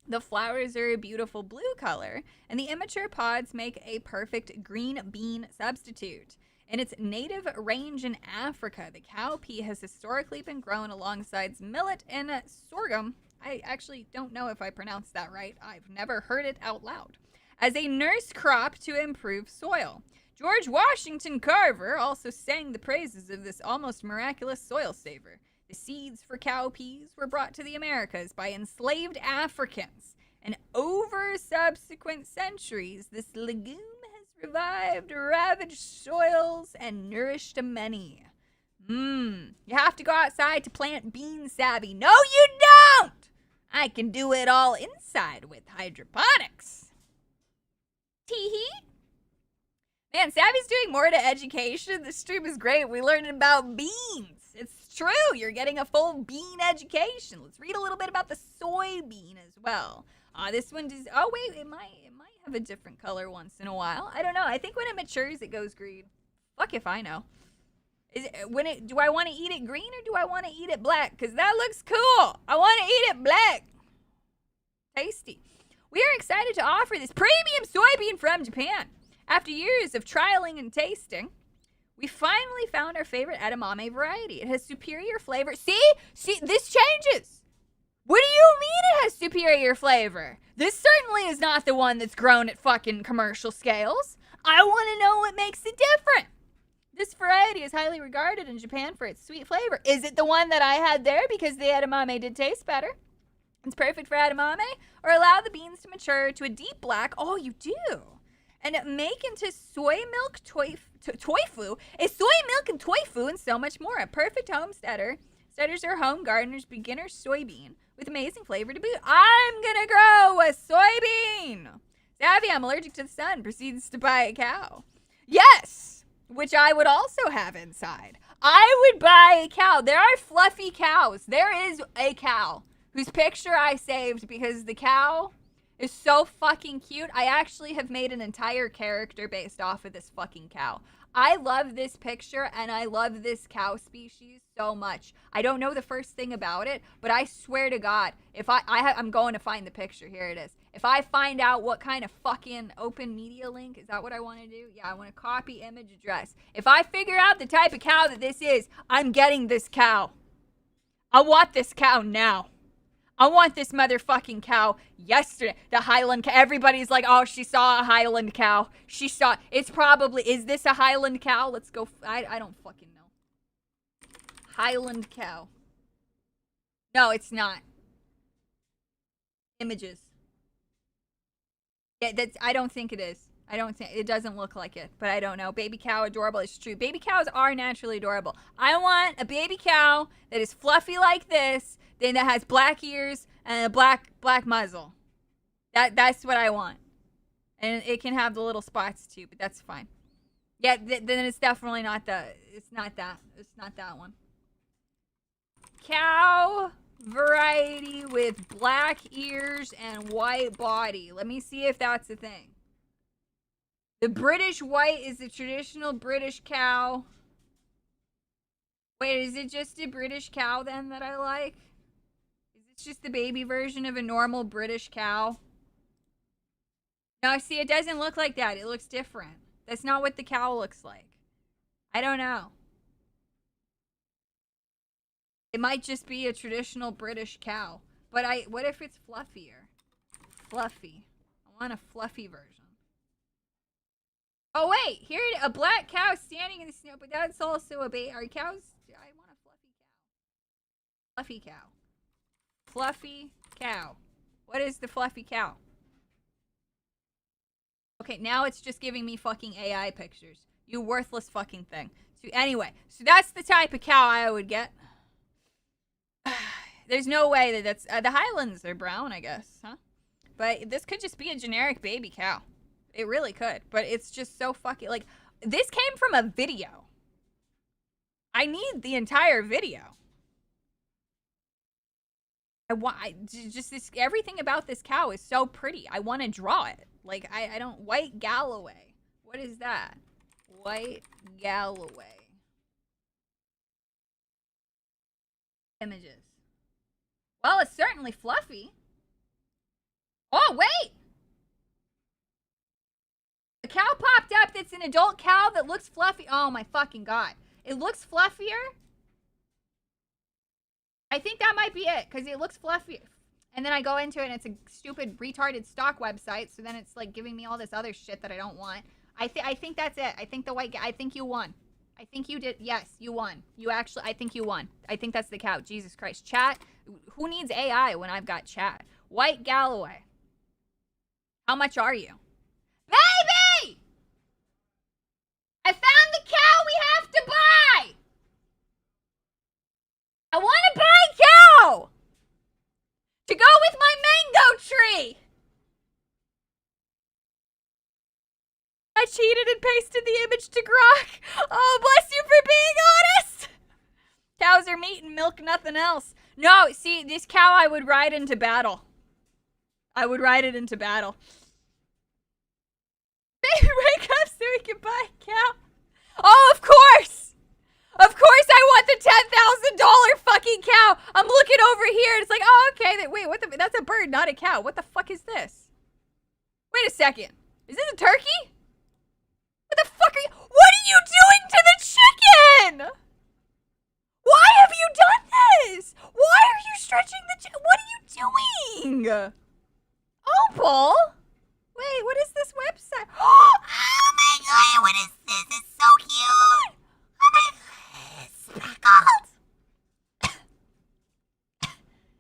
The flowers are a beautiful blue color, and the immature pods make a perfect green bean substitute. In its native range in Africa, the cowpea has historically been grown alongside millet and sorghum. I actually don't know if I pronounced that right. I've never heard it out loud. As a nurse crop to improve soil. George Washington Carver also sang the praises of this almost miraculous soil saver. The seeds for cowpeas were brought to the Americas by enslaved Africans, and over subsequent centuries, this legume has revived ravaged soils and nourished many. You have to go outside to plant beans, Savvy. No, you don't! I can do it all inside with hydroponics. Tee-hee. Man, Savvy's doing more to education. This stream is great. We learned about beans. It's true. You're getting a full bean education. Let's read a little bit about the soybean as well. This one does. Oh wait, it might have a different color once in a while. I don't know. I think when it matures, it goes green. Fuck if I know. Do I want to eat it green or do I want to eat it black? Because that looks cool. I want to eat it black. Tasty. We are excited to offer this premium soybean from Japan. After years of trialing and tasting, we finally found our favorite edamame variety. It has superior flavor. See, this changes. What do you mean it has superior flavor? This certainly is not the one that's grown at fucking commercial scales. I want to know what makes it different. This variety is highly regarded in Japan for its sweet flavor. Is it the one that I had there because the edamame did taste better? It's perfect for edamame, or allow the beans to mature to a deep black. Oh, you do. And make into soy milk tofu, is soy milk and tofu, and so much more. A perfect homesteader. Steaders are home gardeners, beginner soybean with amazing flavor to boot. I'm gonna grow a soybean. Savvy, I'm allergic to the sun. Proceeds to buy a cow. Yes, which I would also have inside. I would buy a cow. There are fluffy cows. There is a cow whose picture I saved because the cow is so fucking cute. I actually have made an entire character based off of this fucking cow. I love this picture and I love this cow species so much. I don't know the first thing about it, but I swear to God, if I'm going to find the picture. Here it is. If I find out what kind of fucking open media link, is that what I want to do? Yeah, I want to copy image address. If I figure out the type of cow that this is, I'm getting this cow. I want this cow now. I want this motherfucking cow yesterday. The Highland cow. Everybody's like, oh, she saw a Highland cow. Is this a Highland cow? Let's go. I don't fucking know. Highland cow. No, it's not. Images. Yeah, I don't think it is. It doesn't look like it, but I don't know. Baby cow, adorable. It's true. Baby cows are naturally adorable. I want a baby cow that is fluffy like this, then that has black ears and a black muzzle. That's what I want. And it can have the little spots too, but that's fine. Yeah, then it's definitely not it's not that one. Cow variety with black ears and white body. Let me see if that's a thing. The British white is the traditional British cow. Wait, is it just a British cow then that I like? Is it just the baby version of a normal British cow? No, see, it doesn't look like that. It looks different. That's not what the cow looks like. I don't know. It might just be a traditional British cow. But what if it's fluffier? Fluffy. I want a fluffy version. Oh wait, here a black cow standing in the snow, but that's also a baby. Are cows? I want a fluffy cow. Fluffy cow. Fluffy cow. What is the fluffy cow? Okay, now it's just giving me fucking AI pictures. You worthless fucking thing. Anyway, so that's the type of cow I would get. There's no way that that's... the Highlands are brown, I guess, huh? But this could just be a generic baby cow. It really could. But it's just so fucking... Like, this came from a video. I need the entire video. Just this... Everything about this cow is so pretty. I want to draw it. Like, I don't... White Galloway. What is that? White Galloway. Images. Well, it's certainly fluffy. Oh, wait! The cow popped up that's an adult cow that looks fluffy. Oh my fucking god. It looks fluffier. I think that might be it, because it looks fluffier. And then I go into it and it's a stupid, retarded stock website, so then it's like giving me all this other shit that I don't want. I think that's it. I think I think you won. I think you did. Yes, you won. I think you won. I think that's the cow. Jesus Christ. Chat. Who needs AI when I've got chat? White Galloway. How much are you? Baby! I found the cow we have to buy! I want to buy a cow! To go with my mango tree! I cheated and pasted the image to Grok. Oh, bless you for being honest. Cows are meat and milk, nothing else. No, see, this cow I would ride into battle. I would ride it into battle. Baby, wake up so we can buy a cow. Oh, of course. Of course I want the $10,000 fucking cow. I'm looking over here and it's like, oh, okay. Wait, that's a bird, not a cow. What the fuck is this? Wait a second. Is this a turkey? What the fuck are you? What are you doing to the chicken? Why have you done this? Why are you stretching the chicken? What are you doing? Opal? Wait, what is this website? Oh my god, what is this? It's so cute. Oh my god, it's speckled.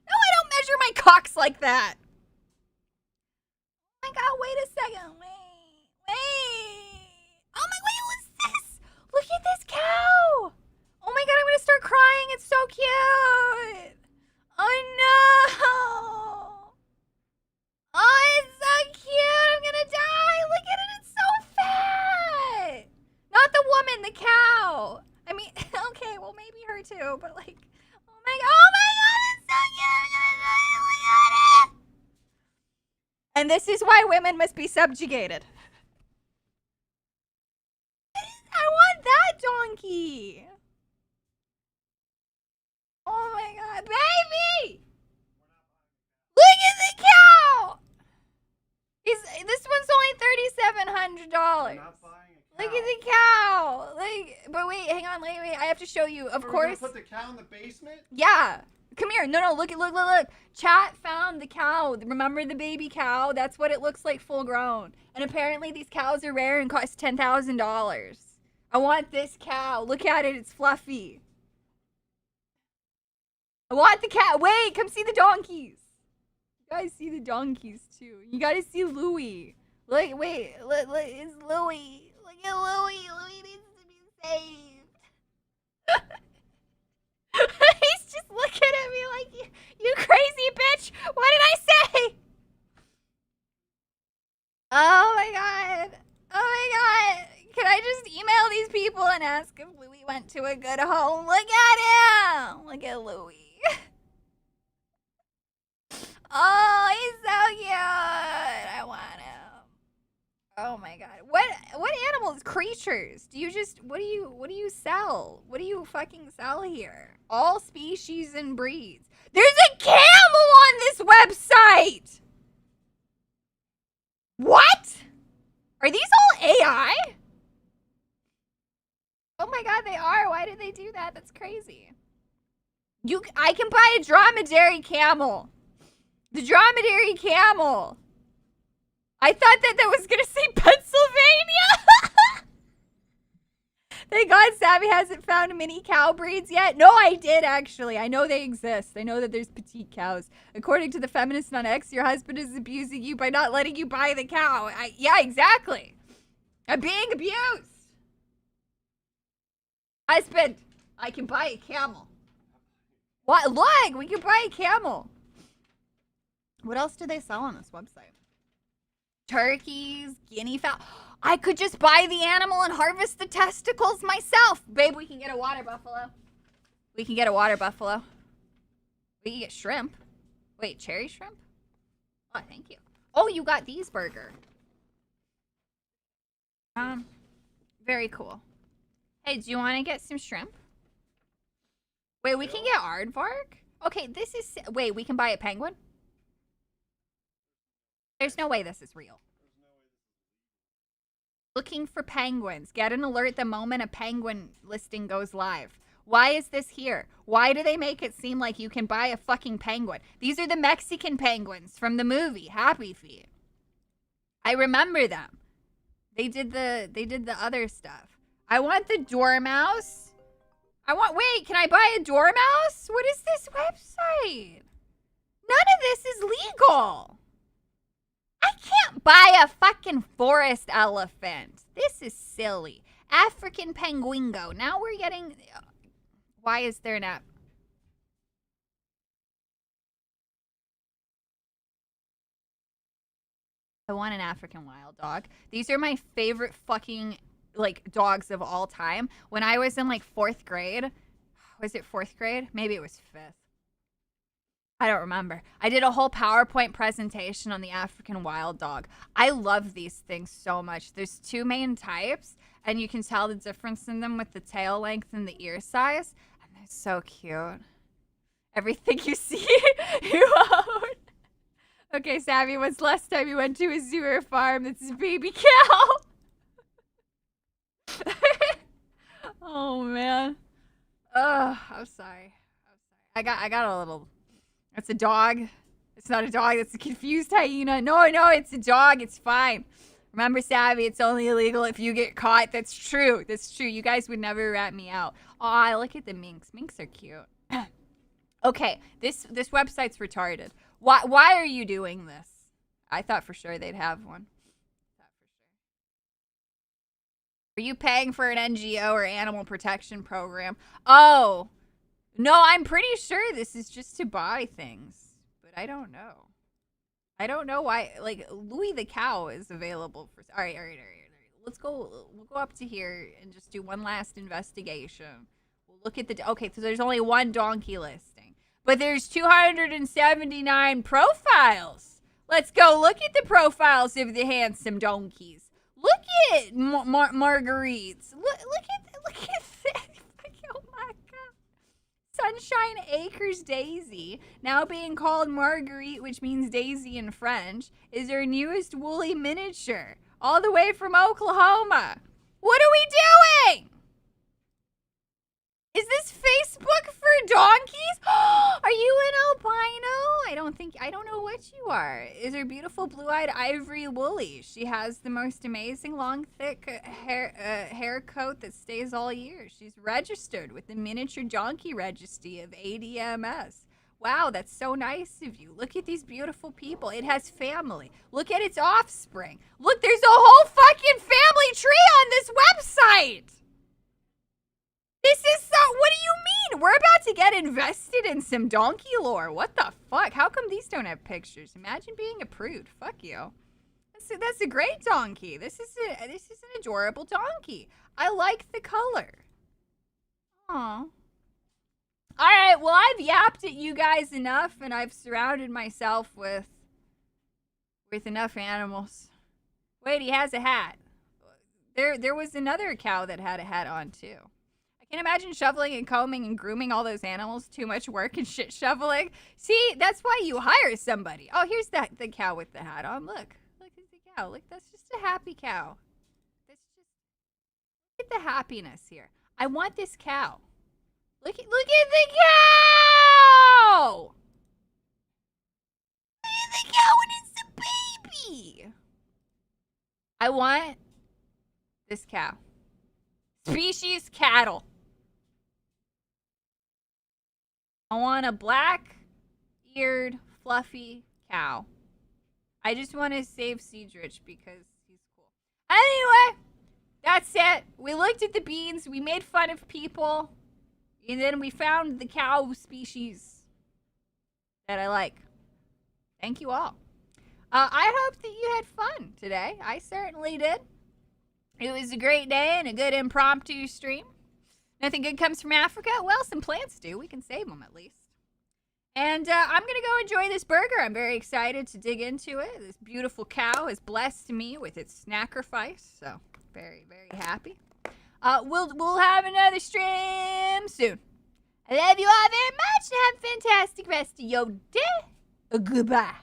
No, I don't measure my cocks like that. Oh my god, wait a second. Wait. Oh my, wait, what's this? Look at this cow. Oh my god, I'm gonna start crying. It's so cute. Oh no. Oh, it's so cute. I'm gonna die. Look at it. It's so fat. Not the woman, the cow. I mean, okay, well, maybe her too, but like, oh my god, it's so cute. Look at it. And this is why women must be subjugated. I want that donkey. Oh my god, baby! Look at the cow! This one's only $3,700. Look at the cow. But wait, hang on, wait. I have to show you. Of course. Put the cow in the basement? Yeah. Come here. No, look. Chat found the cow. Remember the baby cow? That's what it looks like full grown. And apparently these cows are rare and cost $10,000. I want this cow. Look at it. It's fluffy. I want the cow. Wait, come see the donkeys. You guys see the donkeys too. You gotta see Louie. Look, wait. Look, it's Louie. Look at Louie. Louie needs to be saved. He's just looking at me like, you crazy bitch. What did I say? Oh my god. Oh my god. Can I just email these people and ask if Louie went to a good home? Look at him. Look at Louie. Oh, he's so cute. I want him. Oh my god. What animals, creatures? Do you just what do you sell? What do you fucking sell here? All species and breeds. There's a camel on this website. What? Are these all AI? Oh my god, they are. Why did they do that? That's crazy. I can buy a dromedary camel. The dromedary camel. I thought that was gonna say Pennsylvania. Thank God Savvy hasn't found mini cow breeds yet. No, I did actually. I know they exist. I know that there's petite cows. According to the feminist on X, your husband is abusing you by not letting you buy the cow. Yeah, exactly. I'm being abused. Husband, I can buy a camel. What? Look, we can buy a camel. What else do they sell on this website? Turkeys, guinea fowl. I could just buy the animal and harvest the testicles myself. Babe, we can get a water buffalo. We can get a water buffalo. We can get shrimp. Wait, cherry shrimp? Oh, thank you. Oh, you got these burger. Very cool. Hey, do you want to get some shrimp? Wait, we can get aardvark? Okay, this is... Wait, we can buy a penguin? There's no way this is real. Looking for penguins. Get an alert the moment a penguin listing goes live. Why is this here? Why do they make it seem like you can buy a fucking penguin? These are the Mexican penguins from the movie Happy Feet. I remember them. They did the other stuff. I want the dormouse. Wait, can I buy a dormouse? What is this website? None of this is legal. I can't buy a fucking forest elephant. This is silly. African penguingo. Now we're getting... Why is there an app? I want an African wild dog. These are my favorite fucking, like, dogs of all time. When I was in, like, 4th grade. Was it 4th grade? Maybe it was 5th. I don't remember. I did a whole PowerPoint presentation on the African wild dog. I love these things so much. There's 2 main types, and you can tell the difference in them with the tail length and the ear size. And they're so cute. Everything you see, you own. Okay, Savvy, when's the last time you went to a zoo or a farm that's a baby cow? Oh, man. Ugh, I'm sorry. I got a little... It's a dog. It's not a dog. That's a confused hyena. No, it's a dog. It's fine. Remember, Savvy, it's only illegal if you get caught. That's true. That's true. You guys would never rat me out. Aw, look at the minks. Minks are cute. Okay, this website's retarded. Why are you doing this? I thought for sure they'd have one. Are you paying for an NGO or animal protection program? Oh, no, I'm pretty sure this is just to buy things, but I don't know. I don't know why. Like, Louis the cow is available for. All right. Let's go. We'll go up to here and just do one last investigation. We'll look at the. Okay, so there's only one donkey listing, but there's 279 profiles. Let's go look at the profiles of the handsome donkeys. Look at Marguerites. Look at this. Oh my god. Sunshine Acres Daisy, now being called Marguerite, which means daisy in French, is our newest woolly miniature, all the way from Oklahoma. What are we doing? Is this Facebook for donkeys? Are you an albino? I don't know what you are. Is her beautiful blue-eyed ivory woolly. She has the most amazing long, thick hair coat that stays all year. She's registered with the Miniature Donkey Registry of ADMS. Wow, that's so nice of you. Look at these beautiful people. It has family. Look at its offspring. Look, there's a whole fucking family tree on this website. This is so... What do you mean? We're about to get invested in some donkey lore. What the fuck? How come these don't have pictures? Imagine being a prude. Fuck you. That's a great donkey. This is an adorable donkey. I like the color. Aw. Alright, well, I've yapped at you guys enough, and I've surrounded myself with enough animals. Wait, he has a hat. There was another cow that had a hat on, too. I can't imagine shoveling and combing and grooming all those animals. Too much work and shit shoveling. See, that's why you hire somebody. Oh, here's the cow with the hat on. Look at the cow. Look, that's just a happy cow. Look at the happiness here. I want this cow. Look at the cow! Look at the cow when it's a baby! I want this cow. Species cattle. I want a black-eared, fluffy cow. I just want to save Siegrich because he's cool. Anyway, that's it. We looked at the beans. We made fun of people. And then we found the cow species that I like. Thank you all. I hope that you had fun today. I certainly did. It was a great day and a good impromptu stream. Nothing good comes from Africa? Well, some plants do. We can save them at least. And I'm going to go enjoy this burger. I'm very excited to dig into it. This beautiful cow has blessed me with its snackerfice. So, very, very happy. We'll have another stream soon. I love you all very much and have a fantastic rest of your day. Goodbye.